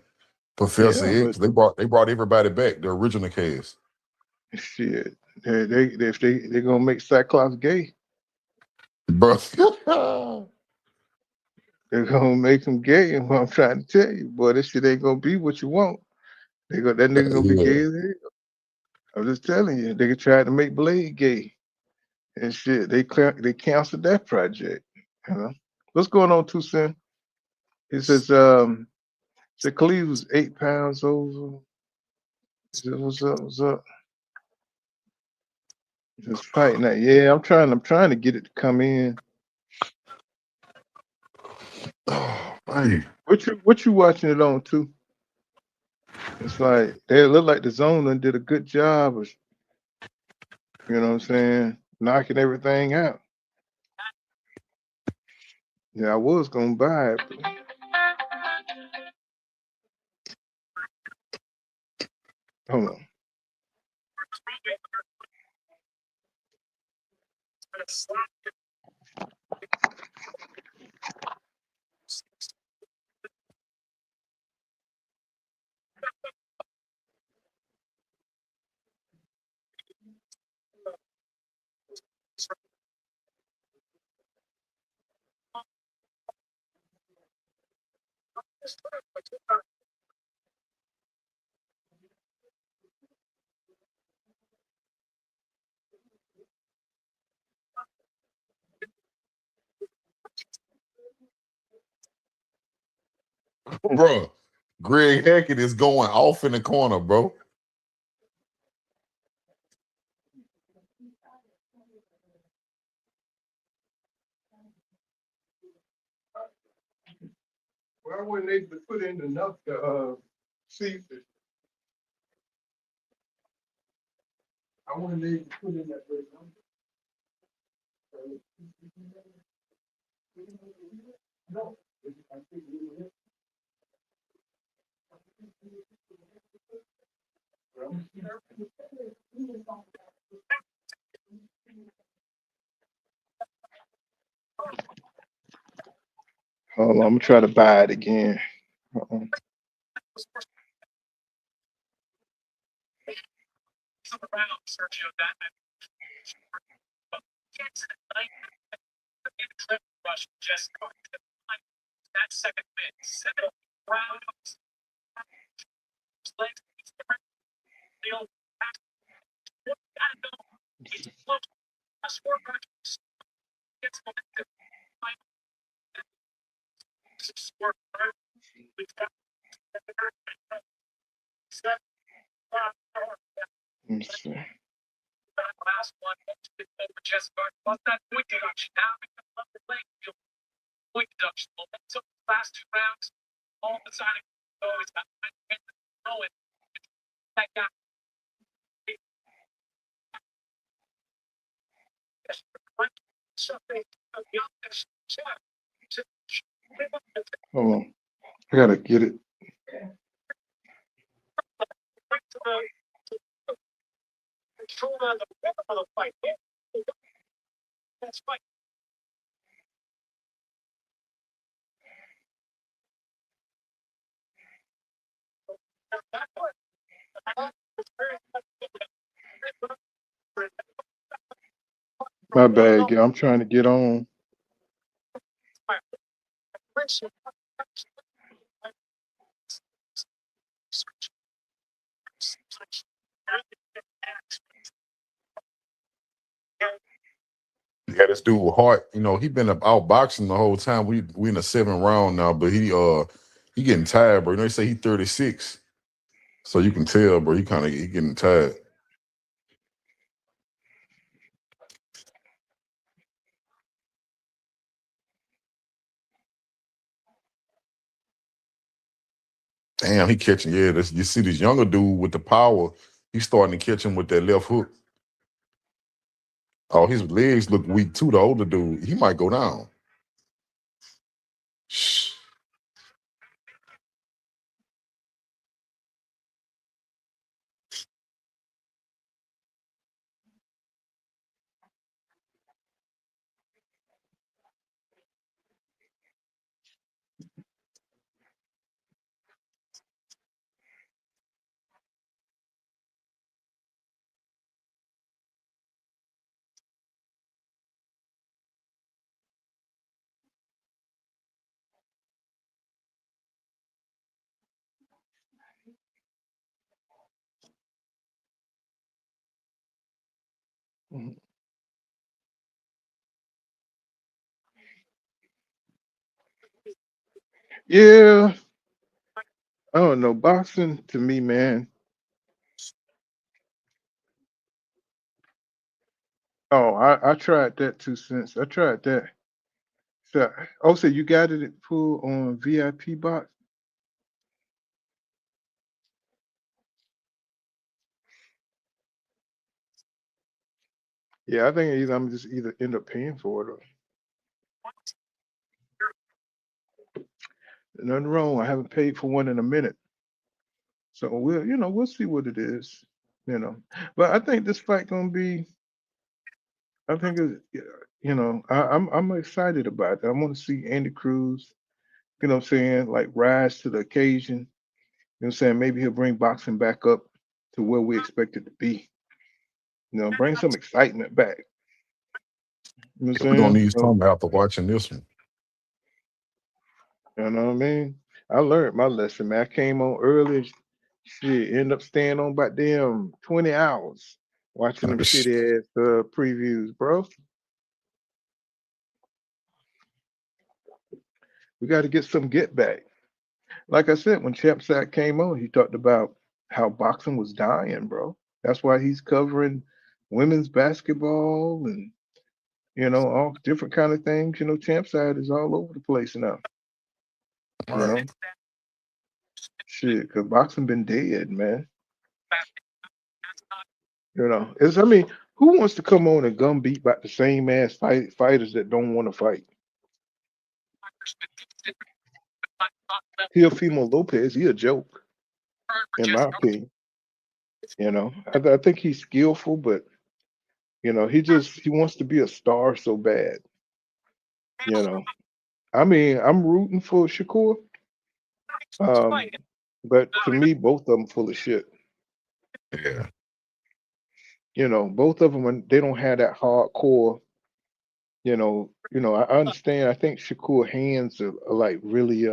Speaker 6: Professor X. They brought everybody back, the original cast.
Speaker 5: Shit. They're gonna make Cyclops gay.
Speaker 6: Bro.
Speaker 5: They're gonna make him gay, and what I'm trying to tell you, boy, this shit ain't gonna be what you want. That nigga gonna be gay as hell. I'm just telling you, they tried to make Blade gay. And shit, they canceled that project. What's going on, Toussaint? He says, Khalid was 8 pounds over. He says, what's up? Just fighting that. Yeah, I'm trying to get it to come in.
Speaker 6: Oh, man.
Speaker 5: What you watching it on too? It's like they look like the Zone did a good job of, you know what I'm saying, knocking everything out. Yeah, I was gonna buy it. Hold on.
Speaker 6: Bro, Greg Hackett is going off in the corner, bro.
Speaker 5: Why wouldn't they put in enough to see? I wouldn't they put in that great number. No. Hold on, I'm gonna try to buy it again. Uh-uh. Let me see. Hold on. I gotta get it. My bad, yeah. I'm trying to get on.
Speaker 6: Yeah, this dude Hart, he been out boxing the whole time. We in the 7th round now, but he getting tired, bro. They say he 36. So you can tell, bro, he getting tired. Damn, he catching. Yeah, you see this younger dude with the power. He's starting to catch him with that left hook. Oh, his legs look weak too. The older dude, he might go down. Shh.
Speaker 5: Mhm. Yeah, I don't know. Boxing to me, man. Oh, I tried that too since. I tried that. So, so you got it full on VIP box? Yeah, I think I'm just either end up paying for it or nothing wrong. I haven't paid for one in a minute. So we'll see what it is. But I think this fight gonna be. I think I'm excited about it. I want to see Andy Cruz. You know what I'm saying? Like rise to the occasion. You know what I'm saying? Maybe he'll bring boxing back up to where we expect it to be. Bring some excitement back. You know what I'm
Speaker 6: We're gonna
Speaker 5: saying?
Speaker 6: need
Speaker 5: So,
Speaker 6: something after watching this one.
Speaker 5: you know what I mean? I learned my lesson, man. I came on early. Shit, end up staying on about damn 20 hours watching them shitty ass previews, bro. We got to get some get back. Like I said, when Champside came on, he talked about how boxing was dying, bro. That's why he's covering women's basketball and all different kind of things. Champside is all over the place now.
Speaker 6: All
Speaker 5: You
Speaker 6: right.
Speaker 5: know, shit, cause boxing been dead, man. I mean, who wants to come on and gun beat by the same ass fighters that don't want to fight? Teofimo Lopez, he a joke, in my opinion. You know, I think he's skillful, but he wants to be a star so bad. You know, I mean, I'm rooting for Shakur, um, but to me, both of them full of shit.
Speaker 6: Yeah.
Speaker 5: Both of them, they don't have that hardcore. I understand. I think Shakur hands are like really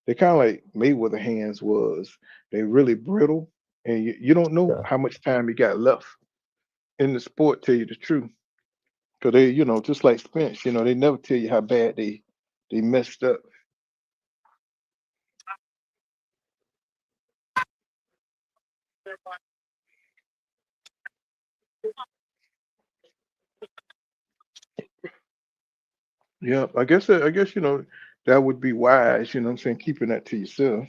Speaker 5: they kind of like Mayweather hands was. They really brittle, and you don't know
Speaker 6: Yeah.
Speaker 5: how much time he got left in the sport. Tell you the truth, because they, just like Spence, they never tell you how bad they messed up. Yeah, I guess that would be wise. What I'm saying, keeping that to yourself.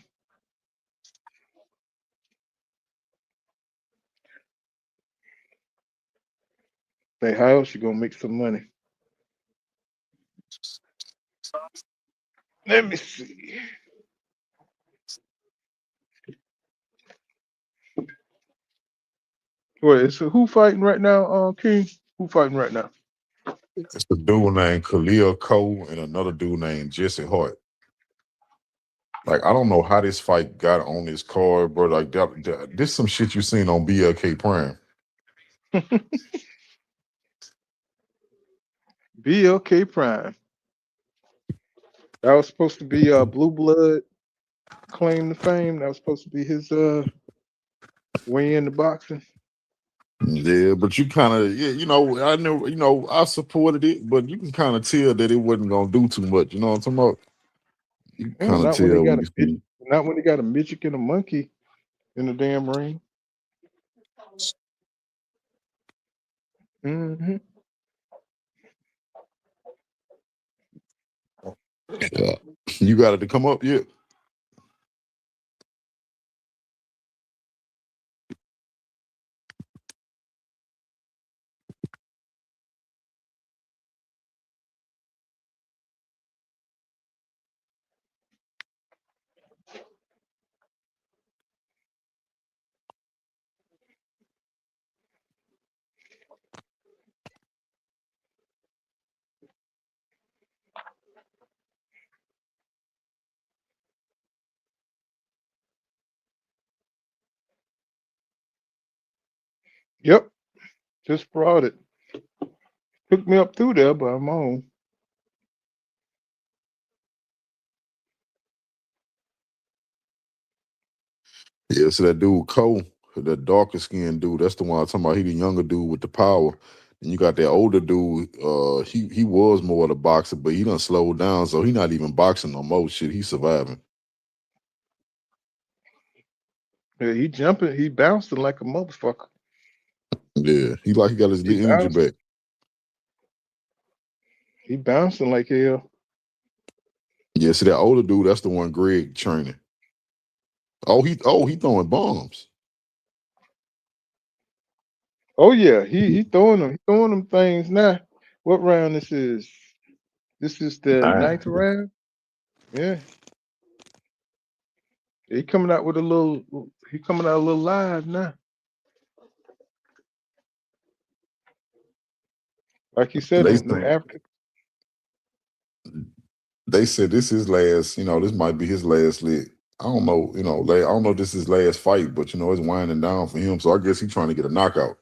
Speaker 5: Like, how else you gonna make some money? Let me see. Wait, so who fighting right now, King? Who fighting right now?
Speaker 6: It's a dude named Khalil Cole and another dude named Jesse Hart. Like, I don't know how this fight got on this card, bro. Like, this some shit you seen on BLK Prime.
Speaker 5: BLK Prime. That was supposed to be Blue Blood claim to fame. That was supposed to be his way into boxing.
Speaker 6: Yeah, but you kind of, I know, I supported it, but you can kind of tell that it wasn't gonna do too much. You know what I'm talking about? You can kind of
Speaker 5: Not when they
Speaker 6: tell
Speaker 5: got
Speaker 6: when
Speaker 5: a
Speaker 6: you see.
Speaker 5: not when they got a midget and a monkey in the damn ring. Hmm.
Speaker 6: Yeah. You got it to come up, yeah.
Speaker 5: Yep, just brought it. Took me up through there, but I'm on.
Speaker 6: Yeah, so that dude Cole, the darker skinned dude, that's the one I'm talking about. He the younger dude with the power. And you got that older dude, he was more of a boxer, but he done slowed down, so he not even boxing no more. Shit, he surviving.
Speaker 5: Yeah, he jumping, he bouncing like a motherfucker.
Speaker 6: Yeah, he got his
Speaker 5: He
Speaker 6: energy
Speaker 5: bouncing,
Speaker 6: back.
Speaker 5: he bouncing like hell.
Speaker 6: Yeah, see that older dude, that's the one Greg training. He throwing bombs.
Speaker 5: Oh yeah, he throwing them things now. What round this is? This is the ninth
Speaker 6: Nice.
Speaker 5: round. Yeah, he coming out with a little. He coming out a little live now. Like you said,
Speaker 6: They
Speaker 5: them
Speaker 6: say
Speaker 5: African.
Speaker 6: they said this is last, this might be his last leg. I don't know, I don't know if this is his last fight, but it's winding down for him. So I guess he's trying to get a knockout.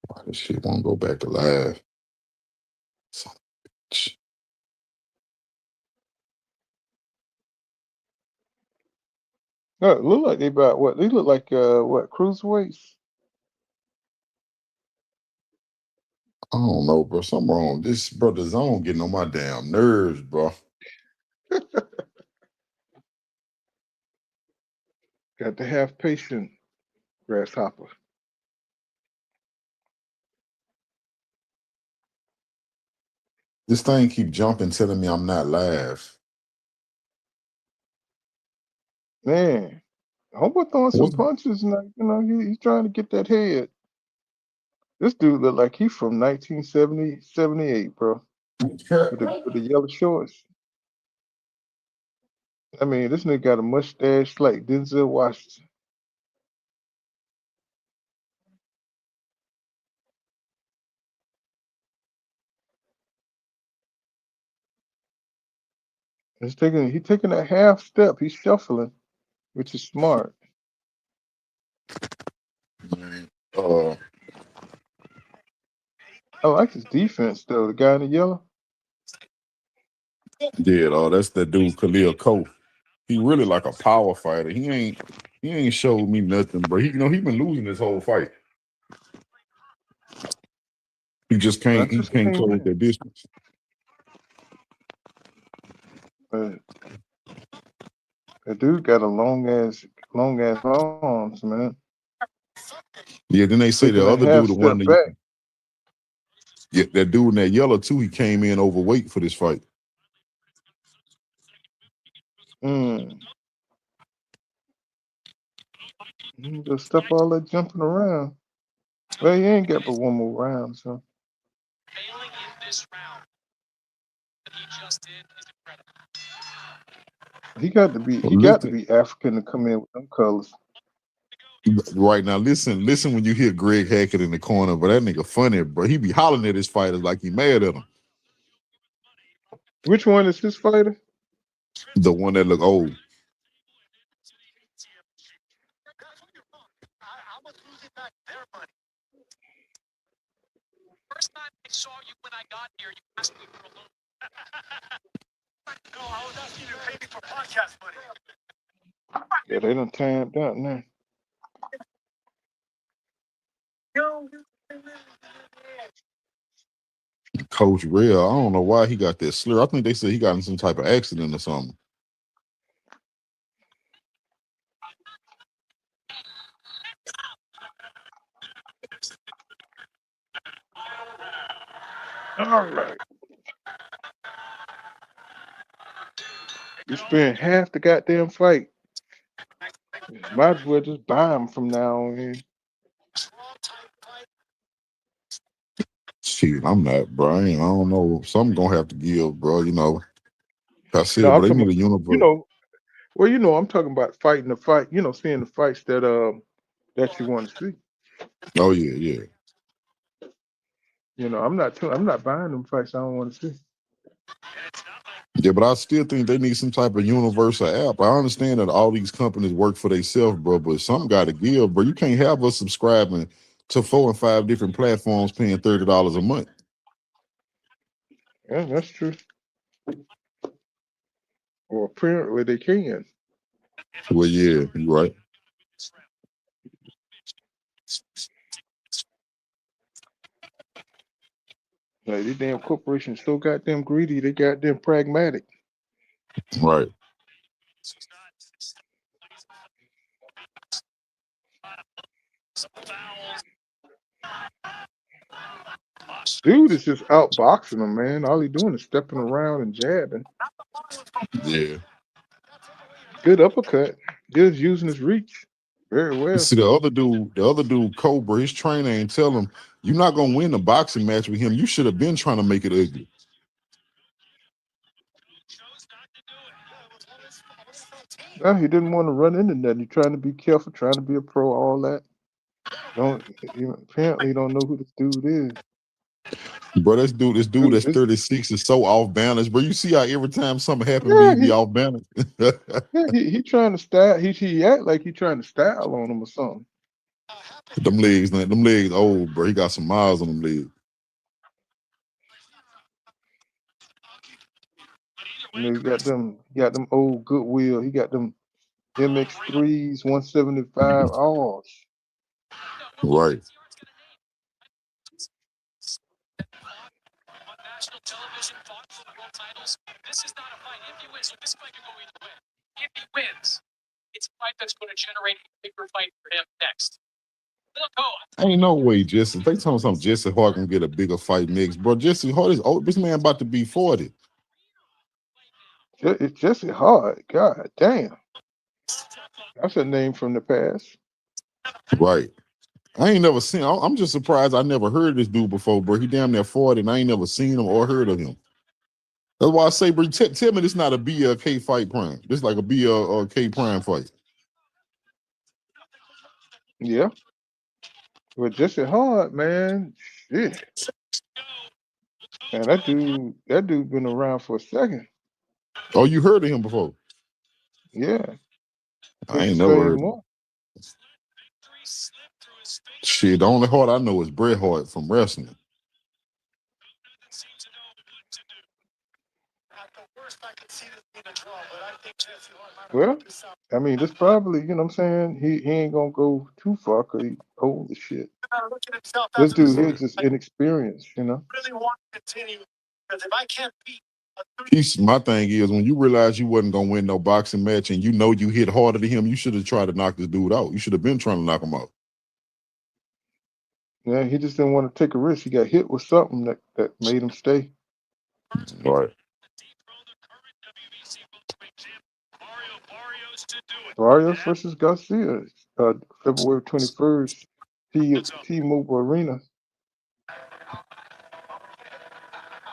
Speaker 6: Why this shit won't go back to live? Son of a bitch.
Speaker 5: No, it look like they about what? They look like what cruiserweights?
Speaker 6: I don't know, bro. Something wrong. This brother zone getting on my damn nerves, bro.
Speaker 5: Got to have patience, grasshopper.
Speaker 6: This thing keep jumping, telling me I'm not live.
Speaker 5: Man, Homer throwing some
Speaker 6: What's
Speaker 5: punches and he's trying to get that head. This dude look like he's from 1970, 78, bro. With the yellow shorts. I mean, this nigga got a mustache like Denzel Washington. He's taking a half step. He's shuffling, which is smart. I like his defense though. The guy in the yellow.
Speaker 6: Yeah, that's that dude Khalil Cole. He really like a power fighter. He ain't showed me nothing, bro. He been losing this whole fight. He can't close that distance.
Speaker 5: But that dude got a long ass arms, man.
Speaker 6: Yeah, then they say the other dude, the one that that dude in that yellow too, he came in overweight for this fight.
Speaker 5: Just stop all that jumping around. Well, he ain't got but one more round, so.
Speaker 9: Failing in this round that he just did is incredible.
Speaker 5: He got to be African to come in with them colors.
Speaker 6: Right now, listen when you hear Greg Hackett in the corner, but that nigga funny, bro. He be hollering at his fighters like he mad at them.
Speaker 5: Which one is his fighter?
Speaker 6: The one that look old.
Speaker 9: First time I saw you when I got here, you asked me for a loan. No, I was asking you to pay me for podcast money.
Speaker 5: Yeah, they done tamped out now.
Speaker 6: Coach Real, I don't know why he got that slur. I think they said he got in some type of accident or something.
Speaker 5: All right. You spend half the goddamn fight. Might as well just buy him from now on in.
Speaker 6: Shit, I'm not, Brian. I don't know. Something gonna have to give, bro. You know. I said,
Speaker 5: No,
Speaker 6: but they need a universe.
Speaker 5: I'm talking about fighting the fight. Seeing the fights that you want to see.
Speaker 6: Oh yeah.
Speaker 5: I'm not buying them fights I don't want to see.
Speaker 6: Yeah, but I still think they need some type of universal app. I understand that all these companies work for themselves, bro, but something got to give, bro. You can't have us subscribing to 4 and 5 different platforms paying $30 a month.
Speaker 5: Yeah, that's true. Or apparently they can.
Speaker 6: Well, yeah, you're right.
Speaker 5: Like, these damn corporations so goddamn greedy, they goddamn pragmatic.
Speaker 6: Right.
Speaker 5: Dude is just outboxing him, man. All he doing is stepping around and jabbing.
Speaker 6: Yeah.
Speaker 5: Good uppercut. Just using his reach very well.
Speaker 6: See, the other dude, Cobra, his trainer ain't tell him, you're not gonna win the boxing match with him. You should have been trying to make it ugly.
Speaker 5: No, he didn't want to run into nothing. He's trying to be careful, trying to be a pro, all that. Apparently don't know who this dude is.
Speaker 6: Bro, this dude that's 36 is so off balance. Bro, you see how every time something happens, he be off balance.
Speaker 5: Yeah, he trying to style. He act like he trying to style on him or something.
Speaker 6: Them legs old, bro. He got some miles on them legs.
Speaker 5: He got them old Goodwill. He got them MX3s, 175 R's.
Speaker 6: Right.
Speaker 9: National television fought for the world titles. This is not a fight if he wins. So this fight could go either way. If he wins, it's a fight that's going to generate a bigger fight for him next.
Speaker 6: Ain't no way, Jesse. If they tell me something, Jesse Hart gonna get a bigger fight next, bro. Jesse Hart is old. This man about to be 40.
Speaker 5: It's Jesse Hart. God damn. That's a name from the past.
Speaker 6: Right. I ain't never seen. I'm just surprised I never heard of this dude before, bro. He damn near 40, and I ain't never seen him or heard of him. That's why I say, bro, tell me this not a BLK fight prime. This like a BLK prime fight.
Speaker 5: Yeah. But Jesse Hart, man, shit. Man, that dude been around for a second.
Speaker 6: Oh, you heard of him before?
Speaker 5: Yeah.
Speaker 6: I ain't never heard of him. Shit, the only Hart I know is Bret Hart from wrestling.
Speaker 5: Well, I mean, this probably, you know what I'm saying? He ain't gonna go too far because he old as shit. This dude here's just inexperienced, you know.
Speaker 9: Really want to continue because if I can't beat
Speaker 6: My thing is, when you realize you wasn't gonna win no boxing match and you know you hit harder than him, you should have tried to knock this dude out. You should have been trying to knock him out.
Speaker 5: Yeah, he just didn't want to take a risk. He got hit with something that made him stay.
Speaker 6: Right.
Speaker 5: Barrios versus Garcia, February 21st, T-Mobile Arena.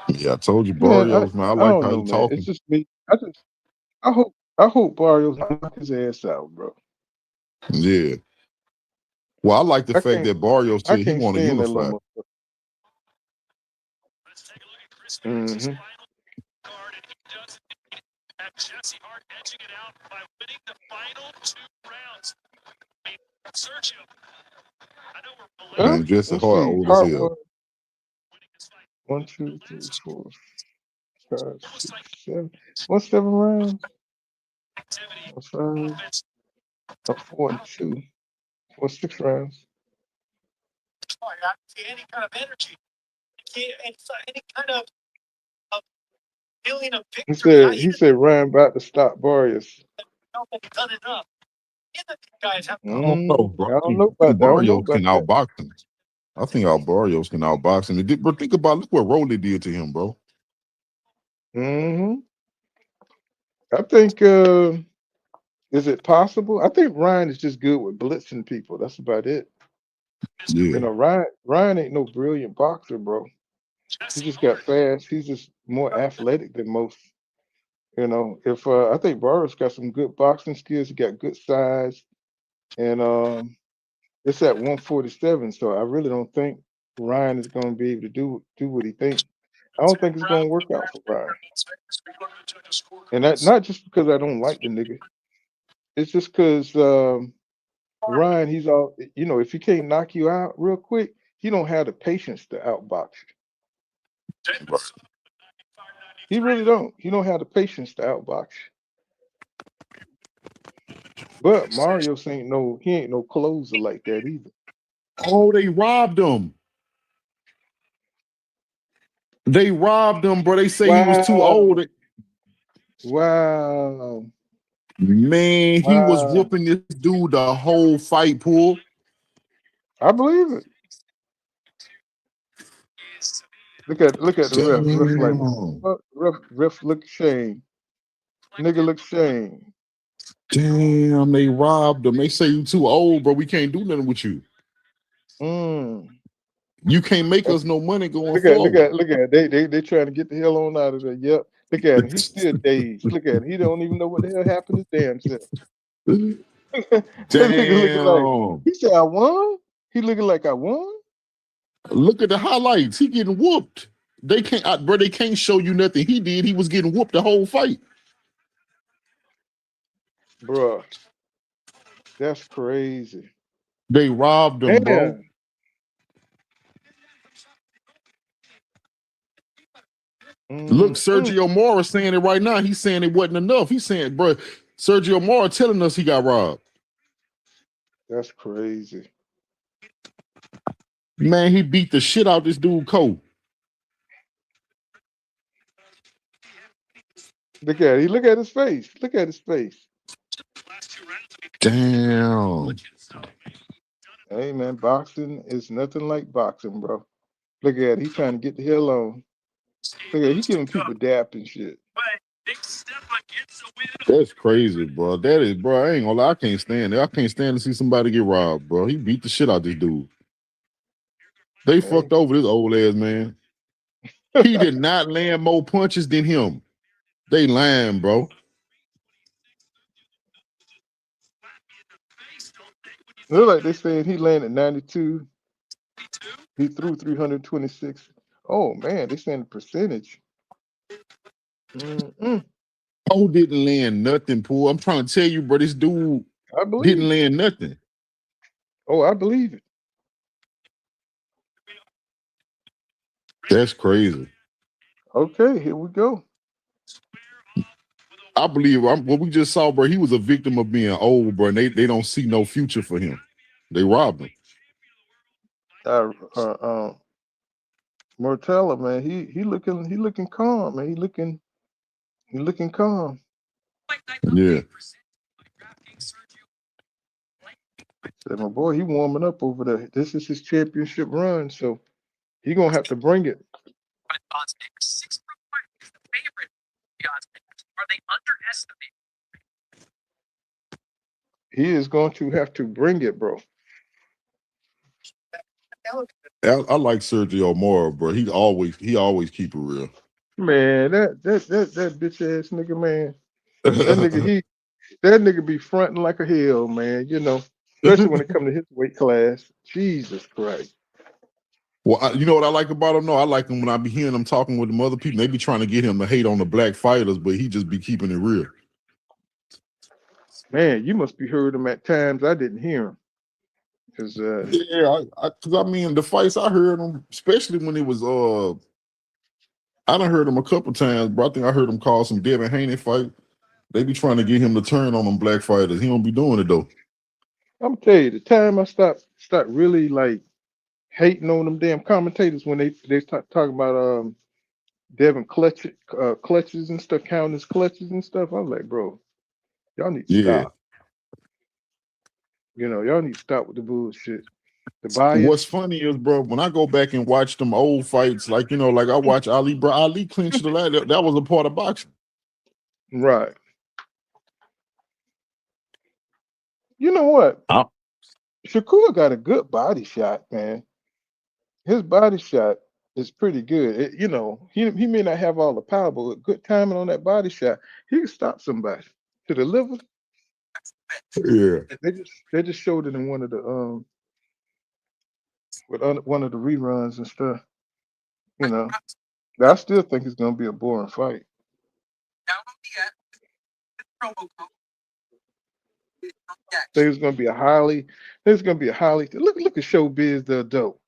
Speaker 6: Yeah, I told you,
Speaker 5: Man,
Speaker 6: Barrios, man. I
Speaker 5: I
Speaker 6: like
Speaker 5: don't
Speaker 6: how
Speaker 5: know,
Speaker 6: you
Speaker 5: man.
Speaker 6: talking.
Speaker 5: It's just me. I hope Barrios knock his ass out, bro.
Speaker 6: Yeah. Well, I like the fact that Barrios
Speaker 5: I
Speaker 6: said he
Speaker 5: can't
Speaker 6: want to
Speaker 5: stand that
Speaker 6: unify.
Speaker 5: little motherfucker.
Speaker 9: Jesse Hart edging it out by winning the final 2 rounds. Sergio, I know we're
Speaker 6: Man, Jesse
Speaker 5: let's
Speaker 6: Hart
Speaker 5: see.
Speaker 6: old as
Speaker 5: Hart
Speaker 6: hell.
Speaker 5: 1, 2, 3, 4, 5, 6, 7. 7 rounds? 1, 5, 4 and 2. 6 rounds.
Speaker 9: I don't see any kind of energy. Any kind of feeling of victory.
Speaker 5: He said Ryan about to stop Barrios.
Speaker 9: Done enough. Guys have
Speaker 6: I don't know, bro.
Speaker 5: I don't know about
Speaker 6: Barrios can
Speaker 5: that.
Speaker 6: outbox him. I think our Barrios can outbox him. But think about, look what Rolly did to him, bro.
Speaker 5: I think is it possible? I think Ryan is just good with blitzing people. That's about it.
Speaker 6: Yeah.
Speaker 5: You know, Ryan ain't no brilliant boxer, bro. He just got fast. He's just more athletic than most. You know, if I think Barrios got some good boxing skills. He got good size, and it's at 147. So I really don't think Ryan is going to be able to do what he thinks. I don't think it's going to work out for Ryan. And that not just because I don't like the nigga. It's just because Ryan, he's all, you know, if he can't knock you out real quick, he don't have the patience to outbox you. He really don't. He don't have the patience to outbox you. But Marios ain't no closer like that either.
Speaker 6: Oh, they robbed him. They robbed him, bro. They say he was too old.
Speaker 5: Wow.
Speaker 6: Man, he was whooping this dude the whole fight, Pool.
Speaker 5: I believe it. Look at the ref. Ref look shame. Nigga look shame.
Speaker 6: Damn, they robbed him. They say you too old, bro. We can't do nothing with you. You can't make us no money going forward.
Speaker 5: Look at they trying to get the hell on out of there. Yep. Look at him. He's still dazed. Look at him. He don't even know what the hell happened to damn self.
Speaker 6: Damn.
Speaker 5: He said I won. He looking like I won.
Speaker 6: Look at the highlights. He getting whooped. They can't, bro. They can't show you nothing he did. He was getting whooped the whole fight.
Speaker 5: Bruh. That's crazy.
Speaker 6: They robbed him, bro. Look, Sergio Mora saying it right now. He's saying it wasn't enough. He's saying, bro, Sergio Mora telling us he got robbed.
Speaker 5: That's crazy.
Speaker 6: Man, he beat the shit out this dude, Cole.
Speaker 5: Look at it. He look at his face. Look at his face.
Speaker 6: Damn.
Speaker 5: Hey man, boxing is nothing like boxing, bro. Look at it. He trying to get the hell on. Look at it. He giving people dap and shit.
Speaker 6: That's crazy, bro. That is, bro. I ain't gonna lie. I can't stand it. I can't stand to see somebody get robbed, bro. He beat the shit out this dude. They fucked over this old ass man. He did not land more punches than him. They lying, bro.
Speaker 5: Look like they saying he landed 92. He threw 326. Oh man, they saying the percentage.
Speaker 6: Oh, didn't land nothing, Pool. I'm trying to tell you, bro, this dude didn't land nothing.
Speaker 5: Oh, I believe it.
Speaker 6: That's crazy.
Speaker 5: Okay, here we go.
Speaker 6: I believe what we just saw, bro. He was a victim of being old, bro. And they don't see no future for him. They robbed him.
Speaker 5: Muratalla, man, he looking calm, man. He looking calm.
Speaker 6: Yeah.
Speaker 5: Said, my boy, he warming up over there. This is his championship run, so he gonna have to bring it.
Speaker 9: Are they underestimating?
Speaker 5: He is going to have to bring it, bro.
Speaker 6: I like Sergio Mora, bro. He always keep it real.
Speaker 5: Man, that bitch ass nigga, man. That nigga be fronting like a hell, man. You know, especially when it comes to his weight class. Jesus Christ.
Speaker 6: Well, you know what I like about him? No, I like him when I be hearing him talking with them other people. They be trying to get him to hate on the black fighters, but he just be keeping it real.
Speaker 5: Man, you must be heard him at times I didn't hear him. Cause
Speaker 6: I mean the fights I heard him, especially when it was I done heard him a couple times, bro. I think I heard him call some Devin Haney fight. They be trying to get him to turn on them black fighters. He don't be doing it though.
Speaker 5: I'm tell you, the time I stopped really like hating on them damn commentators when they start talking about Devin clutches and stuff, counting his clutches and stuff. I was like, bro, y'all need to stop. You know, y'all need to stop with the bullshit. The bias.
Speaker 6: What's funny is, bro, when I go back and watch them old fights, like, you know, like I watch Ali, bro, Ali clinched the leg. That was a part of boxing.
Speaker 5: Right. You know what? Shakur got a good body shot, man. His body shot is pretty good. You know, he may not have all the power, but with good timing on that body shot, he can stop somebody to the liver.
Speaker 6: Yeah.
Speaker 5: They just showed it in one of the one of the reruns and stuff. You know, I still think it's gonna be a boring fight. There's gonna be a highly look at Showbiz the dope.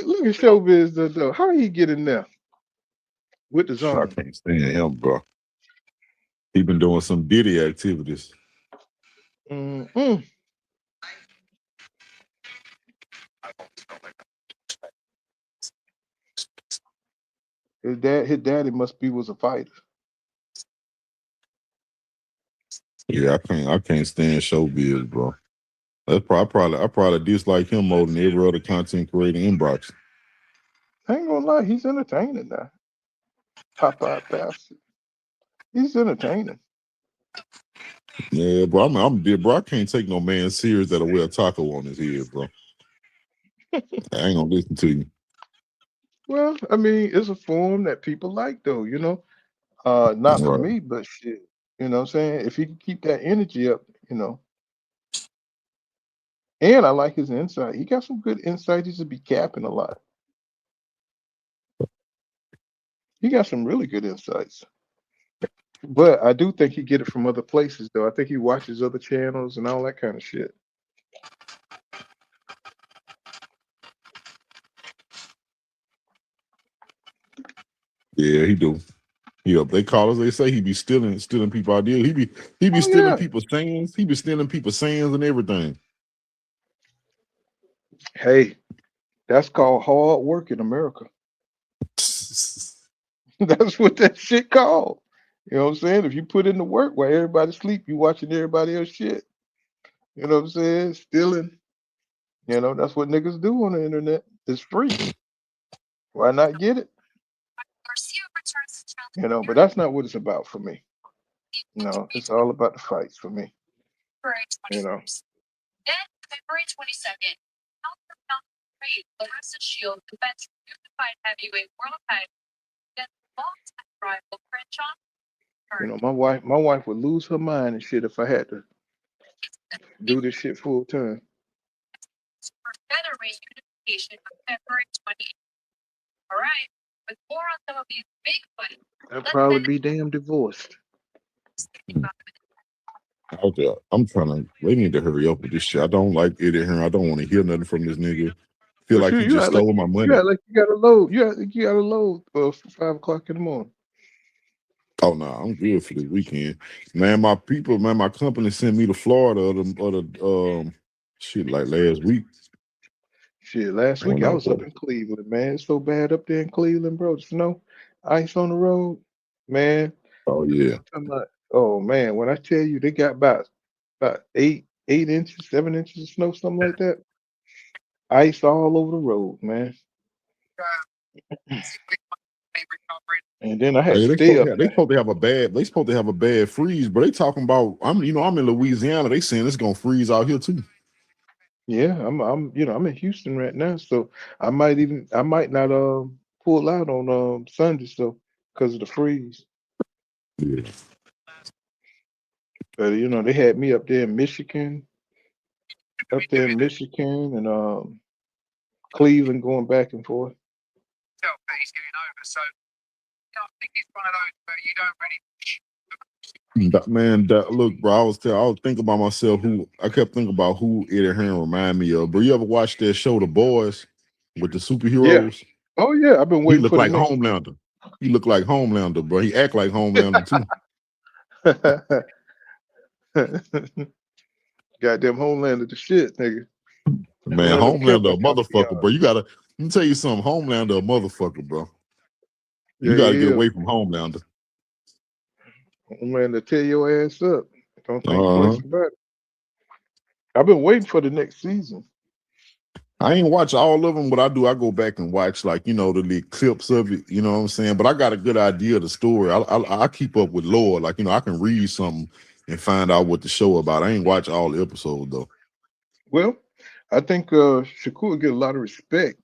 Speaker 5: Look at Showbiz the dope. How he get in there with the zone?
Speaker 6: I can't stand him, bro. He been doing some Diddy activities.
Speaker 5: Mm-mm. His daddy must be was a fighter.
Speaker 6: Yeah, I can't stand Showbiz, bro. That's I probably dislike him more than every other content creator in boxing.
Speaker 5: I ain't gonna lie, he's entertaining now. Popeye bastard. He's entertaining.
Speaker 6: Yeah, bro. I'm dead, bro. I can't take no man serious that'll wear a taco on his head, bro. I ain't gonna listen to you.
Speaker 5: Well, I mean, it's a form that people like, though. You know, not for me, but shit. You know what I'm saying? If he can keep that energy up, you know. And I like his insight. He got some good insight. He should be capping a lot. He got some really good insights. But I do think he get it from other places, though. I think he watches other channels and all that kind of shit.
Speaker 6: Yeah, he do. Yeah, they call us. They say he be stealing people ideas. He be stealing people's sayings. He be stealing people's sayings and everything.
Speaker 5: Hey, that's called hard work in America. That's what that shit called. You know what I'm saying? If you put in the work while everybody sleep, you watching everybody else shit. You know what I'm saying? Stealing. You know, that's what niggas do on the internet. It's free. Why not get it? You know, but that's not what it's about for me. No, it's all about the fights for me. You know.
Speaker 9: Then February 22nd, Larissa Shield defends unified heavyweight world title against longtime rival Crenshaw.
Speaker 5: You know, my wife would lose her mind and shit if I had to do this shit full time.
Speaker 9: For featherweight unification on February 28th. All right, with more on some of these big fights.
Speaker 5: I'd probably be damn divorced.
Speaker 6: Out there, I'm trying to. They need to hurry up with this shit. I don't like it here. I don't want to hear nothing from this nigga. Feel
Speaker 5: But
Speaker 6: like he just stole my money.
Speaker 5: You got to load. You got to load for 5 o'clock in the morning.
Speaker 6: Oh no, I'm good for the weekend, man. My people, man, my company sent me to Florida or the shit like last week.
Speaker 5: Shit, last week I was up in Cleveland, man. It's so bad up there in Cleveland, bro. The snow, ice on the road, man.
Speaker 6: Oh yeah.
Speaker 5: Oh man, when I tell you they got about 8 inches, 7 inches of snow, something like that. Ice all over the road, man. And then I had to stay up.
Speaker 6: They supposed to have a bad. They supposed to have a bad freeze, but they talking about. I'm in Louisiana. They saying it's gonna freeze out here too.
Speaker 5: Yeah, I'm in Houston right now, so I might not pull out on Sunday, so because of the freeze.
Speaker 6: Yeah.
Speaker 5: But they had me up there in Michigan, and Cleveland going back and forth.
Speaker 9: He's getting over, so I think it's one of those where you don't really.
Speaker 6: Man, look, bro. I was thinking about myself. I kept thinking about who Eddie Hearn remind me of. Bro, you ever watch that show, The Boys, with the superheroes?
Speaker 5: Yeah. Oh yeah, I've been waiting.
Speaker 6: He look like Homelander. He look like Homelander, bro. He act like Homelander too.
Speaker 5: Goddamn Homelander, the shit, nigga.
Speaker 6: Man, Homelander a motherfucker, bro. Let me tell you something. Homelander a motherfucker, bro. You gotta get away from Homelander.
Speaker 5: Homelander tear your ass up. Don't think twice about it. I've been waiting for the next season.
Speaker 6: I ain't watch all of them, but I go back and watch the little clips of it. You know what I'm saying? But I got a good idea of the story. I keep up with lore. I can read something and find out what the show about. I ain't watch all the episodes though.
Speaker 5: Well, I think Shakur will get a lot of respect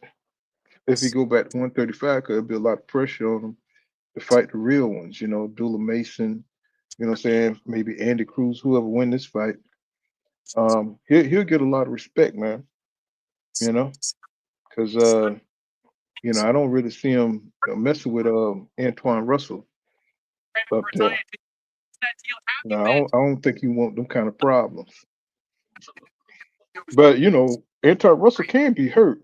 Speaker 5: if he go back to 135, because there'll be a lot of pressure on him to fight the real ones. Abdullah Mason. You know what I'm saying? Maybe Andy Cruz, whoever win this fight. He'll get a lot of respect, man. Because I don't really see him messing with Antoine Russell up there. No, I don't think he want them kind of problems. But Antoine Russell can be hurt.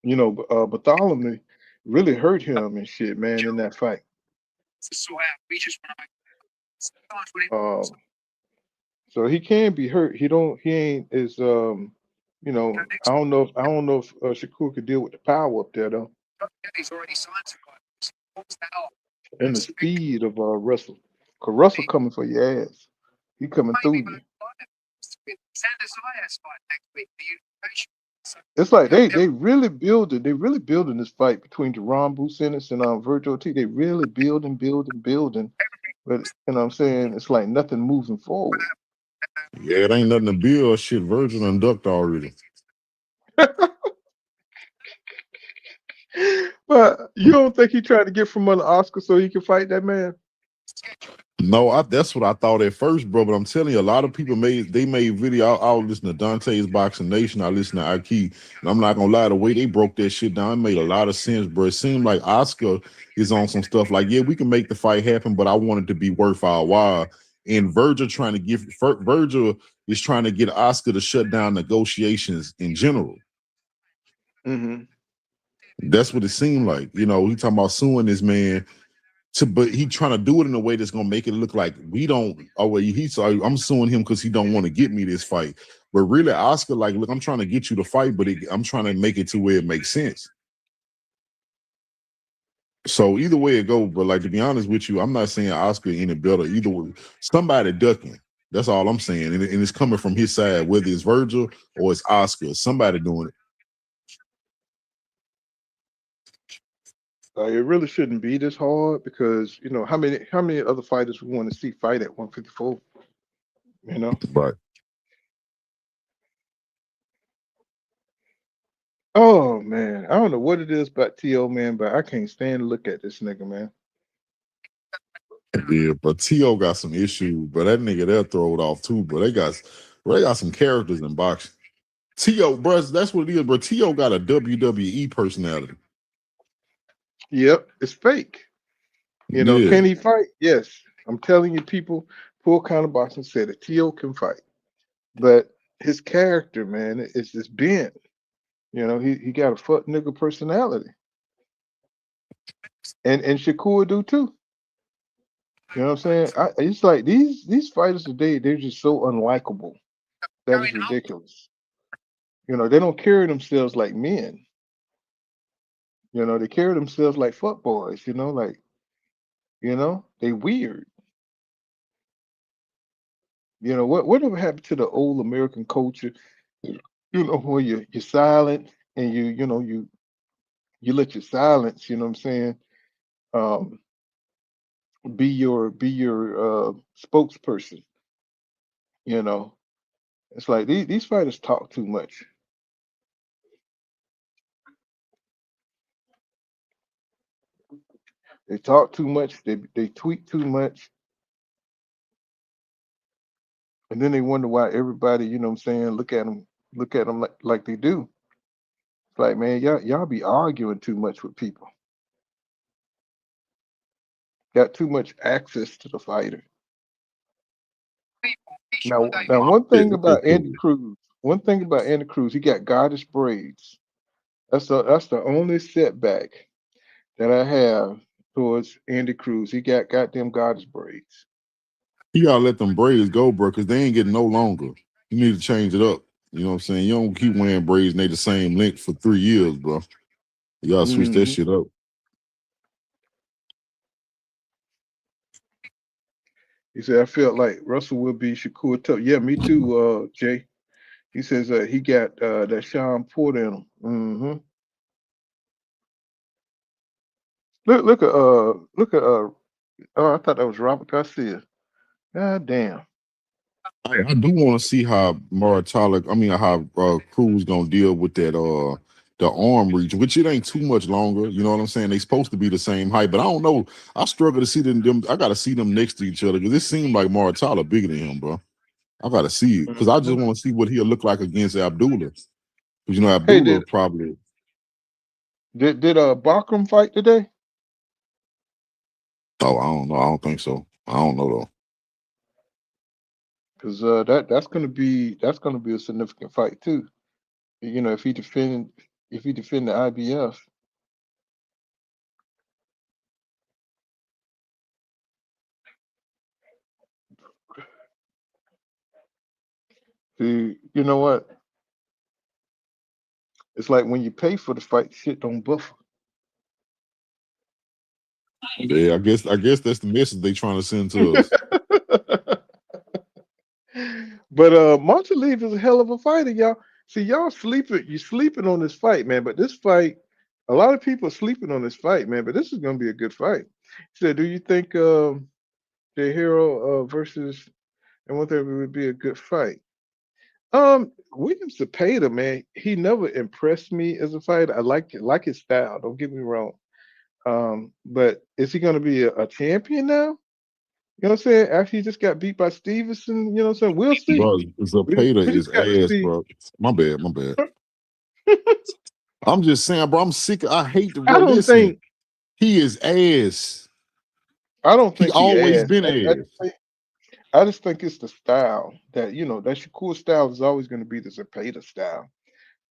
Speaker 5: Bartholomew really hurt him and shit, man, in that fight. So he can be hurt. He ain't as I don't know if Shakur could deal with the power up there though. And the speed of Russell. Cause Russell coming for your ass. He coming through you. It's like they really building this fight between Jerome Business and Virgil T. They really building. But what I'm saying, it's like nothing moving forward.
Speaker 6: Yeah, it ain't nothing to build. Shit, Virgil and ducked already.
Speaker 5: But you don't think he tried to get from under Oscar so he can fight that man?
Speaker 6: No, that's what I thought at first, bro. But I'm telling you, a lot of people made video. I'll listen to Dante's Boxing Nation. I listen to Ike, and I'm not gonna lie, the way they broke that shit down, it made a lot of sense, bro. It seemed like Oscar is on some stuff like, yeah, we can make the fight happen, but I want it to be worth our while. And Virgil is trying to get Oscar to shut down negotiations in general.
Speaker 5: Mm-hmm.
Speaker 6: That's what it seemed like. He talking about suing this man. But he trying to do it in a way that's gonna make it look like we don't. I'm suing him because he don't want to get me this fight. But really, Oscar, like, look, I'm trying to get you to fight, but I'm trying to make it to where it makes sense. So either way it goes, but like, to be honest with you, I'm not saying Oscar any better. Either way, somebody ducking. That's all I'm saying, and it's coming from his side, whether it's Virgil or it's Oscar. Somebody doing it.
Speaker 5: It really shouldn't be this hard because how many other fighters we want to see fight at 154?
Speaker 6: Right.
Speaker 5: Oh man, I don't know what it is about T.O., man, but I can't stand to look at this nigga, man.
Speaker 6: Yeah, but T.O. got some issues, but that nigga they'll throw it off too. But they got some characters in boxing. T.O., bro, that's what it is, bro. T.O. got a WWE personality.
Speaker 5: Yep, it's fake. Can he fight? Yes. I'm telling you, people, full counter boxing said that T.O. can fight, but his character, man, is just bent. He got a fuck nigga personality, and Shakur do too. You know what I'm saying? It's like these fighters today, they're just so unlikable. That is ridiculous. They don't carry themselves like men. They carry themselves like fuck boys. They weird. Whatever happened to the old American culture? Where you're silent and you let your silence. You know what I'm saying? Um, be your spokesperson. You know, it's like these fighters talk too much. They talk too much. They tweet too much, and then they wonder why everybody, what I'm saying, look at them like they do. It's like, man, y'all be arguing too much with people. Got too much access to the fighter. Now, one thing about Andy Cruz, he got goddess braids. That's the only setback that I have towards Andy Cruz. He got goddamn goddess braids.
Speaker 6: You gotta let them braids go, bro, because they ain't getting no longer. You need to change it up. You know what I'm saying? You don't keep wearing braids and they the same length for 3 years, bro. You gotta switch that shit up.
Speaker 5: He said, I felt like Russell will be Shakur tough. Yeah, me too, Jay. He says he got that Sean Porter in him. Mm-hmm. Look at oh, I thought that was Robert Garcia. God damn.
Speaker 6: I do want to see how how Cruz gonna deal with that the arm reach, which it ain't too much longer. You know what I'm saying? They supposed to be the same height, but I don't know. I struggle to see them. I gotta see them next to each other because it seemed like Muratalla bigger than him, bro. I gotta see it because I just want to see what he'll look like against Abdullah. Because Abdullah probably
Speaker 5: did Bakram fight today?
Speaker 6: Oh, I don't know. I don't think so. I don't know though.
Speaker 5: Because that's gonna be a significant fight too. If he defend the IBF. See, you know what? It's like when you pay for the fight, shit don't buffer.
Speaker 6: Yeah, I guess that's the message they trying to send to us.
Speaker 5: But Montalive is a hell of a fighter, y'all. See, y'all sleeping. You sleeping on this fight, man. But this fight, a lot of people are sleeping on this fight, man. But this is gonna be a good fight. He said, "Do you think the Hero versus and what there would be a good fight?" William Cepeda, man, he never impressed me as a fighter. I like his style. Don't get me wrong. But is he gonna be a champion now? You know what I'm saying? After he just got beat by Stevenson, you know what I'm saying? We'll see.
Speaker 6: Bro, Cepeda
Speaker 5: We
Speaker 6: is
Speaker 5: just got to
Speaker 6: ass,
Speaker 5: see.
Speaker 6: bro. My bad. I'm just saying, bro. I'm sick. I hate the. Bro,
Speaker 5: I don't think
Speaker 6: he is ass.
Speaker 5: I don't think
Speaker 6: he always
Speaker 5: ass.
Speaker 6: been ass.
Speaker 5: I just think it's the style that that Shakur style is always going to be the Cepeda style.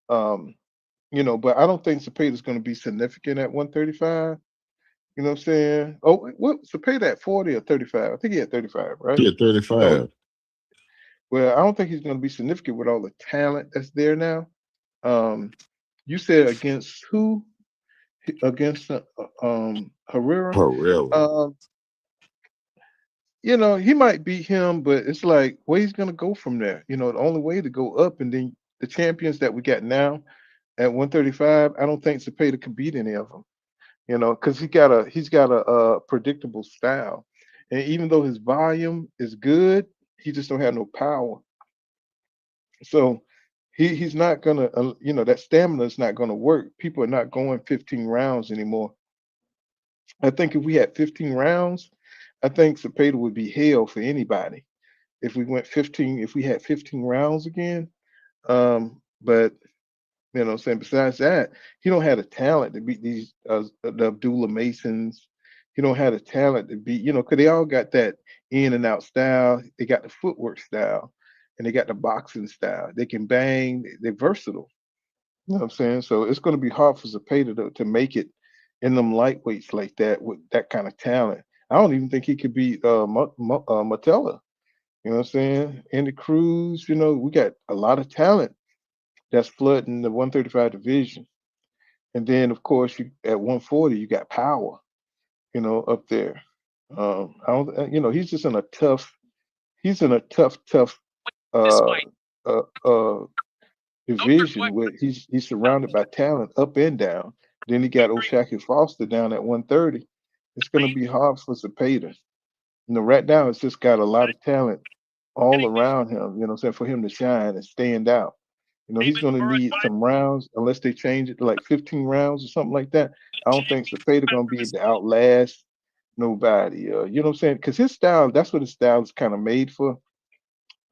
Speaker 5: But I don't think Cepeda is going to be significant at 135. You know what I'm saying? Oh, what Cepeda at 40 or 35? I think he had 35, right?
Speaker 6: Yeah, 35.
Speaker 5: Well, I don't think he's going to be significant with all the talent that's there now. You said against who? Against Herrera. He might beat him, but it's like where he's gonna go from there. The only way to go up, and then the champions that we got now at 135, I don't think Cepeda could beat any of them. Because he's got a predictable style, and even though his volume is good, he just don't have no power. So he's not gonna, that stamina is not gonna work. People are not going 15 rounds anymore. I think if we had 15 rounds, I think Cepeda would be hell for anybody if we went 15. If we had 15 rounds again, but what I'm saying. Besides that, he don't have the talent to beat these the Abdullah Masons. he don't have the talent to be, because they all got that in and out style. They got the footwork style, and they got the boxing style. They can bang. They're versatile. You know what I'm saying? So it's going to be hard for Zapata to make it in them lightweights like that with that kind of talent. I don't even think he could beat Muratalla. You know what I'm saying? Andy Cruz, we got a lot of talent that's flooding the 135 division. And then, of course, at 140, you got power, up there. I don't, he's just in a tough
Speaker 9: This
Speaker 5: uh,
Speaker 9: fight,
Speaker 5: uh, uh, division where he's surrounded by talent up and down. Then he got O'Shaquie Foster down at 130. It's going to be hard for Zapata. Right now it's just got a lot of talent all around him, what I'm saying, for him to shine and stand out. He's going to need some rounds unless they change it to like 15 rounds or something like that. I don't think Zapata going to be able to outlast nobody. You know what I'm saying? Because his style, that's what his style is kind of made for.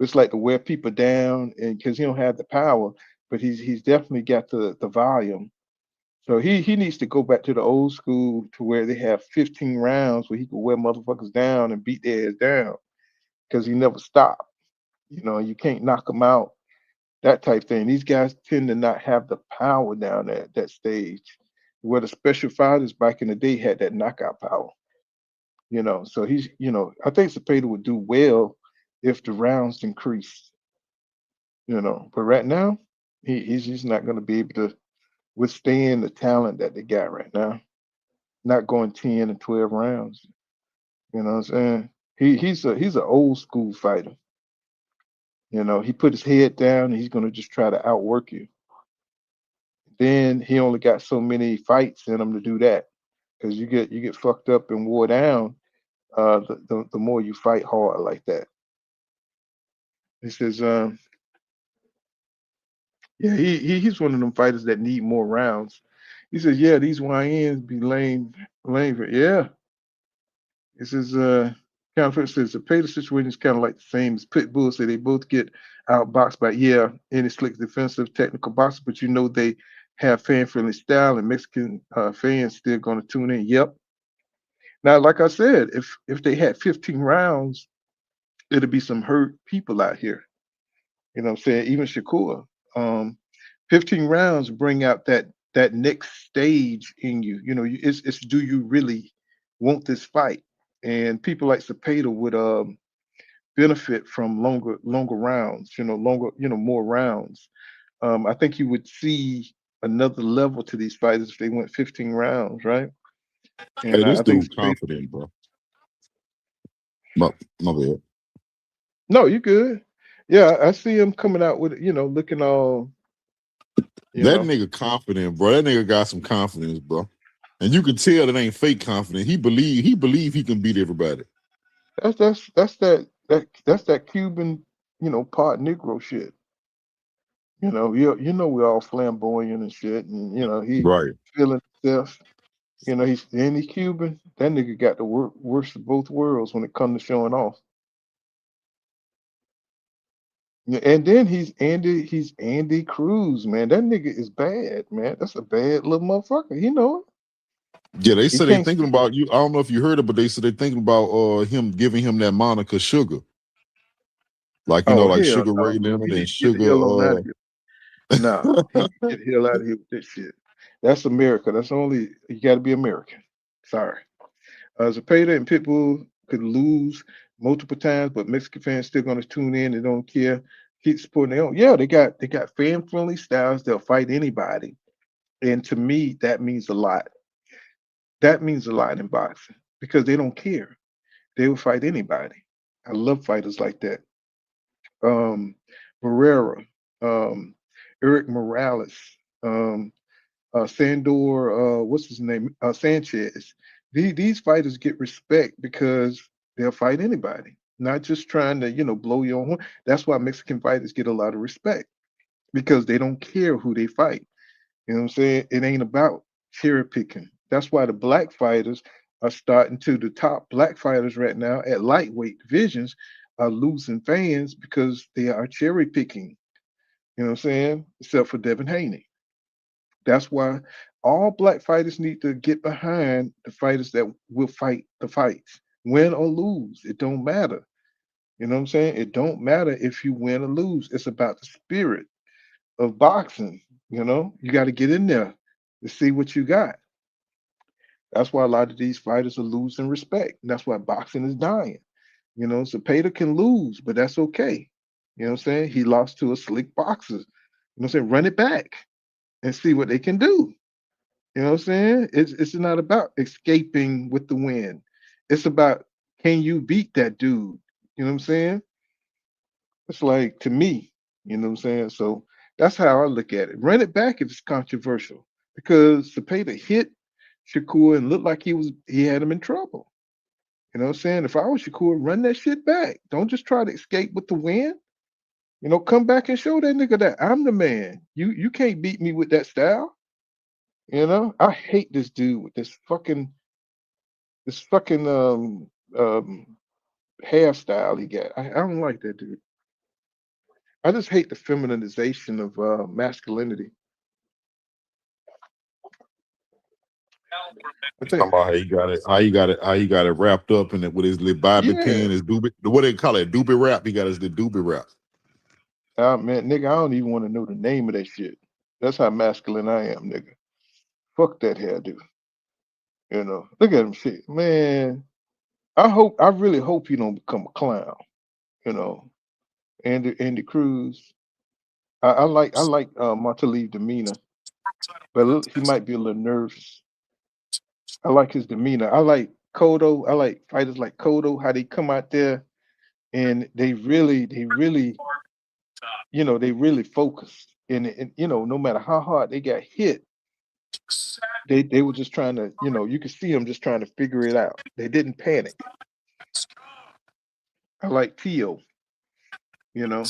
Speaker 5: It's like to wear people down, and because he don't have the power, but he's definitely got the volume. So he needs to go back to the old school to where they have 15 rounds where he can wear motherfuckers down and beat their ass down because he never stopped. You can't knock him out, that type thing. These guys tend to not have the power down at that stage. Where the special fighters back in the day had that knockout power. So I think Zapata would do well if the rounds increased. But right now, he's just not going to be able to withstand the talent that they got right now. Not going 10 and 12 rounds. You know what I'm saying? He's an old school fighter. He put his head down and he's gonna just try to outwork you. Then he only got so many fights in him to do that. Because you get fucked up and wore down, the more you fight hard like that. He says, yeah, he's one of them fighters that need more rounds. He says, yeah, these YNs be lame. Yeah, this is kind of says the Pater situation is kind of like the same as Pitbull. Say they both get outboxed by any slick defensive technical boxer, but they have fan friendly style and Mexican fans still going to tune in. Yep. Now, like I said, if they had 15 rounds, it'd be some hurt people out here. You know what I'm saying? Even Shakur. 15 rounds bring out that next stage in you. It's do you really want this fight? And people like Zapata would benefit from longer rounds, more rounds. I think you would see another level to these fighters if they went 15 rounds, right?
Speaker 6: Hey,
Speaker 5: And
Speaker 6: this
Speaker 5: I think
Speaker 6: dude confident, bro. My bad.
Speaker 5: No, you good. Yeah, I see him coming out with, looking all,
Speaker 6: That nigga confident, bro. That nigga got some confidence, bro. And you can tell it ain't fake confidence. He believe he can beat everybody.
Speaker 5: That's that Cuban, part Negro shit. We're all flamboyant and shit, and he
Speaker 6: Right.
Speaker 5: feeling himself. He's Cuban. That nigga got the worst of both worlds when it comes to showing off. Yeah, and then he's Andy Cruz, man. That nigga is bad, man. That's a bad little motherfucker. It.
Speaker 6: Yeah, they
Speaker 5: He
Speaker 6: said they
Speaker 5: can't
Speaker 6: thinking about you. I don't know if you heard it, but they said they thinking about him giving him that moniker Sugar. Like
Speaker 5: Oh
Speaker 6: like
Speaker 5: hell
Speaker 6: Sugar
Speaker 5: no,
Speaker 6: Ray
Speaker 5: man.
Speaker 6: Leonard
Speaker 5: He
Speaker 6: and
Speaker 5: need to get the
Speaker 6: Sugar
Speaker 5: hell on out of here. Nah, he need to get the hell out of here with this shit. That's America. That's only you got to be American. Sorry. Zapata and Pitbull could lose multiple times, but Mexican fans still going to tune in. They don't care. Keep supporting their own. Yeah, they got fan friendly styles. They'll fight anybody, and to me, that means a lot. That means a lot in boxing because they don't care. They will fight anybody. I love fighters like that. Um, Barrera, um, Eric Morales, um, Sandor, what's his name? Sanchez. These fighters get respect because they'll fight anybody, not just trying to, blow your own horn. That's why Mexican fighters get a lot of respect because they don't care who they fight. You know what I'm saying? It ain't about cherry picking. That's why the black fighters are starting to, the top black fighters right now at lightweight divisions are losing fans because they are cherry picking. You know what I'm saying? Except for Devin Haney. That's why all black fighters need to get behind the fighters that will fight the fights, win or lose. It don't matter. You know what I'm saying? It don't matter if you win or lose. It's about the spirit of boxing. You know, you got to get in there to see what you got. That's why a lot of these fighters are losing respect. And that's why boxing is dying. You know, Zepeda can lose, but that's okay. You know what I'm saying? He lost to a slick boxer. You know what I'm saying? Run it back and see what they can do. You know what I'm saying? It's not about escaping with the win. It's about, can you beat that dude? You know what I'm saying? It's like, to me, you know what I'm saying? So that's how I look at it. Run it back if it's controversial. Because Zepeda hit Shakur and looked like he had him in trouble. You know what I'm saying? If I was Shakur, run that shit back. Don't just try to escape with the win. You know, come back and show that nigga that I'm the man. You can't beat me with that style. You know, I hate this dude with this fucking hairstyle he got. I don't like that dude. I just hate the feminization of masculinity. I
Speaker 6: Talking
Speaker 5: think,
Speaker 6: about how you got it wrapped up in it with his little bobby
Speaker 5: yeah.
Speaker 6: pin, his doobie, what they call it, doobie wrap. He got his the doobie wrap.
Speaker 5: Man, nigga, I don't even want to know the name of that shit. That's how masculine I am, nigga. Fuck that hairdo. You know, look at him shit, man. I really hope he don't become a clown. You know, Andy Cruz. I like Montaliv's demeanor, but he might be a little nervous. I like his demeanor. I like Cotto. I like fighters like Cotto, how they come out there and they really, they really focus. And no matter how hard they got hit, they were just trying to, you could see them just trying to figure it out. They didn't panic. I like Tio. You know,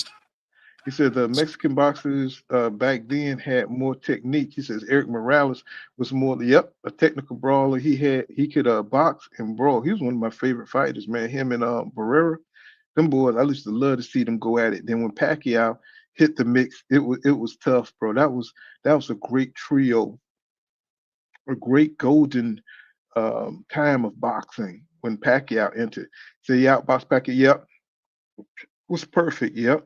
Speaker 5: he said the Mexican boxers back then had more technique. He says Eric Morales was more, yep, a technical brawler. He could box and brawl. He was one of my favorite fighters, man. Him and Barrera, them boys, I used to love to see them go at it. Then when Pacquiao hit the mix, it was tough, bro. That was a great trio, a great golden time of boxing when Pacquiao entered. So he outboxed Pacquiao. Yep, was perfect. Yep.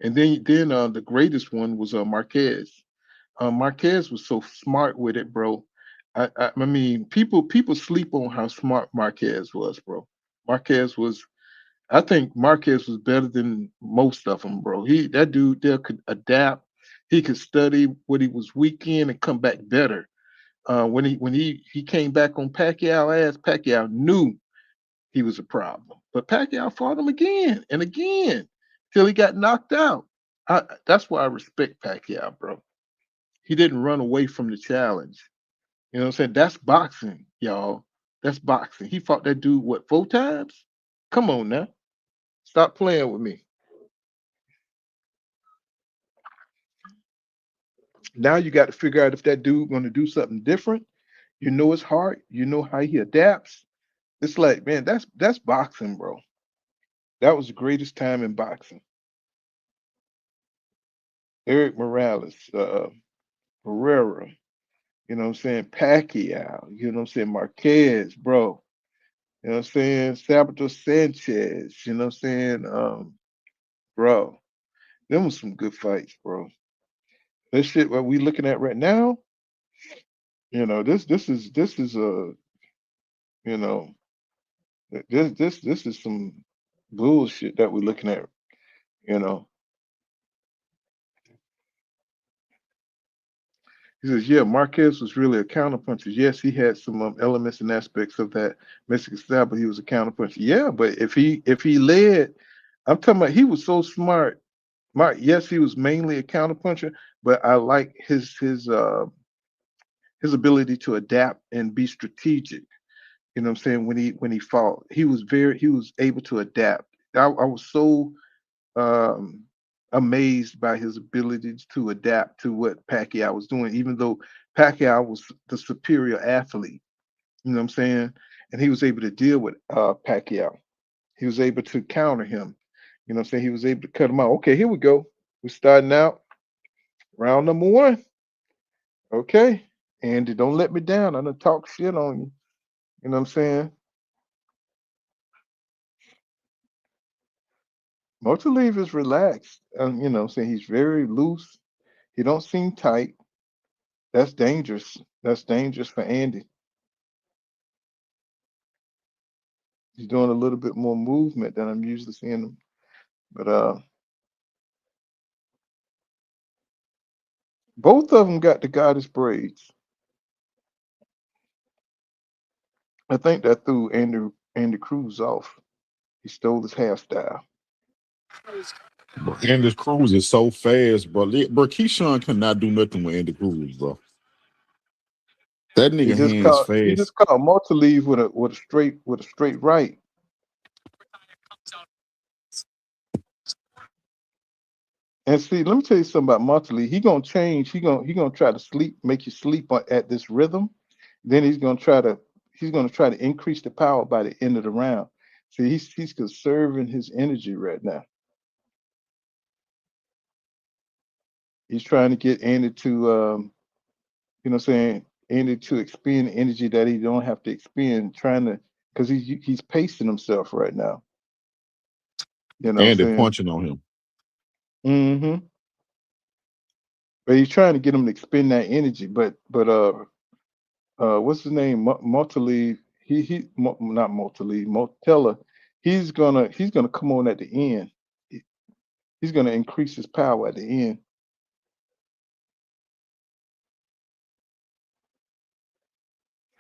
Speaker 5: And then the greatest one was Marquez. Marquez was so smart with it, bro. I mean, people sleep on how smart Marquez was, bro. Marquez was. I think Marquez was better than most of them, bro. That dude there could adapt. He could study what he was weak in and come back better. When he came back on Pacquiao ass, Pacquiao knew he was a problem. But Pacquiao fought him again and again till he got knocked out. That's why I respect Pacquiao, bro. He didn't run away from the challenge. You know what I'm saying? That's boxing, y'all. That's boxing. He fought that dude, what, 4 times? Come on now. Stop playing with me. Now you got to figure out if that dude going to do something different. You know his heart. You know how he adapts. It's like, man, that's boxing, bro. That was the greatest time in boxing. Eric Morales, Herrera, you know what I'm saying? Pacquiao, you know what I'm saying? Marquez, bro. You know what I'm saying? Salvador Sanchez, you know what I'm saying? Bro, them was some good fights, bro. This shit what we looking at right now, this is you know, this is some bullshit that we're looking at, you know. He says, yeah, Marquez was really a counterpuncher. Yes, he had some elements and aspects of that Mexican style, but he was a counterpuncher. Yeah, but if he led, I'm talking about he was so smart. Yes, he was mainly a counterpuncher, but I like his ability to adapt and be strategic. You know what I'm saying? When he fought, he was able to adapt. I was so um, amazed by his ability to adapt to what Pacquiao was doing, even though Pacquiao was the superior athlete. You know what I'm saying? And he was able to deal with Pacquiao. He was able to counter him. You know what I'm saying? He was able to cut him out. Okay, here we go. We're starting out round number one. Okay, Andy, don't let me down. I'm gonna talk shit on you. You know what I'm saying? Motorleaf is relaxed. You know what I'm saying? He's very loose. He don't seem tight. That's dangerous. That's dangerous for Andy. He's doing a little bit more movement than I'm usually seeing him. But both of them got the goddess braids. I think that threw Andy Cruz off. He stole his hairstyle.
Speaker 6: Andy Cruz is so fast, bro. Bro, Keyshawn cannot do nothing with Andy Cruz, bro. That nigga hands
Speaker 5: He
Speaker 6: fast.
Speaker 5: just caught Motorleaf with a straight right. And see, let me tell you something about Motley. He gonna change. He gonna try to make you sleep at this rhythm. Then he's gonna try to increase the power by the end of the round. See, he's conserving his energy right now. He's trying to get Andy to you know what I'm saying, Andy to expend energy that he don't have to expend, because he's pacing himself right now. You know what I'm
Speaker 6: Andy
Speaker 5: saying?
Speaker 6: punching on him.
Speaker 5: Mm-hmm. But he's trying to get him to expend that energy. But what's his name? Motley. Not Motley. Motella. He's gonna come on at the end. He's gonna increase his power at the end.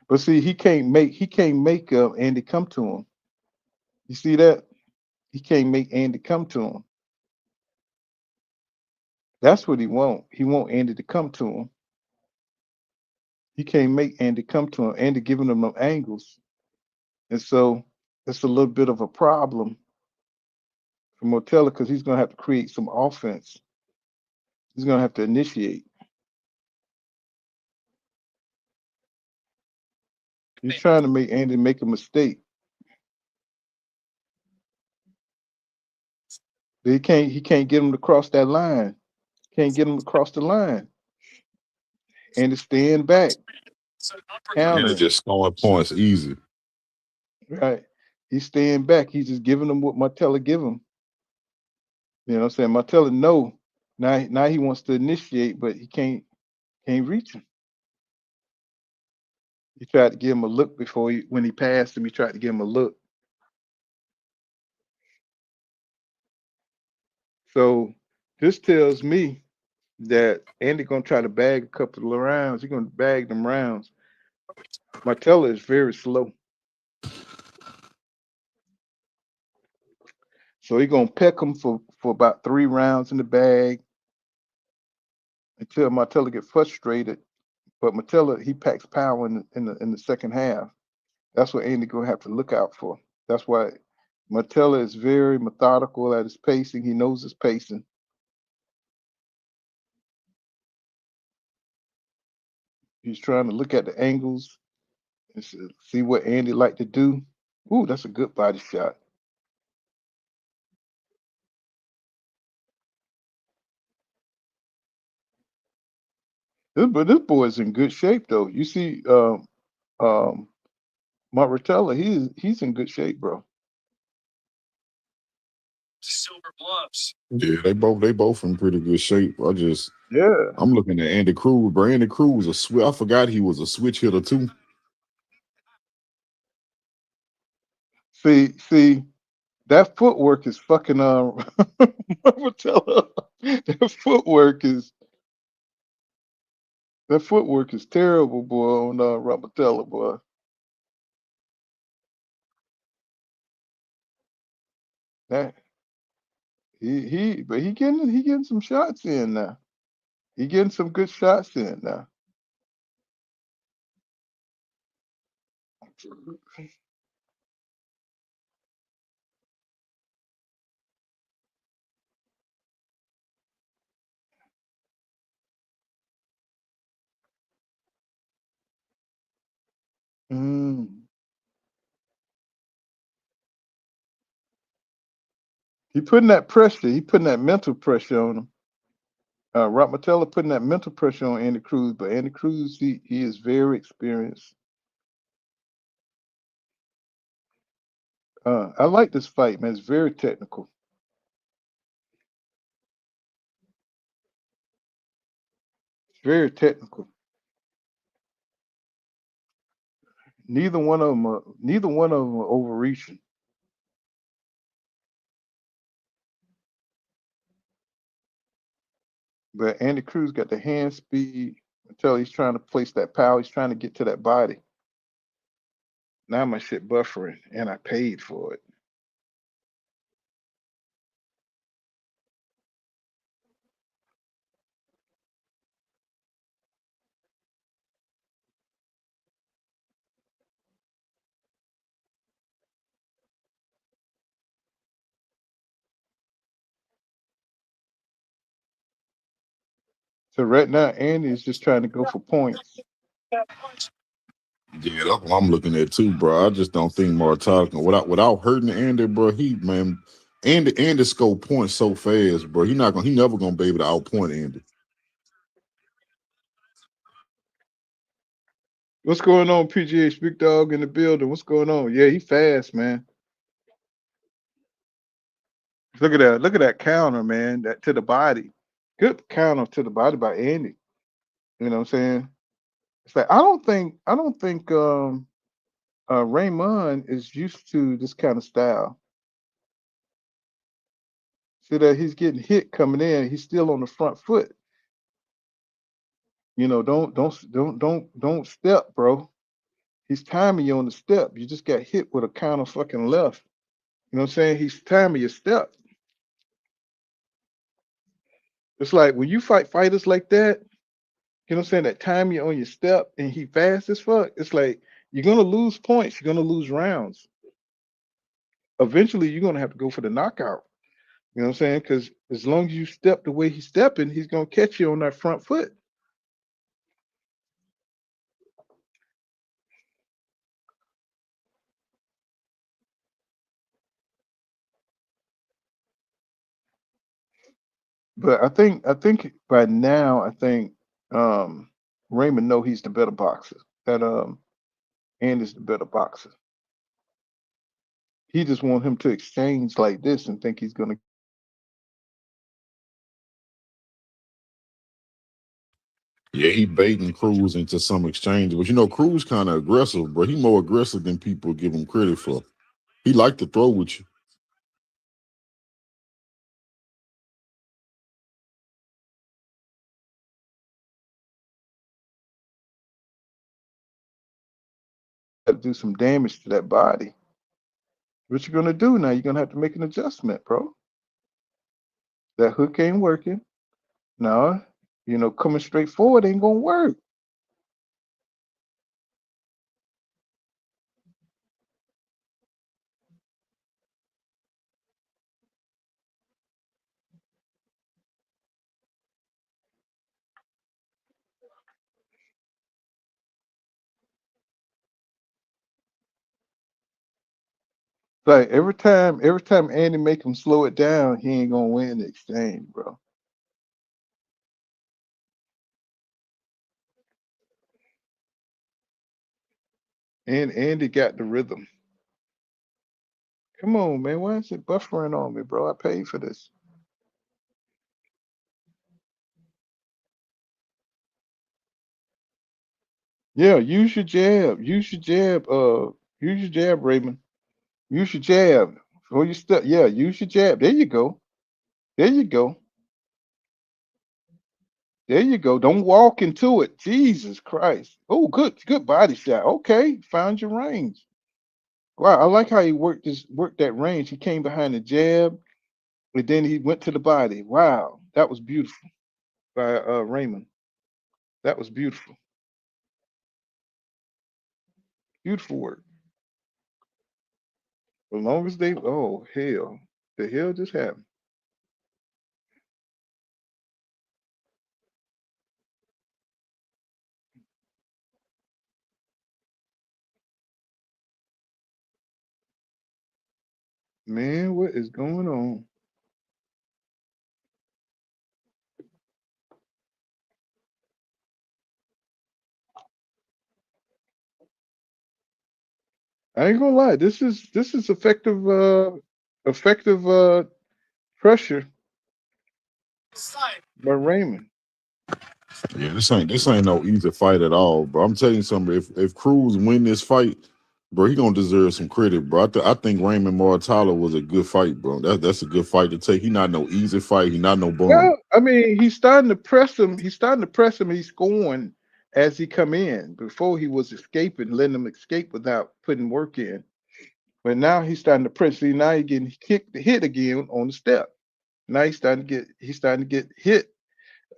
Speaker 5: But see, he can't make Andy come to him. You see that? He can't make Andy come to him. That's what he want. He want Andy to come to him. He can't make Andy come to him. Andy giving him them angles, and so it's a little bit of a problem for Motella because he's gonna have to create some offense. He's gonna have to initiate. He's trying to make Andy make a mistake. But he can't get him to cross that line. Can't get him to cross the line. Andy staying back.
Speaker 6: Andy
Speaker 5: Countering.
Speaker 6: just scoring points easy.
Speaker 5: Right. He's staying back. He's just giving him what Martella give him. You know what I'm saying? Martella no. Now he wants to initiate, but he can't reach him. He tried to give him a look when he passed him, he tried to give him a look. So this tells me that Andy gonna try to bag a couple of rounds. He's gonna bag them rounds. Martella is very slow. So he's gonna peck him for about 3 rounds in the bag until Martella get frustrated. But Martella, he packs power in the second half. That's what Andy gonna have to look out for. That's why Martella is very methodical at his pacing. He knows his pacing. He's trying to look at the angles and see what Andy like to do. Ooh, that's a good body shot. This boy is in good shape though. You see, Muratalla, he's in good shape, bro.
Speaker 9: Silver gloves.
Speaker 6: Yeah, they both in pretty good shape.
Speaker 5: Yeah.
Speaker 6: I'm looking at Andy Cruz, bro. Andy Cruz was I forgot he was a switch hitter too.
Speaker 5: See, that footwork is fucking Muratalla. That footwork is terrible, boy, on Ramatella, boy. That but he getting some shots in now. He getting some good shots in now. Mm. He putting that pressure. He putting that mental pressure on him. Muratalla putting that mental pressure on Andy Cruz, but Andy Cruz, he is very experienced. I like this fight, man. It's very technical. It's very technical. Neither one of them are overreaching. But Andy Cruz got the hand speed until he's trying to place that power. He's trying to get to that body. Now my shit buffering, and I paid for it. So right now, Andy is just trying to go for points.
Speaker 6: Yeah, that's what I'm looking at too, bro. I just don't think Muratalla can without hurting Andy, bro. Andy score points so fast, bro. He never gonna be able to outpoint Andy.
Speaker 5: What's going on, PGH Big Dog in the building? What's going on? Yeah, he fast, man. Look at that. Look at that counter, man. That to the body. Good counter to the body by Andy. You know what I'm saying? It's like I don't think Raymond is used to this kind of style. See that he's getting hit coming in. He's still on the front foot. You know, don't step, bro. He's timing you on the step. You just got hit with a counter fucking left. You know what I'm saying? He's timing your step. It's like when you fight fighters like that, you know what I'm saying, that time you on your step and he fast as fuck, it's like you're gonna lose points, you're gonna lose rounds. Eventually you're gonna have to go for the knockout. You know what I'm saying? Because as long as you step the way he's stepping, he's gonna catch you on that front foot. But I think by now um Raymond know he's the better boxer. That Andy's the better boxer. He just want him to exchange like this and think he's gonna.
Speaker 6: Yeah, he baiting Cruz into some exchange, but Cruz kind of aggressive, bro. He more aggressive than people give him credit for. He like to throw with you.
Speaker 5: Do some damage to that body. What you gonna do now? You're gonna have to make an adjustment, bro. That hook ain't working. No, coming straight forward ain't gonna work. Like every time Andy make him slow it down, he ain't gonna win the exchange, bro. And Andy got the rhythm. Come on, man. Why is it buffering on me, bro? I paid for this. Yeah, use your jab. Use your jab. Use your jab, Raymond. Use your jab. Before you step. Yeah, use your jab. There you go. There you go. There you go. Don't walk into it. Jesus Christ. Oh, good body shot. Okay, found your range. Wow, I like how he worked that range. He came behind the jab, and then he went to the body. Wow, that was beautiful by Raymond. That was beautiful. Beautiful work. As long as they, oh hell, the hell just happened. Man, what is going on? I ain't gonna lie. This is effective pressure by Raymond.
Speaker 6: Yeah, this ain't no easy fight at all, bro. I'm telling you something. If Cruz win this fight, bro, he gonna deserve some credit, bro. I think Raymond Muratalla was a good fight, bro. That's a good fight to take. He not no easy fight. He not no bum.
Speaker 5: Well, I mean, he's starting to press him. He's starting to press him. He's scoring as he come in. Before he was escaping, letting him escape without putting work in. But now he's starting to press. See, now he's getting hit again on the step. Now he's starting to get hit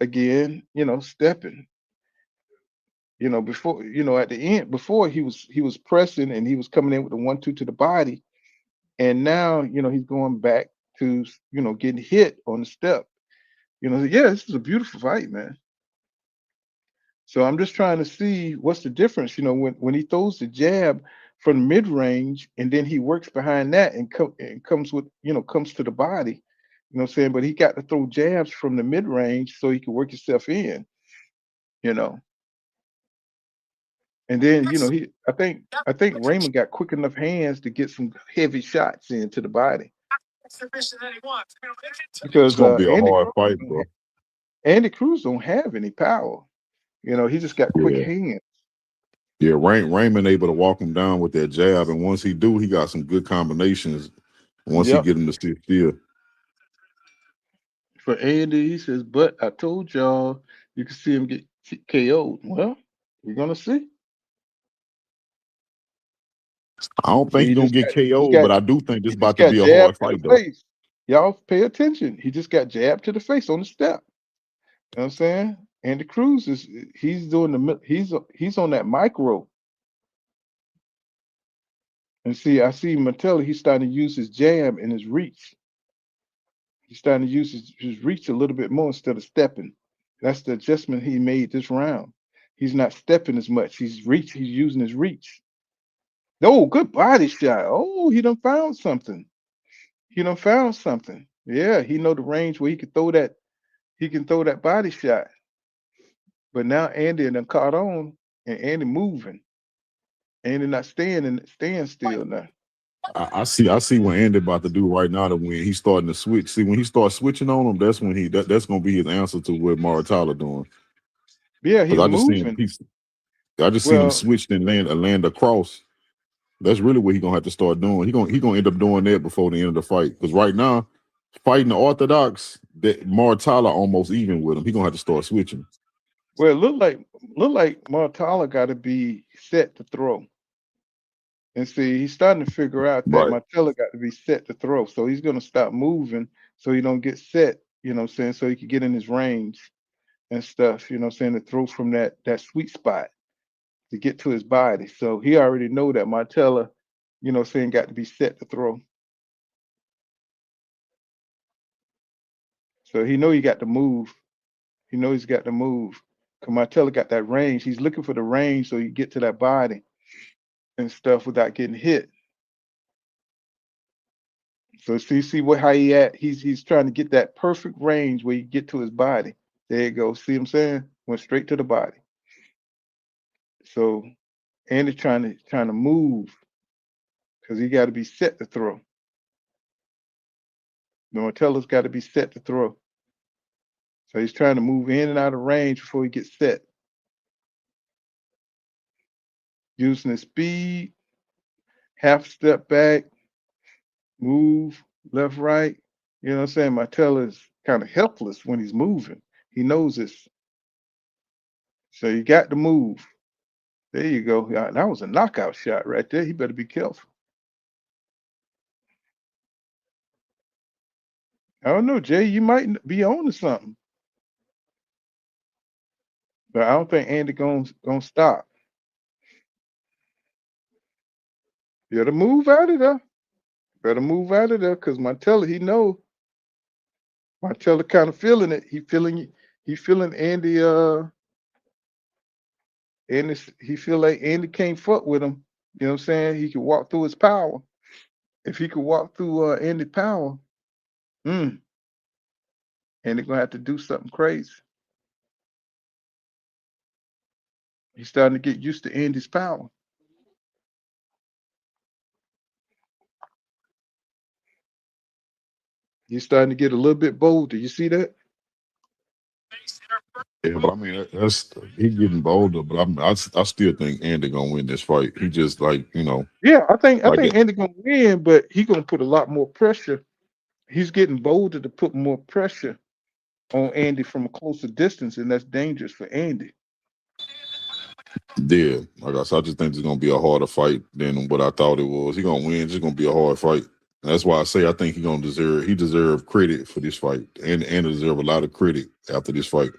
Speaker 5: again. Stepping. Before at the end, before he was pressing and he was coming in with the 1-2 to the body, and now he's going back to getting hit on the step. Yeah, this is a beautiful fight, man. So I'm just trying to see what's the difference. When he throws the jab from mid range and then he works behind that and comes with comes to the body. You know what I'm saying? But he got to throw jabs from the mid range so he can work himself in. You know, and then I think Raymond got quick enough hands to get some heavy shots into the body
Speaker 6: It's
Speaker 5: because
Speaker 6: gonna be a hard fight, bro.
Speaker 5: Andy Cruz don't have any power. He just got quick
Speaker 6: Yeah.
Speaker 5: hands.
Speaker 6: Yeah, Raymond able to walk him down with that jab, and once he do, he got some good combinations. Once he
Speaker 5: Yep.
Speaker 6: get him to sit still.
Speaker 5: For Andy, he says, but I told y'all you can see him get KO'd. Well, we're gonna see.
Speaker 6: I don't think
Speaker 5: See,
Speaker 6: he's gonna get KO'd, but I do think this
Speaker 5: he just
Speaker 6: about to
Speaker 5: got
Speaker 6: be a
Speaker 5: jabbed
Speaker 6: hard
Speaker 5: to the
Speaker 6: fight, though.
Speaker 5: face. Y'all pay attention. He just got jabbed to the face on the step. You know what I'm saying? Andy Cruz he's doing he's on that micro. And see, I see Muratalla, he's starting to use his jab and his reach. He's starting to use his reach a little bit more instead of stepping. That's the adjustment he made this round. He's not stepping as much. He's using his reach. Oh, good body shot. Oh, he done found something. He done found something. Yeah, he know the range where he can throw that. He can throw that body shot. But now Andy done caught on, and Andy moving. Andy not staying still now.
Speaker 6: I see what Andy about to do right now to win. He's starting to switch. See, when he starts switching on him, that's when that's gonna be his answer to what Muratalla doing.
Speaker 5: Yeah, he
Speaker 6: Because I just
Speaker 5: moving.
Speaker 6: seen him
Speaker 5: Well,
Speaker 6: switch and land across. That's really what he's gonna have to start doing. He gonna end up doing that before the end of the fight. Because right now, fighting the orthodox, that Muratalla almost even with him. He gonna have to start switching.
Speaker 5: well, it look like Muratalla got to be set to throw. And see, he's starting to figure out that
Speaker 6: Right.
Speaker 5: Muratalla got to be set to throw. So he's gonna stop moving so he don't get set. You know what I'm saying? So he can get in his range and stuff. You know what I'm saying? To throw from that sweet spot to get to his body. So he already know that Muratalla, saying got to be set to throw. So he know he got to move. He knows he's got to move. Cause Martella got that range. He's looking for the range so he get to that body and stuff without getting hit. So see what how he at? He's trying to get that perfect range where you get to his body. There you go. See what I'm saying? Went straight to the body. So Andy's trying to move because he got to be set to throw. Martella's got to be set to throw. So he's trying to move in and out of range before he gets set. Using his speed, half step back, move left, right. You know what I'm saying? Martella is kind of helpless when he's moving. He knows this. So you got to move. There you go. That was a knockout shot right there. He better be careful. I don't know, Jay. You might be on to something. But I don't think Andy gonna stop. Better move out of there. Better move out of there because Martella, he know. Martella kind of feeling it. He feeling Andy Andy he feel like Andy can't fuck with him. You know what I'm saying? He can walk through his power. If he could walk through Andy power, Andy gonna have to do something crazy. He's starting to get used to Andy's power. He's starting to get a little bit bolder. You see that?
Speaker 6: Yeah, but I mean, that's he getting bolder. But I still think Andy gonna win this fight. He just like
Speaker 5: Yeah, I think
Speaker 6: like it.
Speaker 5: Andy gonna win, but he gonna put a lot more pressure. He's getting bolder to put more pressure on Andy from a closer distance, and that's dangerous for Andy.
Speaker 6: Yeah, like I said, I just think it's gonna be a harder fight than what I thought it was. He gonna win. It's just gonna be a hard fight. And that's why I say I think he deserve credit for this fight, and deserve a lot of credit after this fight.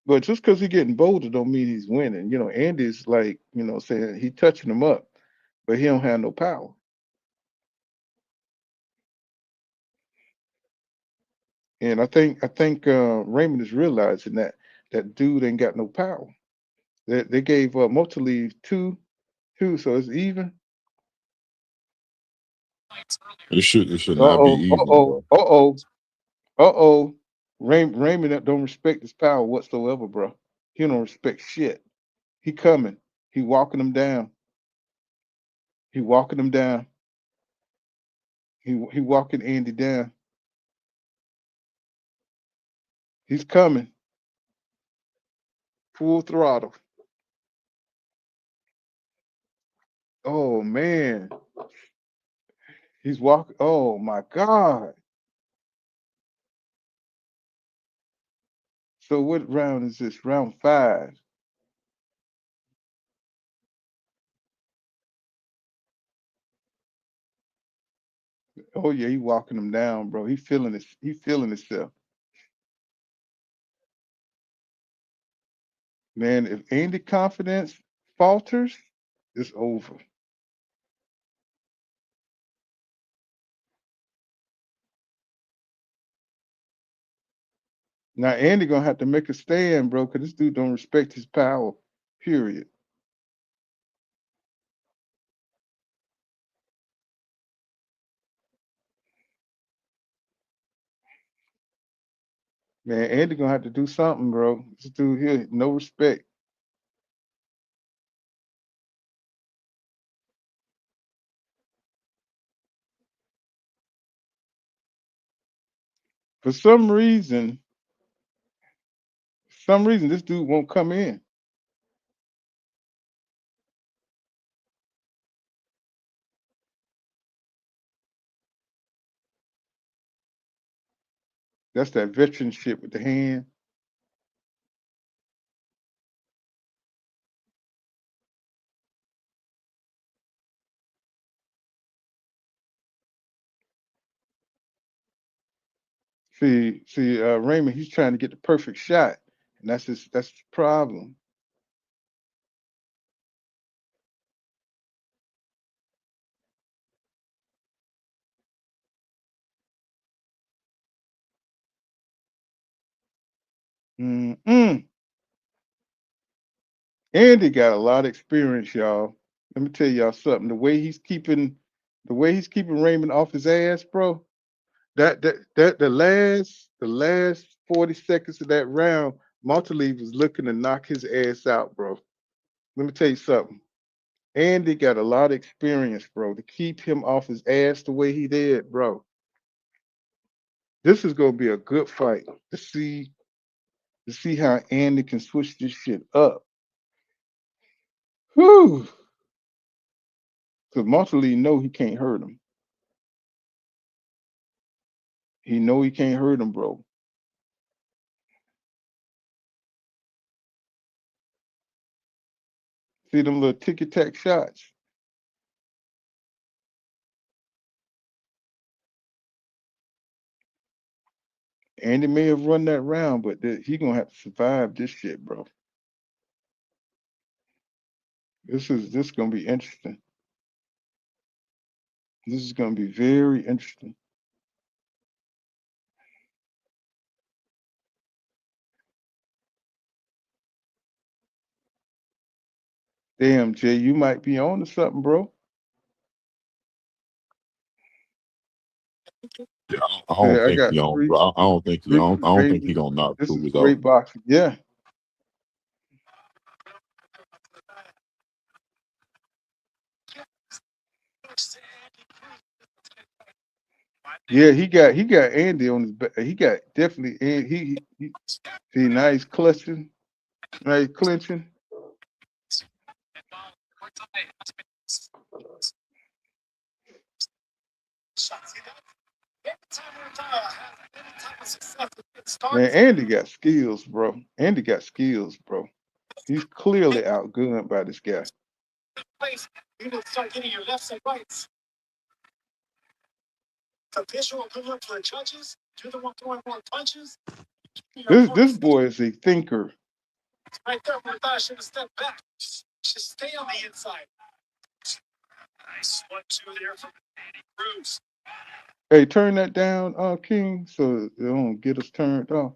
Speaker 5: But just because he's getting bolder don't mean he's winning. Andy's like, saying he touching him up, but he don't have no power. And I think Raymond is realizing that dude ain't got no power. They gave Motley two, so it's even.
Speaker 6: It should not be even, bro.
Speaker 5: Raymond don't respect his power whatsoever, bro. He don't respect shit. He coming. He walking him down. He walking him down. He walking Andy down. He's coming. Full throttle. Oh man. He's walking. Oh my God. So what round is this? Round 5. Oh yeah, he walking him down, bro. He feeling it. He feeling himself. Man, if Andy confidence falters, it's over. Now Andy gonna have to make a stand, bro, because this dude don't respect his power. Period. Man, Andy gonna have to do something, bro. This dude here, no respect. For some reason, this dude won't come in. That's that veteran shit with the hand. See, Raymond, he's trying to get the perfect shot, and that's his problem. Mm-mm. Andy got a lot of experience, y'all. Let me tell y'all something. The way he's keeping Raymond off his ass, bro. That the last 40 seconds of that round, Montalive was looking to knock his ass out, bro. Let me tell you something. Andy got a lot of experience, bro, to keep him off his ass the way he did, bro. This is gonna be a good fight to see how Andy can switch this shit up. Whew. Because Montalive know he can't hurt him. He know he can't hurt him, bro. See them little ticky-tack shots. Andy may have run that round, but he gonna have to survive this shit, bro. This gonna be interesting. This is gonna be very interesting. Damn, Jay, you might be on to something, bro.
Speaker 6: Yeah, I don't think he on, bro. I don't think he on. I don't think he gonna knock
Speaker 5: This is
Speaker 6: Cruz
Speaker 5: great
Speaker 6: out.
Speaker 5: boxing. Yeah. Yeah, he got Andy on his back. He got definitely he see now he's clutching, now he's clinching. Man, Andy got skills, bro. Andy got skills, bro. He's clearly outgunned by this guy.
Speaker 4: You will start getting your lefts and rights. The visual good look for the judges. You're the one throwing more punches.
Speaker 5: This boy is a thinker.
Speaker 4: Right there, Muratalla should have stepped back. Should stay on the inside. Nice 1-2 there from Andy Cruz.
Speaker 5: Hey, turn that down, King, so it don't get us turned off.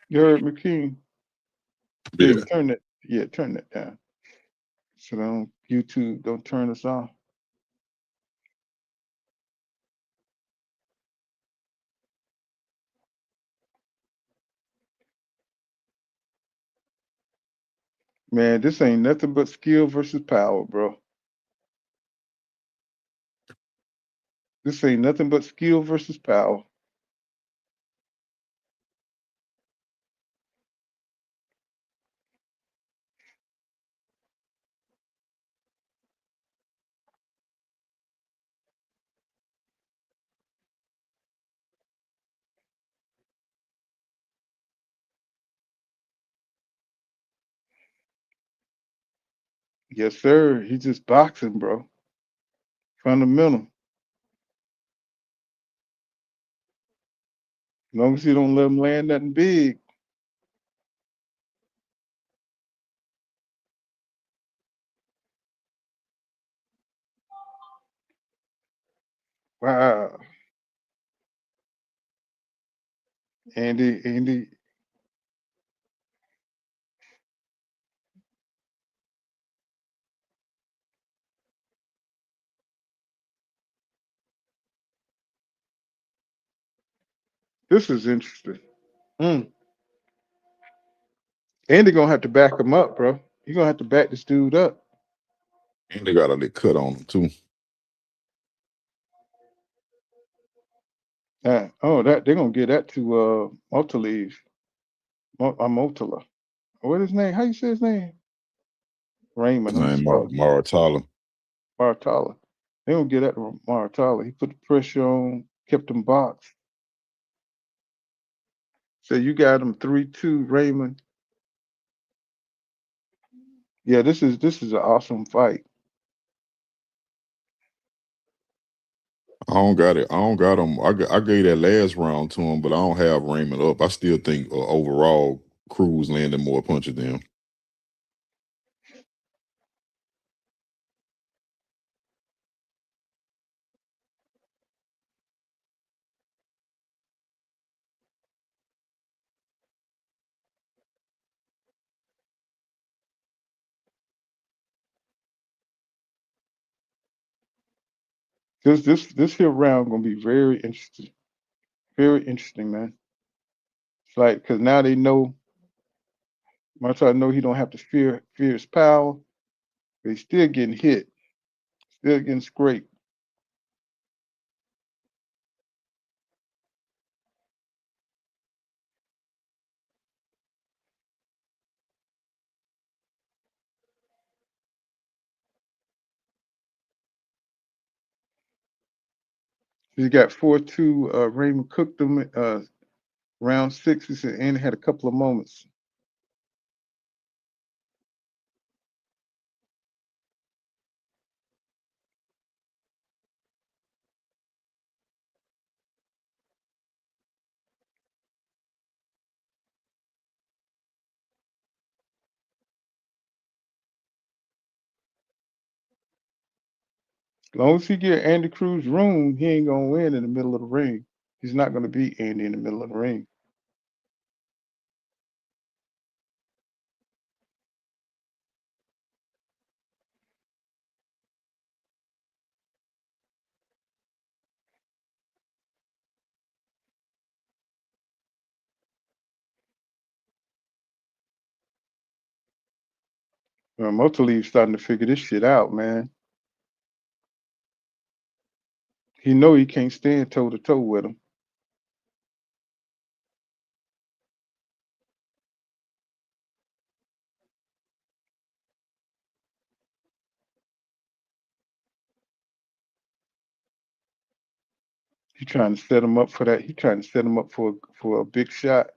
Speaker 5: You heard me, King? King,
Speaker 6: Yeah.
Speaker 5: turn that down. So YouTube don't turn us off. Man, this ain't nothing but skill versus power, bro. This ain't nothing but skill versus power. Yes, sir. He's just boxing, bro. Fundamental. As long as you don't let him land nothing big. Wow. Andy. This is interesting. Andy gonna have to back him up, bro. You're gonna have to back this dude up.
Speaker 6: And they got a little cut on him too.
Speaker 5: That they're gonna get that to Multaleave. Motala. What his name? How you say his name? Raymond.
Speaker 6: His name Muratalla.
Speaker 5: Muratalla. They gonna get that to Muratalla. He put the pressure on, kept him boxed. So you got him 3-2, Raymond. Yeah, this is an awesome fight.
Speaker 6: I don't got it. I don't got him. I gave that last round to him, but I don't have Raymond up. I still think overall Cruz landed more punches than him.
Speaker 5: This here round gonna be very interesting. Very interesting, man. It's like because now they know Muratalla know he don't have to fear his power, but he's still getting hit, still getting scraped. He got 4-2. Raymond cooked him. Round 6, he said, and had a couple of moments. As long as he get Andy Cruz room, he ain't gonna win in the middle of the ring. He's not gonna beat Andy in the middle of the ring. Multaleaf's starting to figure this shit out, man. He know he can't stand toe to toe with him. He trying to set him up for that. He trying to set him up for a big shot.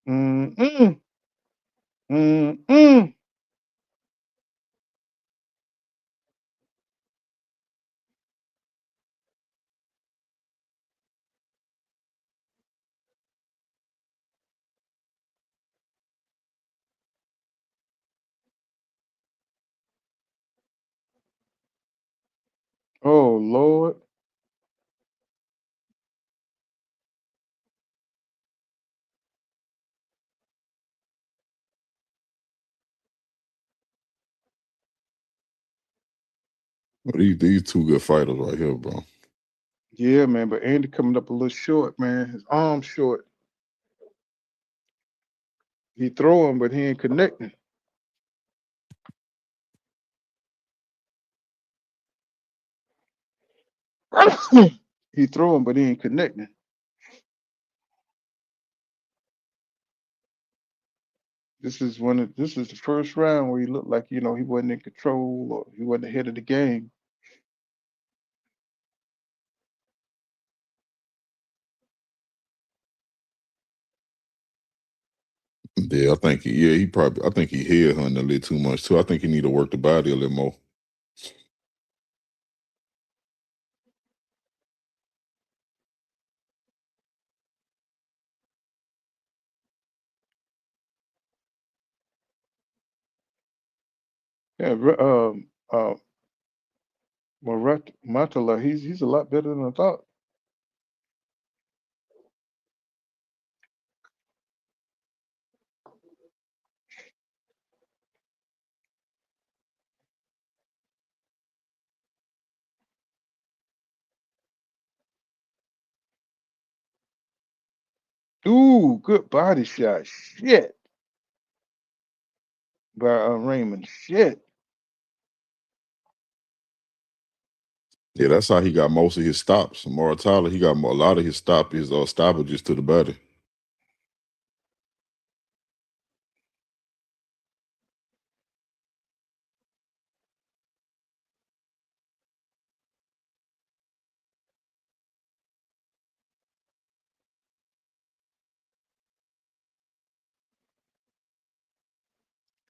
Speaker 5: Mm-mm. Mm-mm. Oh Lord.
Speaker 6: These two good fighters right here, bro.
Speaker 5: Yeah, man, but Andy coming up a little short, man. His arm short. He throwing, but he ain't connecting. He throwing, but he ain't connecting. This is the first round where he looked like, he wasn't in control or he wasn't ahead of the game.
Speaker 6: Yeah, I think I think he headhunting a little too much too. I think he need to work the body a little more.
Speaker 5: Yeah, Muratalla, he's a lot better than I thought. Ooh, good body shot. Shit. By Raymond. Shit.
Speaker 6: Yeah, that's how he got most of his stops. Muratalla, he got a lot of his stoppages to the body.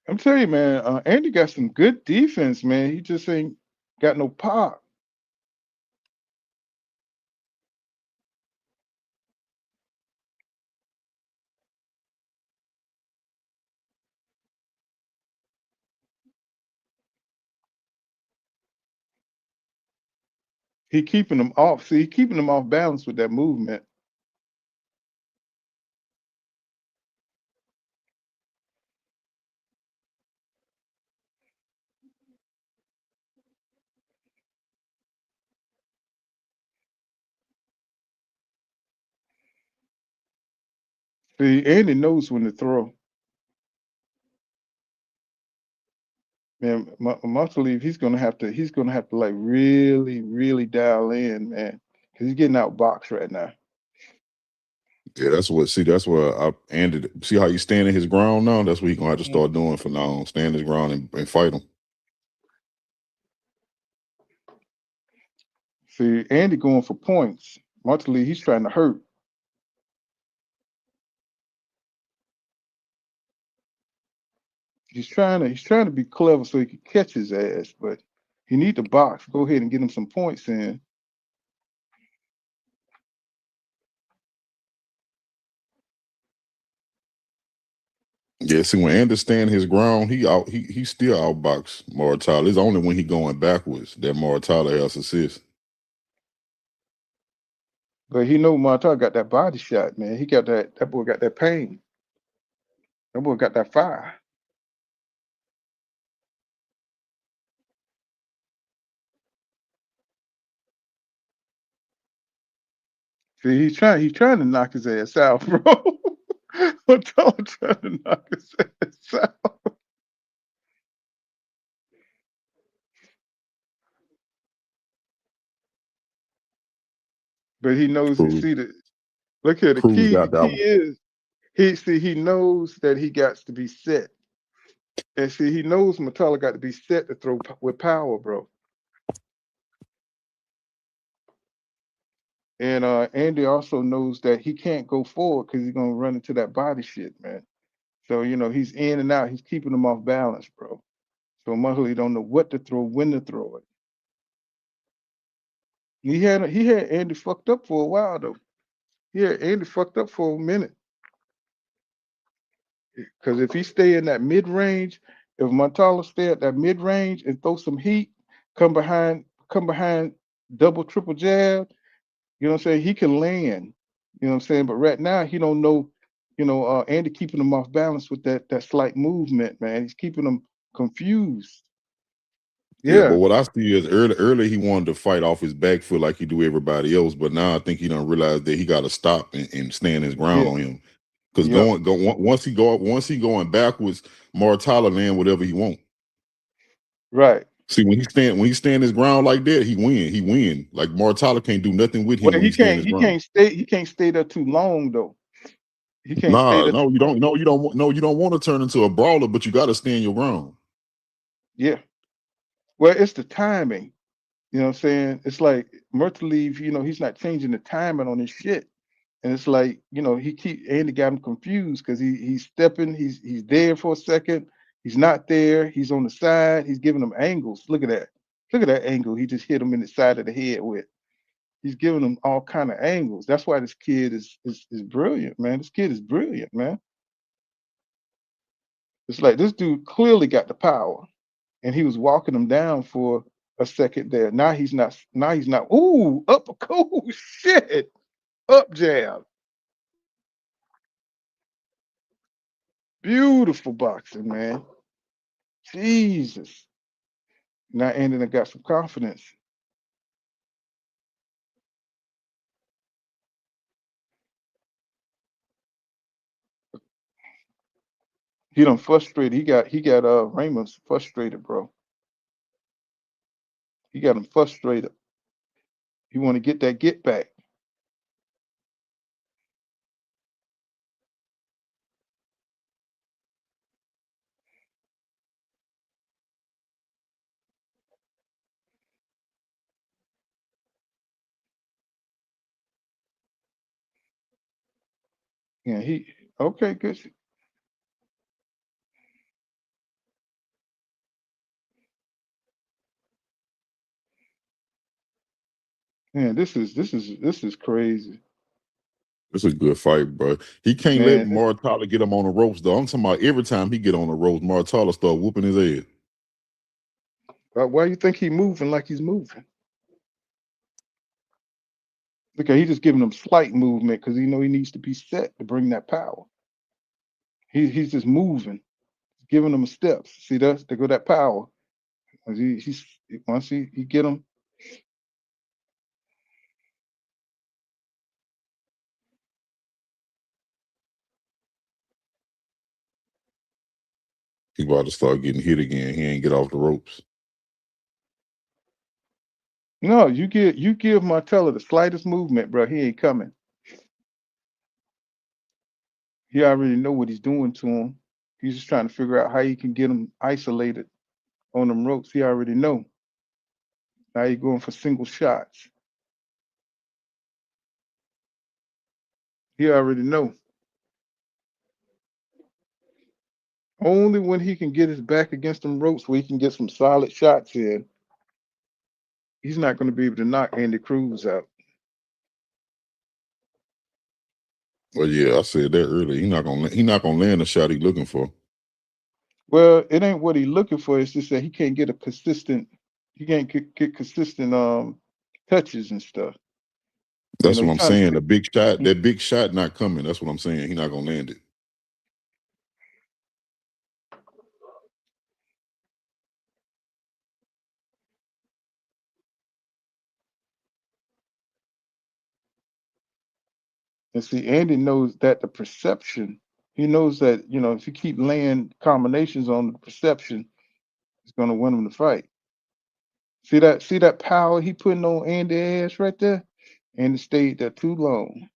Speaker 5: I'm telling you, man, Andy got some good defense, man. He just ain't got no pop. He keeping them off. See, he keeping them off balance with that movement. See, Andy knows when to throw. Man, Muscle he's gonna have to like really, really dial in, man, because he's getting outboxed right now.
Speaker 6: Yeah, that's where I ended. See how he's standing his ground now? That's what he's gonna have to start doing for now on. Stand his ground and fight him.
Speaker 5: See, Andy going for points. Muscle he's trying to hurt. He's trying to be clever so he can catch his ass, but he need to box. Go ahead and get him some points in.
Speaker 6: Yeah, see, when Andy stand his ground, he still outbox Muratalla. It's only when he going backwards that Muratalla has assist.
Speaker 5: But he know Muratalla got that body shot, man. He got that boy got that pain. That boy got that fire. See, he's trying to knock his ass out, bro. Muratalla trying to knock his ass out. But he knows,
Speaker 6: Cruz,
Speaker 5: see the look here,
Speaker 6: Cruz
Speaker 5: the
Speaker 6: got that
Speaker 5: key
Speaker 6: one.
Speaker 5: is he knows that he got to be set. And see, he knows Muratalla got to be set to throw with power, bro. And Andy also knows that he can't go forward because he's gonna run into that body shit, man. So he's in and out. He's keeping him off balance, bro. So Muratalla don't know what to throw, when to throw it. He had Andy fucked up for a while though. He had Andy fucked up for a minute. Because if he stay in that mid range, if Muratalla stay at that mid range and throw some heat, come behind double, triple jab, you know what I'm saying? He can land. You know what I'm saying? But right now he don't know, Andy keeping him off balance with that slight movement, man. He's keeping him confused.
Speaker 6: Yeah, but
Speaker 5: Yeah,
Speaker 6: what I see is earlier he wanted to fight off his back foot like he do everybody else, but now I think he don't realize that he got to stop and stand his ground
Speaker 5: yeah,
Speaker 6: on him. Because
Speaker 5: yep,
Speaker 6: once he going backwards, Muratalla land whatever he want.
Speaker 5: right.
Speaker 6: See, when he stand his ground like that, he win. He win. Like Muratalla can't do nothing with him
Speaker 5: Well,
Speaker 6: when he stand his ground.
Speaker 5: he can't stay there too long though. He can't stay
Speaker 6: Nah,
Speaker 5: there
Speaker 6: no,
Speaker 5: too
Speaker 6: you
Speaker 5: long.
Speaker 6: don't. No, you don't. No, you don't want to turn into a brawler, but you got to stand your ground.
Speaker 5: Yeah. Well, it's the timing. You know what I'm saying? It's like Murtalev, he's not changing the timing on his shit. And it's like, Andy got him confused because he's stepping, he's there for a second, he's not there, he's on the side, he's giving him angles. Look at that. Look at that angle he just hit him in the side of the head with. He's giving him all kind of angles. That's why this kid is brilliant, man. This kid is brilliant, man. It's like this dude clearly got the power. And he was walking him down for a second there. Now he's not. Now he's not. Ooh, up a cool shit. Up jab. Beautiful boxing, man. Jesus. Now Andy got some confidence. He done frustrated. He got Raymond frustrated, bro. He got him frustrated. He want to get that get back. Yeah, okay, good. Man, this is crazy.
Speaker 6: It's a good fight, bro. He can't let
Speaker 5: Man,
Speaker 6: Muratalla get him on the ropes, though. I'm talking about every time he get on the ropes, Muratalla start whooping his head.
Speaker 5: why you think he moving like he's moving? Look, he just giving him slight movement because he needs to be set to bring that power. He's just moving, giving him steps. See that? There go that power. He's once he get him.
Speaker 6: He about to start getting hit again. He ain't get off the ropes.
Speaker 5: No, you give Muratalla the slightest movement, bro. He ain't coming. He already know what he's doing to him. He's just trying to figure out how he can get him isolated on them ropes. He already know. Now he going for single shots. He already know. Only when he can get his back against them ropes where he can get some solid shots in, he's not going to be able to knock Andy Cruz out.
Speaker 6: Well, yeah, I said that earlier. He not gonna land the shot he looking for.
Speaker 5: Well, it ain't what he's looking for. It's just that he can't get a consistent. He can't get consistent touches and stuff.
Speaker 6: That's
Speaker 5: You know,
Speaker 6: what
Speaker 5: he's
Speaker 6: I'm
Speaker 5: trying to
Speaker 6: saying.
Speaker 5: stick.
Speaker 6: That big shot not coming. That's what I'm saying. He's not gonna land it.
Speaker 5: And see, Andy knows that the perception, he knows that, you know, if you keep laying combinations on the perception, it's gonna win him the fight. See that power he putting on Andy's ass right there? Andy stayed there too long.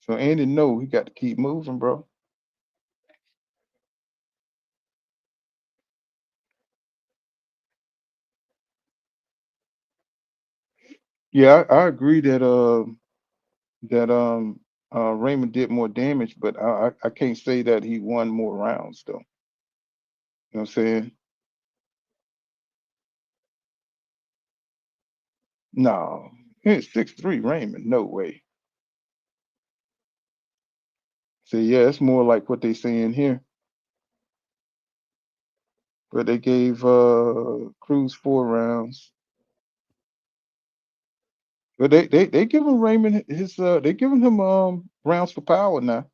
Speaker 5: So Andy know he got to keep moving, bro. Yeah, I agree that Raymond did more damage, but I can't say that he won more rounds though. You know what I'm saying? No, it's 6'3" Raymond. No way. So yeah, it's more like what they saying here. But they gave Cruz 4 rounds. But they giving Raymond his they giving him rounds for power now.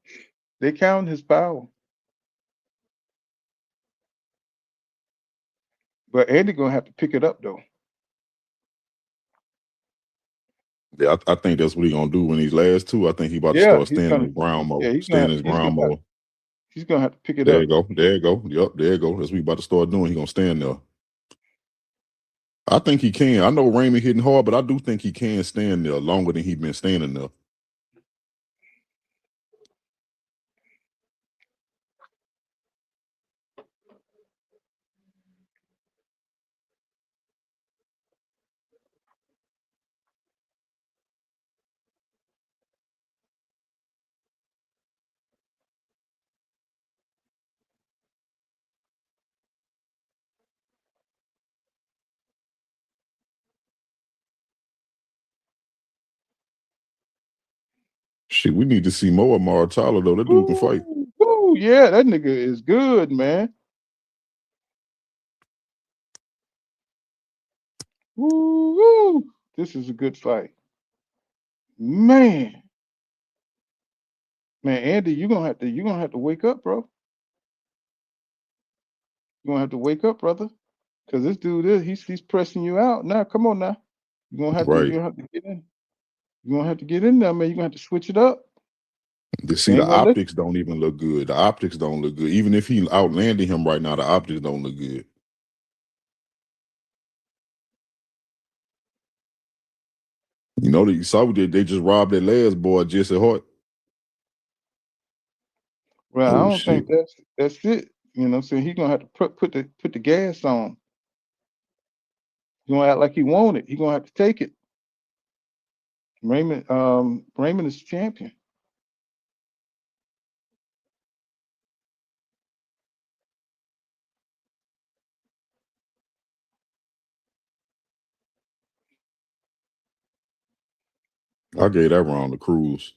Speaker 5: They count his power. But Andy gonna have to pick it up though.
Speaker 6: Yeah, I think that's what he's gonna do when these last two. I think he about to
Speaker 5: Yeah,
Speaker 6: start standing his ground more.
Speaker 5: yeah,
Speaker 6: Staying his ground more.
Speaker 5: he's gonna have to pick it
Speaker 6: There
Speaker 5: up.
Speaker 6: you go. There you go. Yep, there you go. That's what he about to start doing. He gonna stand there. I think he can. I know Raymond hitting hard, but I do think he can stand there longer than he been standing there. Shit, we need to see more of Muratalla though. That dude can fight.
Speaker 5: Woo, yeah, that nigga is good, man. Woo, this is a good fight. Man, Andy, you're gonna have to wake up, bro. You're gonna have to wake up, brother. Cause this dude he's pressing you out. Now, come on now.
Speaker 6: Right.
Speaker 5: You're gonna have to get in. You're gonna have to get in there, man. You're gonna have to switch it up.
Speaker 6: See,
Speaker 5: They
Speaker 6: the
Speaker 5: ain't gonna let
Speaker 6: optics don't even look good. The optics don't look good. Even if he outlanding him right now, the optics don't look good. You know that you saw that they just robbed that last boy, Jesse Hart.
Speaker 5: Well, I
Speaker 6: Oh
Speaker 5: don't
Speaker 6: shit.
Speaker 5: think that's it. You know what I'm saying? He's gonna have to put the gas on. He's gonna act like he want it. He's gonna have to take it. Raymond is champion.
Speaker 6: I gave that round to Cruz.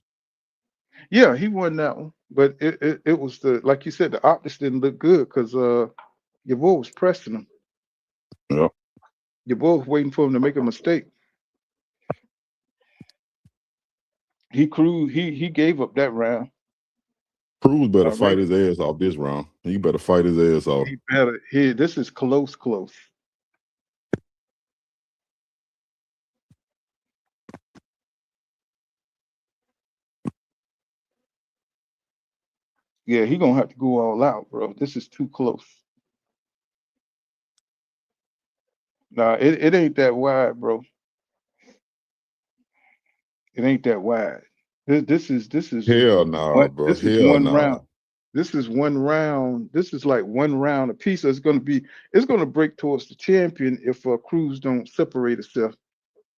Speaker 5: Yeah, he won that one. But it was the, like you said, the optics didn't look good because your boy was pressing him.
Speaker 6: Yeah.
Speaker 5: Your boy was waiting for him to make a mistake. He gave up that round.
Speaker 6: Cruz better fight
Speaker 5: Raymond,
Speaker 6: his ass off this round. He better fight his ass off.
Speaker 5: he better. This is close. Yeah, he gonna have to go all out, bro. This is too close. Nah, it ain't that wide, bro. It ain't that wide. This is
Speaker 6: Hell nah,
Speaker 5: what
Speaker 6: bro.
Speaker 5: this is
Speaker 6: Hell
Speaker 5: one
Speaker 6: nah.
Speaker 5: round. This is one round. This is like one round apiece. So it's gonna break towards the champion if Cruz don't separate itself.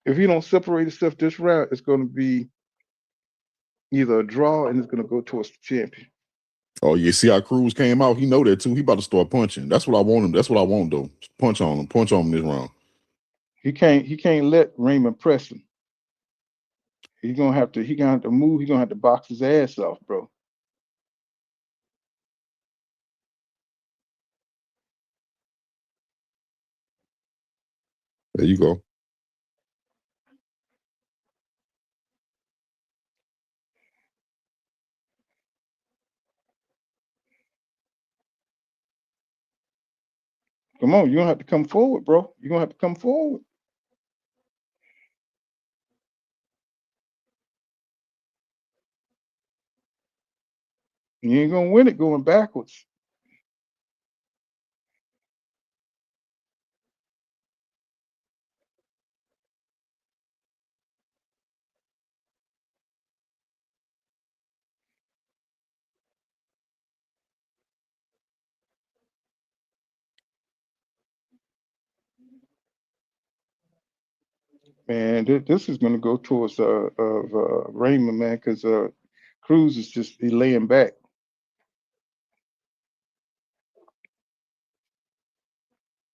Speaker 5: If he don't separate itself this round, it's gonna be either a draw and it's gonna go towards the champion.
Speaker 6: Oh, you see how Cruz came out? He know that too. He about to start punching. That's what I want him. That's what I want though. Punch on him. Punch on him this round.
Speaker 5: He can't let Raymond press him. He gonna have to move. He's gonna have to box his ass off, bro.
Speaker 6: There you go.
Speaker 5: Come on, you don't have to come forward, bro. You're gonna have to come forward. You ain't gonna win it going backwards. Man, this is gonna go towards Raymond, man, because Cruz is just he laying back.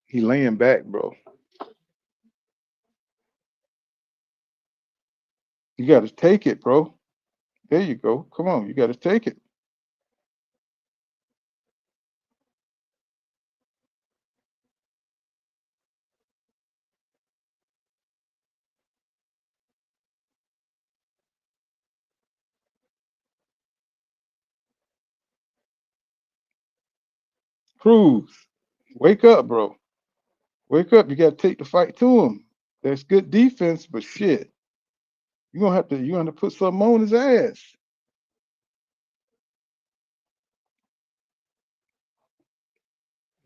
Speaker 5: He laying back, bro. You got to take it, bro. There you go. Come on, you got to take it. Cruz, wake up, bro. Wake up. You got to take the fight to him. That's good defense, but shit, you gonna have to put something on his ass.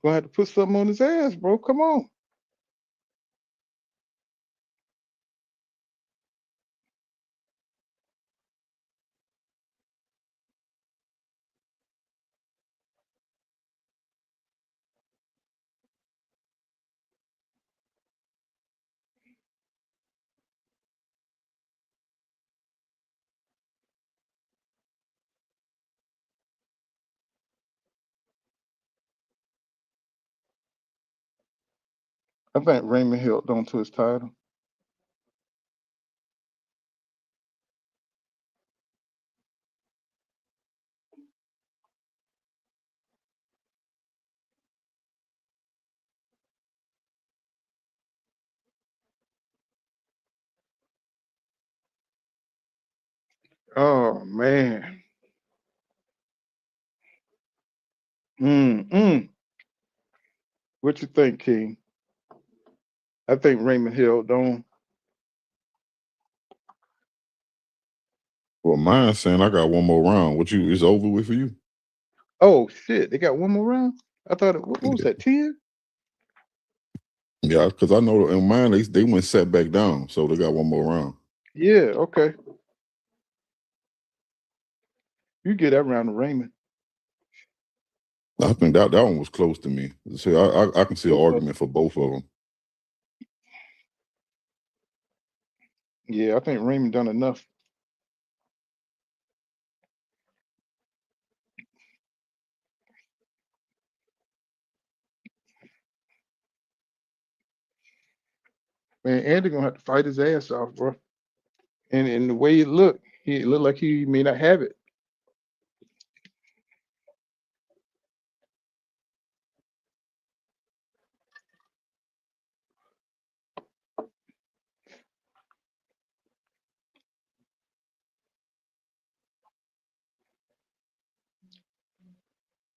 Speaker 5: Gonna have to put something on his ass, bro. Come on. I think Raymond held on to his title. Oh man. Mm-mm. What you think, King? I think Raymond held on.
Speaker 6: Well, mine's saying I got one more round. What you? It's over with for you?
Speaker 5: Oh shit, they got one more round. I thought what was that, 10?
Speaker 6: Yeah, because I know in mine they went set back down, so they got one more round.
Speaker 5: Yeah, okay. You get that round to Raymond.
Speaker 6: I think that one was close to me. So I can see an argument for both of them.
Speaker 5: Yeah, I think Raymond done enough. Man, Andy gonna have to fight his ass off, bro. And the way he looked like he may not have it.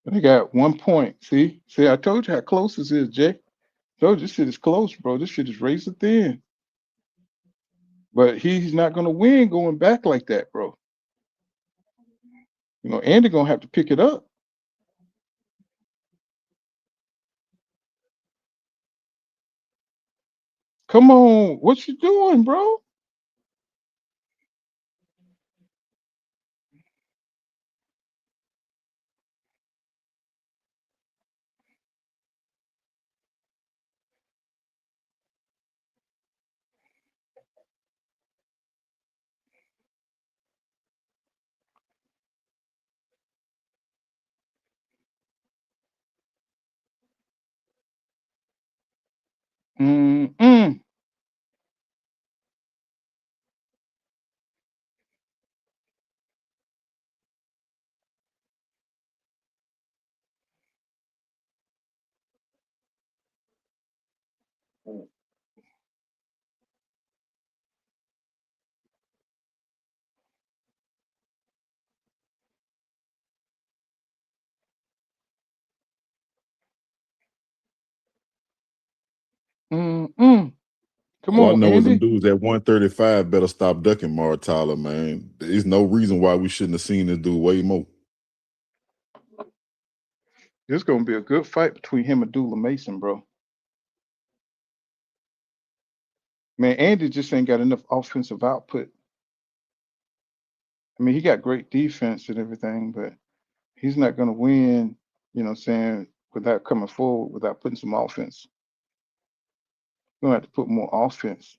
Speaker 5: They got 1 point. See, I told you how close this is, Jay. Told you this shit is close, bro. This shit is razor thin. But he's not gonna win going back like that, bro. You know, Andy gonna have to pick it up. Come on, what you doing, bro? Mm-mm. Come
Speaker 6: All I
Speaker 5: on,
Speaker 6: know is them
Speaker 5: Andy.
Speaker 6: dudes at 135 better stop ducking Muratalla, man. There's no reason why we shouldn't have seen this dude way more.
Speaker 5: This gonna be a good fight between him and Abdullah Mason, bro. Man, Andy just ain't got enough offensive output. I mean, he got great defense and everything, but he's not gonna win, you know what I'm saying, without coming forward, without putting some offense. You're gonna have to put more offense.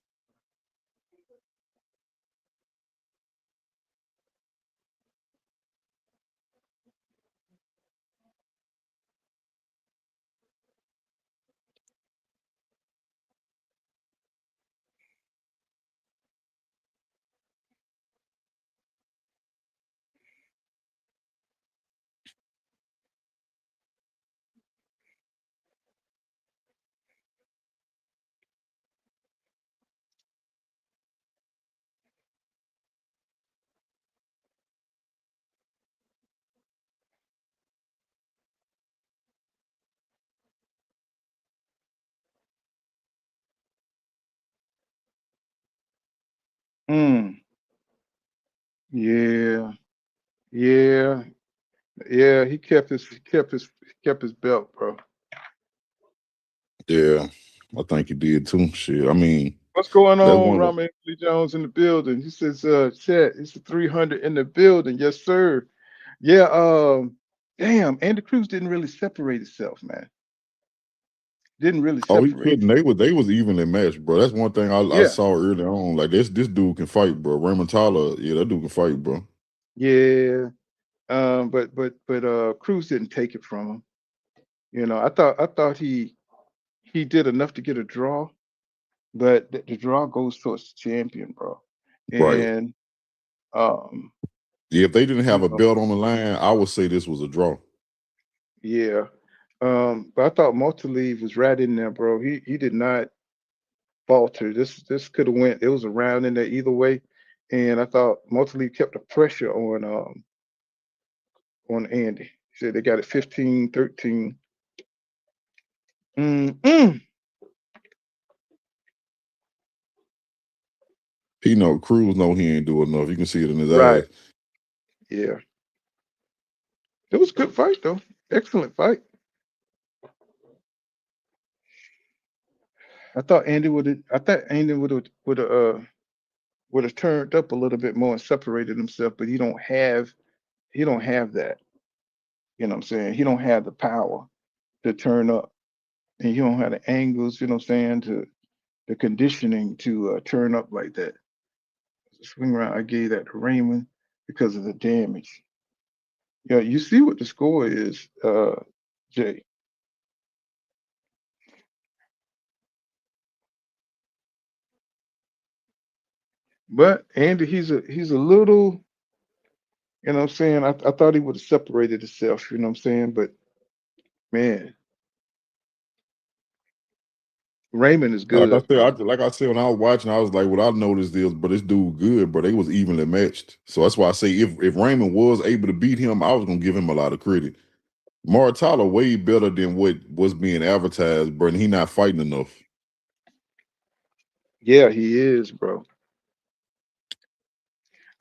Speaker 5: Mm. Yeah, yeah, yeah. He kept his belt, bro.
Speaker 6: Yeah, I think he did too. Shit, I mean,
Speaker 5: What's going
Speaker 6: that's
Speaker 5: on,
Speaker 6: one of
Speaker 5: Raymond Jones in the building? He says, chat, it's a 300 in the building. Yes, sir. Yeah, damn, Andy Cruz didn't really separate himself, man. Didn't really
Speaker 6: Oh, he
Speaker 5: separate.
Speaker 6: couldn't. They was evenly matched, bro. That's one thing I
Speaker 5: Yeah,
Speaker 6: saw early on. Like this dude can fight, bro. Raymond Tyler, yeah, that dude can fight, bro.
Speaker 5: yeah. But Cruz didn't take it from him. You know, I thought he did enough to get a draw, but the draw goes towards the champion, bro.
Speaker 6: Right.
Speaker 5: And um,
Speaker 6: Yeah, if they didn't
Speaker 5: you
Speaker 6: have a
Speaker 5: know,
Speaker 6: belt on the line, I would say this was a draw.
Speaker 5: yeah. But I thought Multaleave was right in there, bro. He did not falter. This could have went. It was a round in there either way, and I thought Multaleave kept the pressure on Andy. He said they got it 15-13. Mm-mm.
Speaker 6: He know Cruz know he ain't doing enough. You can see it in his
Speaker 5: Right.
Speaker 6: eyes.
Speaker 5: Yeah. It was a good fight though. Excellent fight. I thought Andy would have turned up a little bit more and separated himself, but he don't have that. You know what I'm saying? He don't have the power to turn up. And he don't have the angles, you know what I'm saying, to the conditioning to turn up like that. Swing around, I gave that to Raymond because of the damage. Yeah, you see what the score is, Jay. But Andy, he's a little, you know what I'm saying? I thought he would have separated himself, you know what I'm saying? But man, Raymond is
Speaker 6: Like I
Speaker 5: good,
Speaker 6: said,
Speaker 5: bro.
Speaker 6: like I said when I was watching, I was like, "What I noticed is, but this dude good, bro. They was evenly matched." So that's why I say if Raymond was able to beat him, I was gonna give him a lot of credit. Muratalla way better than what was being advertised, bro. And he not fighting enough.
Speaker 5: Yeah, he is, bro.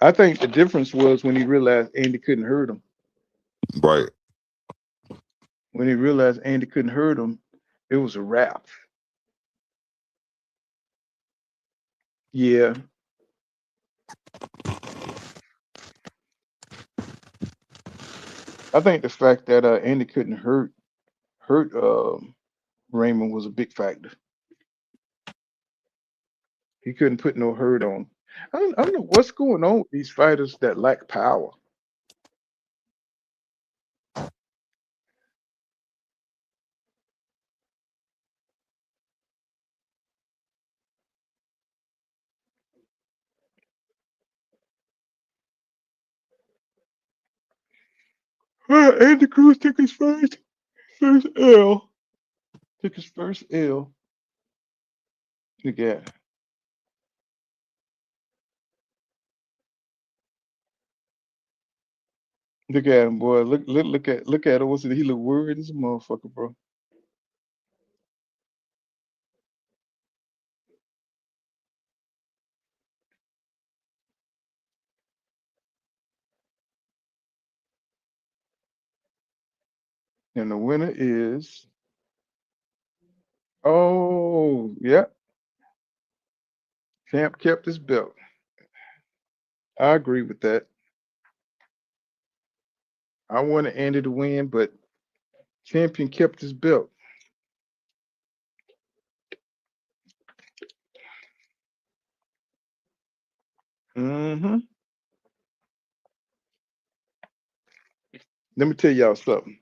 Speaker 5: I think the difference was when he realized Andy couldn't hurt him.
Speaker 6: Right.
Speaker 5: When he realized Andy couldn't hurt him, it was a wrap. Yeah. I think the fact that Andy couldn't hurt Raymond was a big factor. He couldn't put no hurt on. I don't know what's going on with these fighters that lack power. Andy Cruz took his first L. Took his first L. Look at look at him, boy. Look at him. What's it? He look worried as a motherfucker, bro. And the winner is, oh, yeah, champ kept his belt. I agree with that. I wanted Andy to win, but champion kept his belt. Mm-hmm. Let me tell y'all something.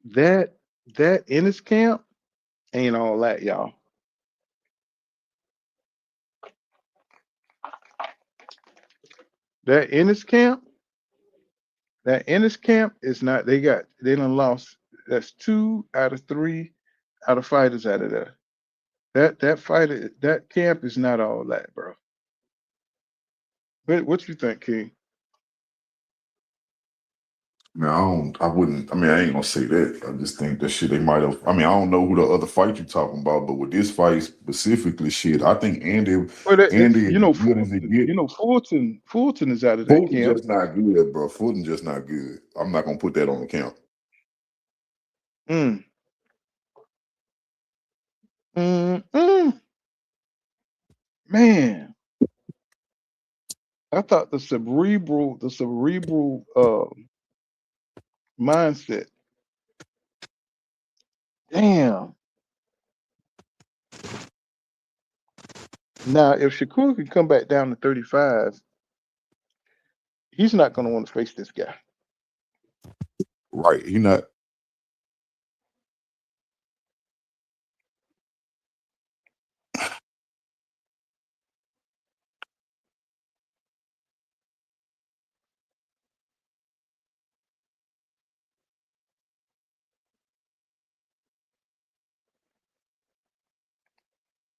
Speaker 5: That in his camp ain't all that, y'all. That in his camp, that in his camp is not. They done lost. That's 2 out of 3 out of fighters out of there. That fighter, that camp is not all that, bro. What you think, King?
Speaker 6: Man, I wouldn't. I mean, I ain't gonna say that. I just think that shit they might have. I mean, I don't know who the other fight you talking about, but with this fight specifically, shit, I think Andy,
Speaker 5: Well, it's
Speaker 6: Andy, as good as it get.
Speaker 5: Fulton is out of that
Speaker 6: Fulton
Speaker 5: camp.
Speaker 6: just not good, bro. Fulton just not good. I'm not gonna put that on the count.
Speaker 5: Mm. Mm. Man, I thought the cerebral mindset. Damn. Now, if Shakur can come back down to 35, he's not going to want to face this guy.
Speaker 6: Right. He not.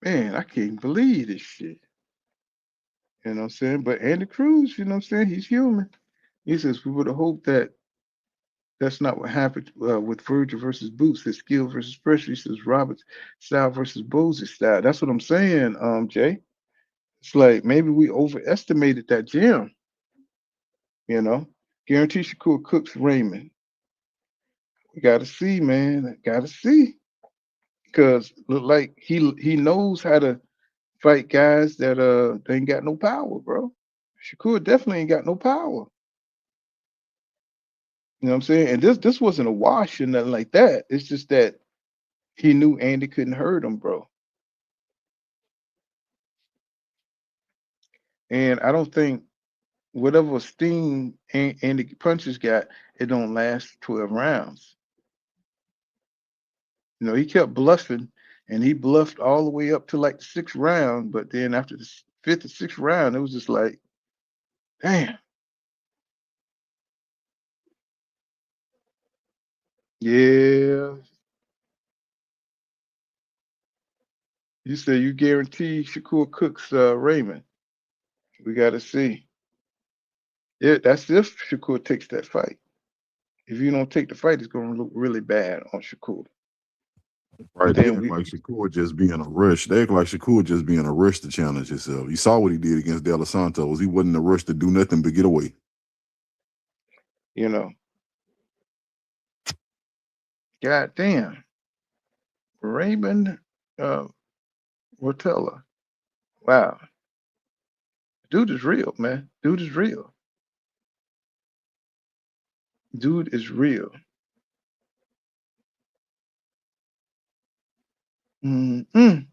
Speaker 5: Man, I can't believe this shit. You know what I'm saying? But Andy Cruz, you know what I'm saying? He's human. He says, we would have hoped that that's not what happened with Virgil versus Boots, his skill versus pressure. He says Roberts style versus Bowes' style. That's what I'm saying, Jay. It's like maybe we overestimated that gym, you know. Guarantee Shakur cooks Raymond. We gotta see, man. Gotta see. Because look like he knows how to fight guys that they ain't got no power, bro. Shakur definitely ain't got no power. You know what I'm saying? And this wasn't a wash or nothing like that. It's just that he knew Andy couldn't hurt him, bro. And I don't think whatever steam Andy punches got, it don't last 12 rounds. You know, he kept bluffing and he bluffed all the way up to like the 6th round, but then after the 5th or 6th round, it was just like, damn. Yeah. You say you guarantee Shakur cooks Raymond. We got to see. Yeah, that's if Shakur takes that fight. If you don't take the fight, it's going to look really bad on Shakur.
Speaker 6: Right.
Speaker 5: But
Speaker 6: They
Speaker 5: then
Speaker 6: act like Shakur just being a rush. They act like Shakur just being a rush to challenge himself. You saw what he did against De Los Santos. He wasn't a rush to do nothing but get away.
Speaker 5: you know, God damn, Raymond Muratalla. Wow, dude is real, man. Dude is real. Dude is real. Mm-mm.
Speaker 6: And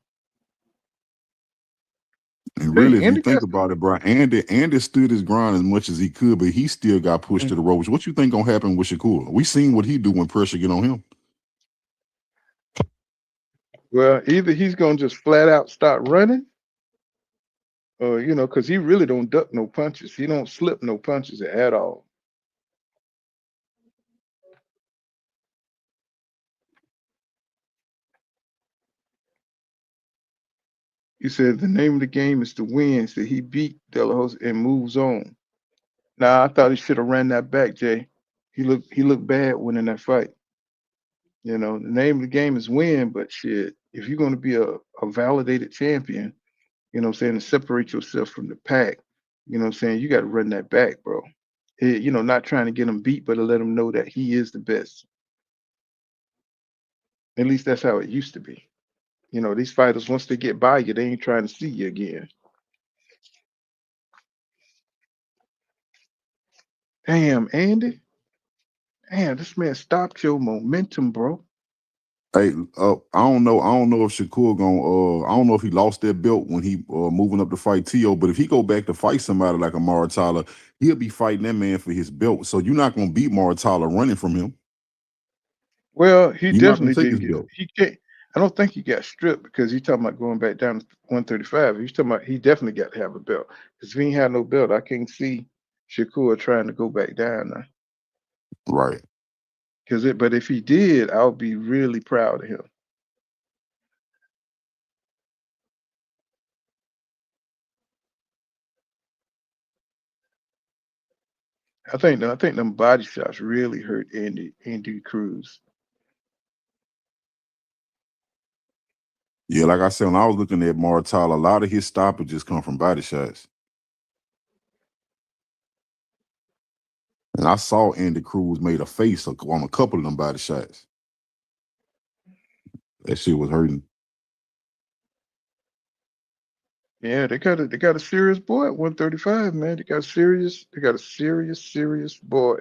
Speaker 5: Hey,
Speaker 6: really, if you
Speaker 5: Andy
Speaker 6: think
Speaker 5: got
Speaker 6: about it, bro, Andy stood his ground as much as he could, but he still got pushed to the ropes. What you think gonna happen with Shakur? We seen what he do when pressure get on him.
Speaker 5: well, either he's gonna just flat out start running, or because he really don't duck no punches. He don't slip no punches at all. He said the name of the game is to win. So he beat De La Hosa and moves on. Now I thought he should have ran that back, Jay. He looked bad winning that fight. The name of the game is win, but shit, if you're gonna be a validated champion, what I'm saying, to separate yourself from the pack, what I'm saying, you gotta run that back, bro. Not trying to get him beat, but to let him know that he is the best. At least that's how it used to be. You know, these fighters, once they get by you, they ain't trying to see you again. Damn, Andy. Damn, this man stopped your momentum, bro.
Speaker 6: Hey, I don't know. I don't know if Shakur gonna. I don't know if he lost that belt when he moving up to fight Tio. But if he go back to fight somebody like a Muratalla, he'll be fighting that man for his belt. So you're not gonna beat Muratalla running from him.
Speaker 5: Well, he
Speaker 6: You're not gonna
Speaker 5: definitely
Speaker 6: take
Speaker 5: didn't
Speaker 6: his
Speaker 5: get.
Speaker 6: belt.
Speaker 5: He can't. I don't think he got stripped because he's talking about going back down to 135. He's talking about he definitely got to have a belt. Because if he ain't had no belt, I can't see Shakur trying to go back down now.
Speaker 6: Right.
Speaker 5: But if he did, I'll be really proud of him. I think them body shots really hurt Andy Cruz.
Speaker 6: Yeah, like I said, when I was looking at Muratalla, a lot of his stoppages come from body shots. And I saw Andy Cruz made a face on a couple of them body shots. That shit was hurting.
Speaker 5: Yeah, they got a serious boy at 135, man. They got a serious boy.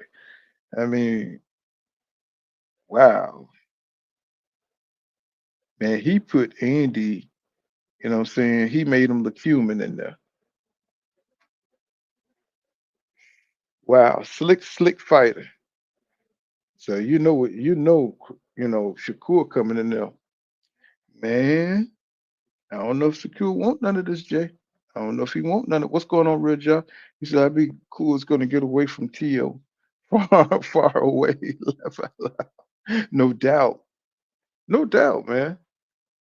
Speaker 5: I mean, wow. Man, he put Andy, you know what I'm saying? He made him look human in there. Wow, slick fighter. So Shakur coming in there. Man, I don't know if Shakur want none of this, Jay. I don't know if he want none of what's going on, Real Job. He said I'd be cool is gonna get away from Tio. Far away. No doubt. No doubt, man.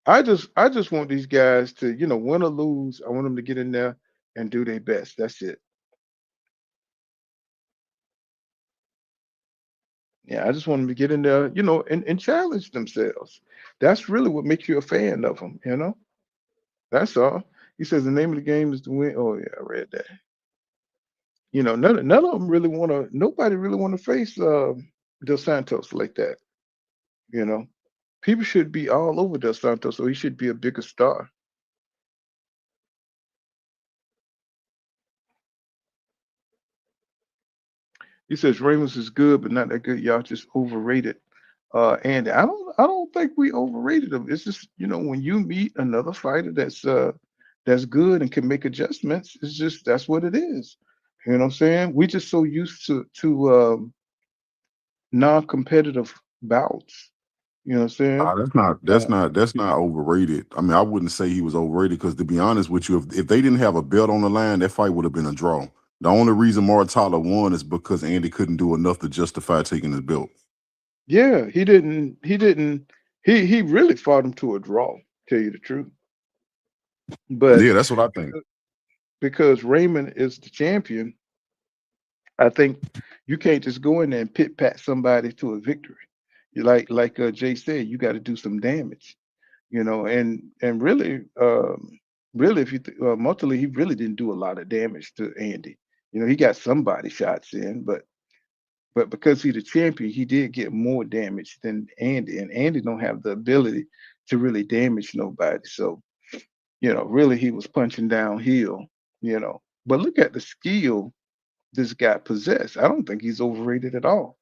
Speaker 5: I just want these guys to, win or lose. I want them to get in there and do their best. That's it. Yeah, I just want them to get in there, and challenge themselves. That's really what makes you a fan of them. That's all. He says the name of the game is to win. Oh yeah, I read that. None of them really want to. Nobody really want to face Dos Santos like that. You know, people should be all over Dos Santos, so he should be a bigger star. He says Ramos is good, but not that good. Y'all just overrated. Andy, I don't think we overrated him. It's just, when you meet another fighter that's good and can make adjustments, it's just that's what it is. You know what I'm saying? We just so used to non-competitive bouts. You know what I'm saying?
Speaker 6: Nah, that's not
Speaker 5: Uh,
Speaker 6: that's not overrated. I mean, I wouldn't say he was overrated because to be honest with you, if they didn't have a belt on the line, that fight would have been a draw. The only reason Muratalla won is because Andy couldn't do enough to justify taking his belt.
Speaker 5: yeah, he didn't. He didn't. He really fought him to a draw. Tell you the truth, but
Speaker 6: Yeah, that's what I think.
Speaker 5: because Raymond is the champion, I think you can't just go in there and pit pat somebody to a victory. You like Jay said, you got to do some damage, and really, if you Multiply, he really didn't do a lot of damage to Andy. He got some body shots in, but because he's the champion, he did get more damage than Andy, and Andy don't have the ability to really damage nobody. So really, he was punching downhill. But look at the skill this guy possessed. I don't think he's overrated at all.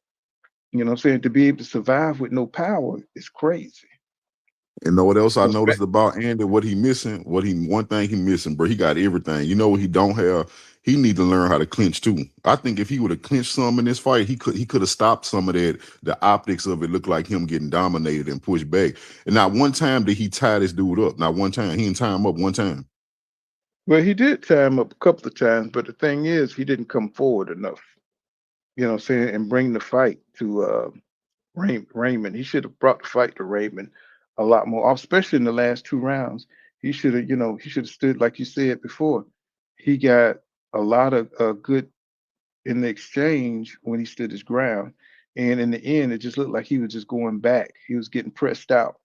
Speaker 5: You know what I'm saying? To be able to survive with no power is crazy.
Speaker 6: And know what else I
Speaker 5: So
Speaker 6: noticed about Andy? What he missing? One thing he missing, bro. He got everything. You know what he don't have? He need to learn how to clinch too. I think if he would have clinched some in this fight, he could have stopped some of that. The optics of it looked like him getting dominated and pushed back. And not one time did he tie this dude up. Not one time. He didn't tie him up one time.
Speaker 5: well, he did tie him up a couple of times, but the thing is, he didn't come forward enough. You know what I'm saying? And bring the fight to Raymond. He should have brought the fight to Raymond a lot more, especially in the last two rounds. He should have stood like you said before. He got a lot of good in the exchange when he stood his ground. And in the end, it just looked like he was just going back. He was getting pressed out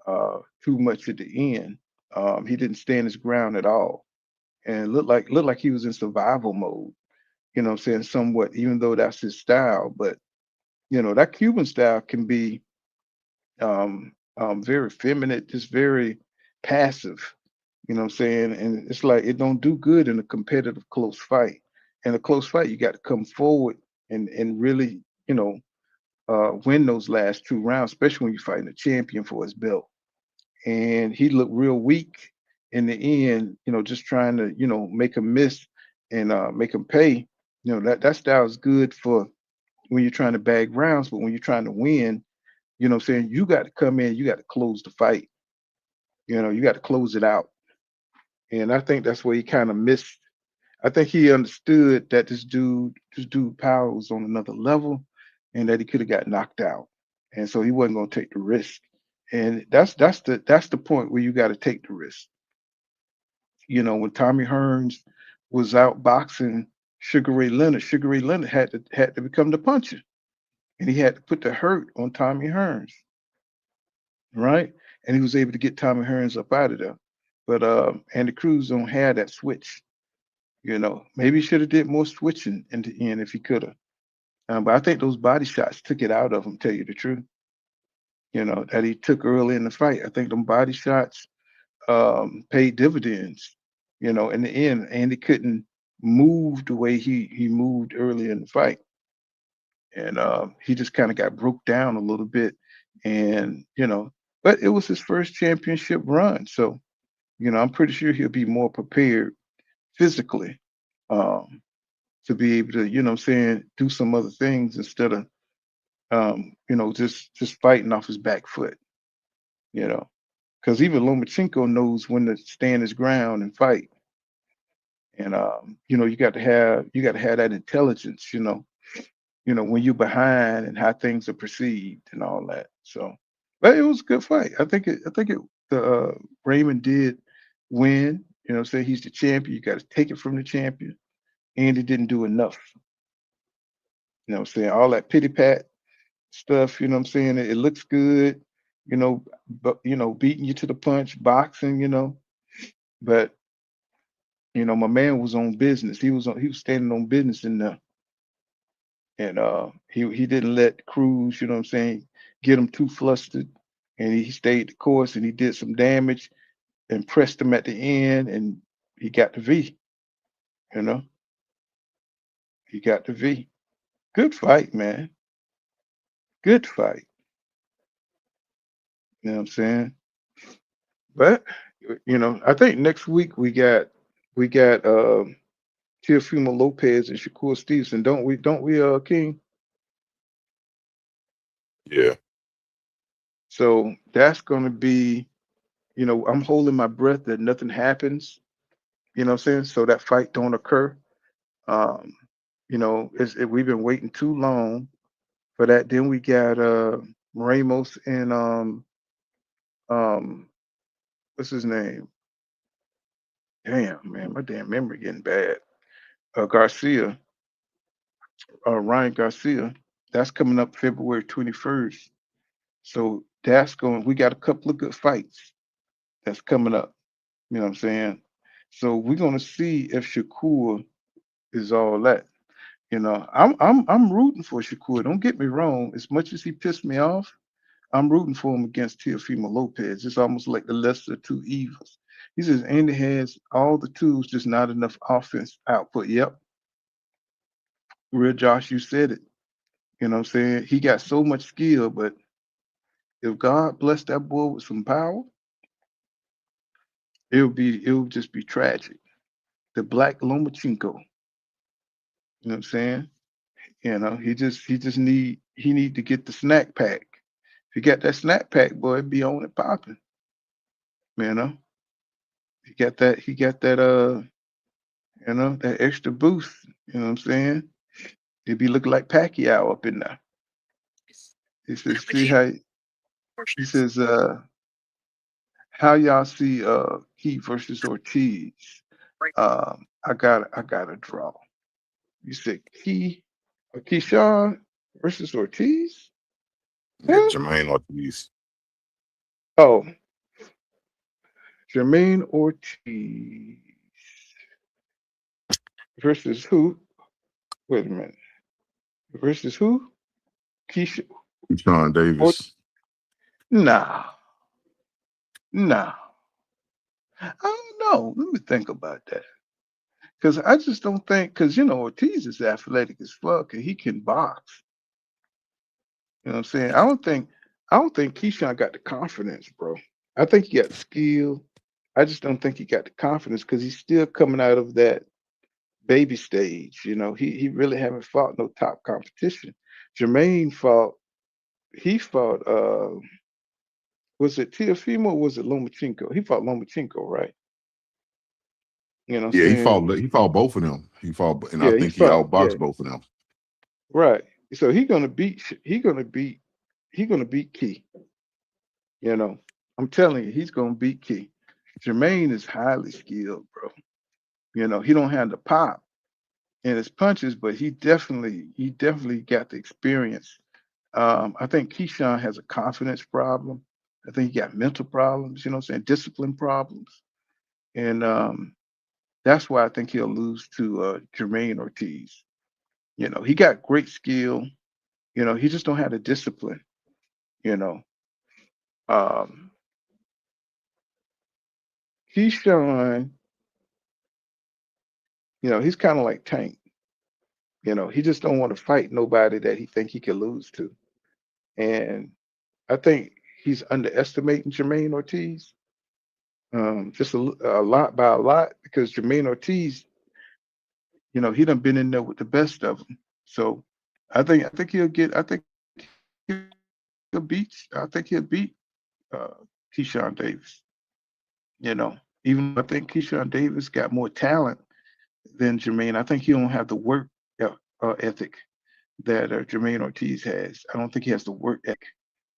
Speaker 5: too much at the end. He didn't stand his ground at all, and looked like he was in survival mode. You know what I'm saying? Somewhat, even though that's his style, but that Cuban style can be very feminine, just very passive. You know what I'm saying? And it's like it don't do good in a competitive close fight. In a close fight, you got to come forward and really, win those last 2 rounds, especially when you're fighting a champion for his belt. And he looked real weak in the end, just trying to, make him miss and make him pay. That style is good for when you're trying to bag rounds, but when you're trying to win, what I'm saying, you got to come in, you got to close the fight. You got to close it out. And I think that's where he kind of missed. I think he understood that this dude power was on another level and that he could have got knocked out. And so he wasn't gonna take the risk. And that's the point where you got to take the risk. When Tommy Hearns was out boxing Sugar Ray Leonard had to become the puncher. And he had to put the hurt on Tommy Hearns, right? And he was able to get Tommy Hearns up out of there. But Andy Cruz don't have that switch. Maybe he should have did more switching in the end if he could have. But I think those body shots took it out of him. Tell you the truth, that he took early in the fight. I think them body shots paid dividends. In the end, Andy couldn't move the way he moved early in the fight, and he just kind of got broke down a little bit. And but it was his first championship run, so I'm pretty sure he'll be more prepared physically. Um, to be able to, what I'm saying, do some other things instead of just fighting off his back foot, you know. Because even Lomachenko knows when to stand his ground and fight. And you got to have that intelligence, when you're behind and how things are perceived and all that. So but it was a good fight. I think it the Raymond did win, say he's the champion. You got to take it from the champion. And he didn't do enough. What I'm saying? All that pity pat stuff, what I'm saying? It looks good, but beating you to the punch, boxing, but my man was on business. He was standing on business in there. And he didn't let Cruz, what I'm saying, get him too flustered. And he stayed the course and he did some damage and pressed him at the end and he got the V, you know. He got the V. Good fight, man. Good fight. You know what I'm saying? But I think next week we got Teofimo Lopez and Shakur Stevenson, don't we, King?
Speaker 6: Yeah.
Speaker 5: So that's gonna be, I'm holding my breath that nothing happens, what I'm saying? So that fight don't occur. Um, we've been waiting too long for that. Then we got Ramos and um what's his name? Damn, man, my damn memory getting bad. Garcia, Ryan Garcia. That's coming up February 21st. So we got a couple of good fights that's coming up. You know what I'm saying? So we're gonna see if Shakur is all that. I'm rooting for Shakur. Don't get me wrong. As much as he pissed me off, I'm rooting for him against Teofimo Lopez. It's almost like the lesser of two evils. He says Andy has all the tools, just not enough offense output. Yep. Real Josh, you said it. You know what I'm saying? He got so much skill, but if God blessed that boy with some power, it would just be tragic. The black Lomachenko. You know what I'm saying? He need to get the snack pack. If you got that snack pack, boy, it'd be on and popping. You know? He got that extra boost. You know what I'm saying? He'd be looking like Pacquiao up in there. He says, see how he says, how y'all see Keith versus Ortiz? I got a draw. You said Keyshawn versus Ortiz?
Speaker 6: Yeah,
Speaker 5: Huh?
Speaker 6: Jermaine Ortiz.
Speaker 5: Oh, Jermaine Ortiz versus who? Wait a minute. Versus who? Keisha.
Speaker 6: Sean
Speaker 5: Or
Speaker 6: Davis.
Speaker 5: nah. Nah, I don't know. Let me think about that. Because I just don't think, because, Ortiz is athletic as fuck and he can box. You know what I'm saying? I don't think Keyshawn got the confidence, bro. I think he got the skill. I just don't think he got the confidence because he's still coming out of that baby stage. He really haven't fought no top competition. Jermaine fought was it Teofimo or was it Lomachenko? He fought Lomachenko, right? You know what I'm
Speaker 6: Yeah,
Speaker 5: saying?
Speaker 6: he fought both of them. He fought, and I
Speaker 5: Yeah, he
Speaker 6: think he
Speaker 5: fought, yeah,
Speaker 6: outboxed both of them.
Speaker 5: right. So he gonna beat Key. I'm telling you, he's gonna beat Key. Jermaine is highly skilled, bro. He don't have the pop in his punches, but he definitely got the experience. I think Keyshawn has a confidence problem. I think he got mental problems, discipline problems. And that's why I think he'll lose to Jermaine Ortiz. He got great skill. He just don't have the discipline, you know. Um, Keyshawn, he's kind of like Tank. He just don't want to fight nobody that he think he can lose to. And I think he's underestimating Jermaine Ortiz, just a lot by a lot, because Jermaine Ortiz, he done been in there with the best of them. So I think he'll beat uh, Keyshawn Davis. Even though I think Keyshawn Davis got more talent than Jermaine, I think he don't have the work ethic that Jermaine Ortiz has. I don't think he has the work ethic,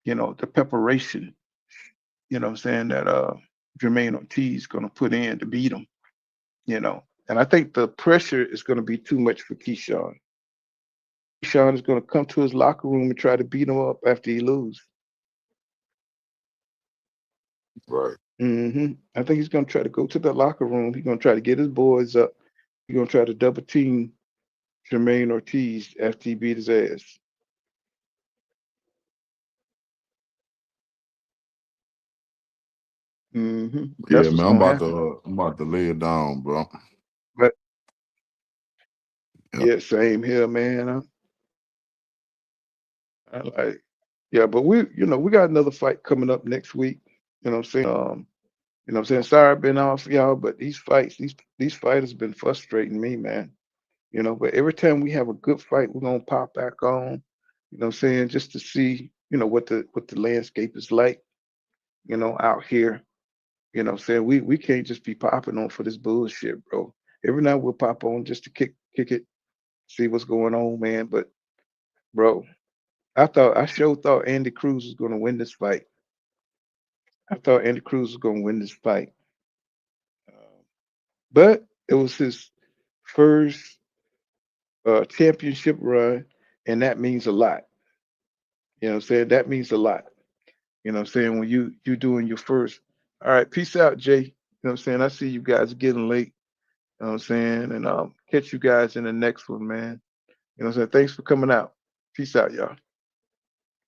Speaker 5: the preparation, what I'm saying, that Jermaine Ortiz going to put in to beat him, you know. And I think the pressure is going to be too much for Keyshawn. Keyshawn is going to come to his locker room and try to beat him up after he loses.
Speaker 6: Right.
Speaker 5: I think he's going to try to go to the locker room. He's going to try to get his boys up. He's going to try to double team Jermaine Ortiz after he beat his ass.
Speaker 6: Yeah,
Speaker 5: That's what's
Speaker 6: man,
Speaker 5: going to happen.
Speaker 6: I'm about to lay it down, bro.
Speaker 5: But
Speaker 6: Yeah.
Speaker 5: yeah, same here, man. I like, yeah, but we got another fight coming up next week. You know what I'm saying? Sorry I've been off y'all, but these fighters been frustrating me, man. But every time we have a good fight, we're gonna pop back on. Just to see, what the landscape is like, out here. We can't just be popping on for this bullshit, bro. Every now we'll pop on just to kick it, see what's going on, man. But bro, I sure thought Andy Cruz was gonna win this fight. I thought Andy Cruz was gonna win this fight. But it was his first championship run, and that means a lot. You know what I'm saying? That means a lot. You know what I'm saying? When you doing your first. All right, peace out, Jay. You know what I'm saying? I see you guys getting late. You know what I'm saying? And catch you guys in the next one, man. You know what I'm saying? Thanks for coming out. Peace out, y'all.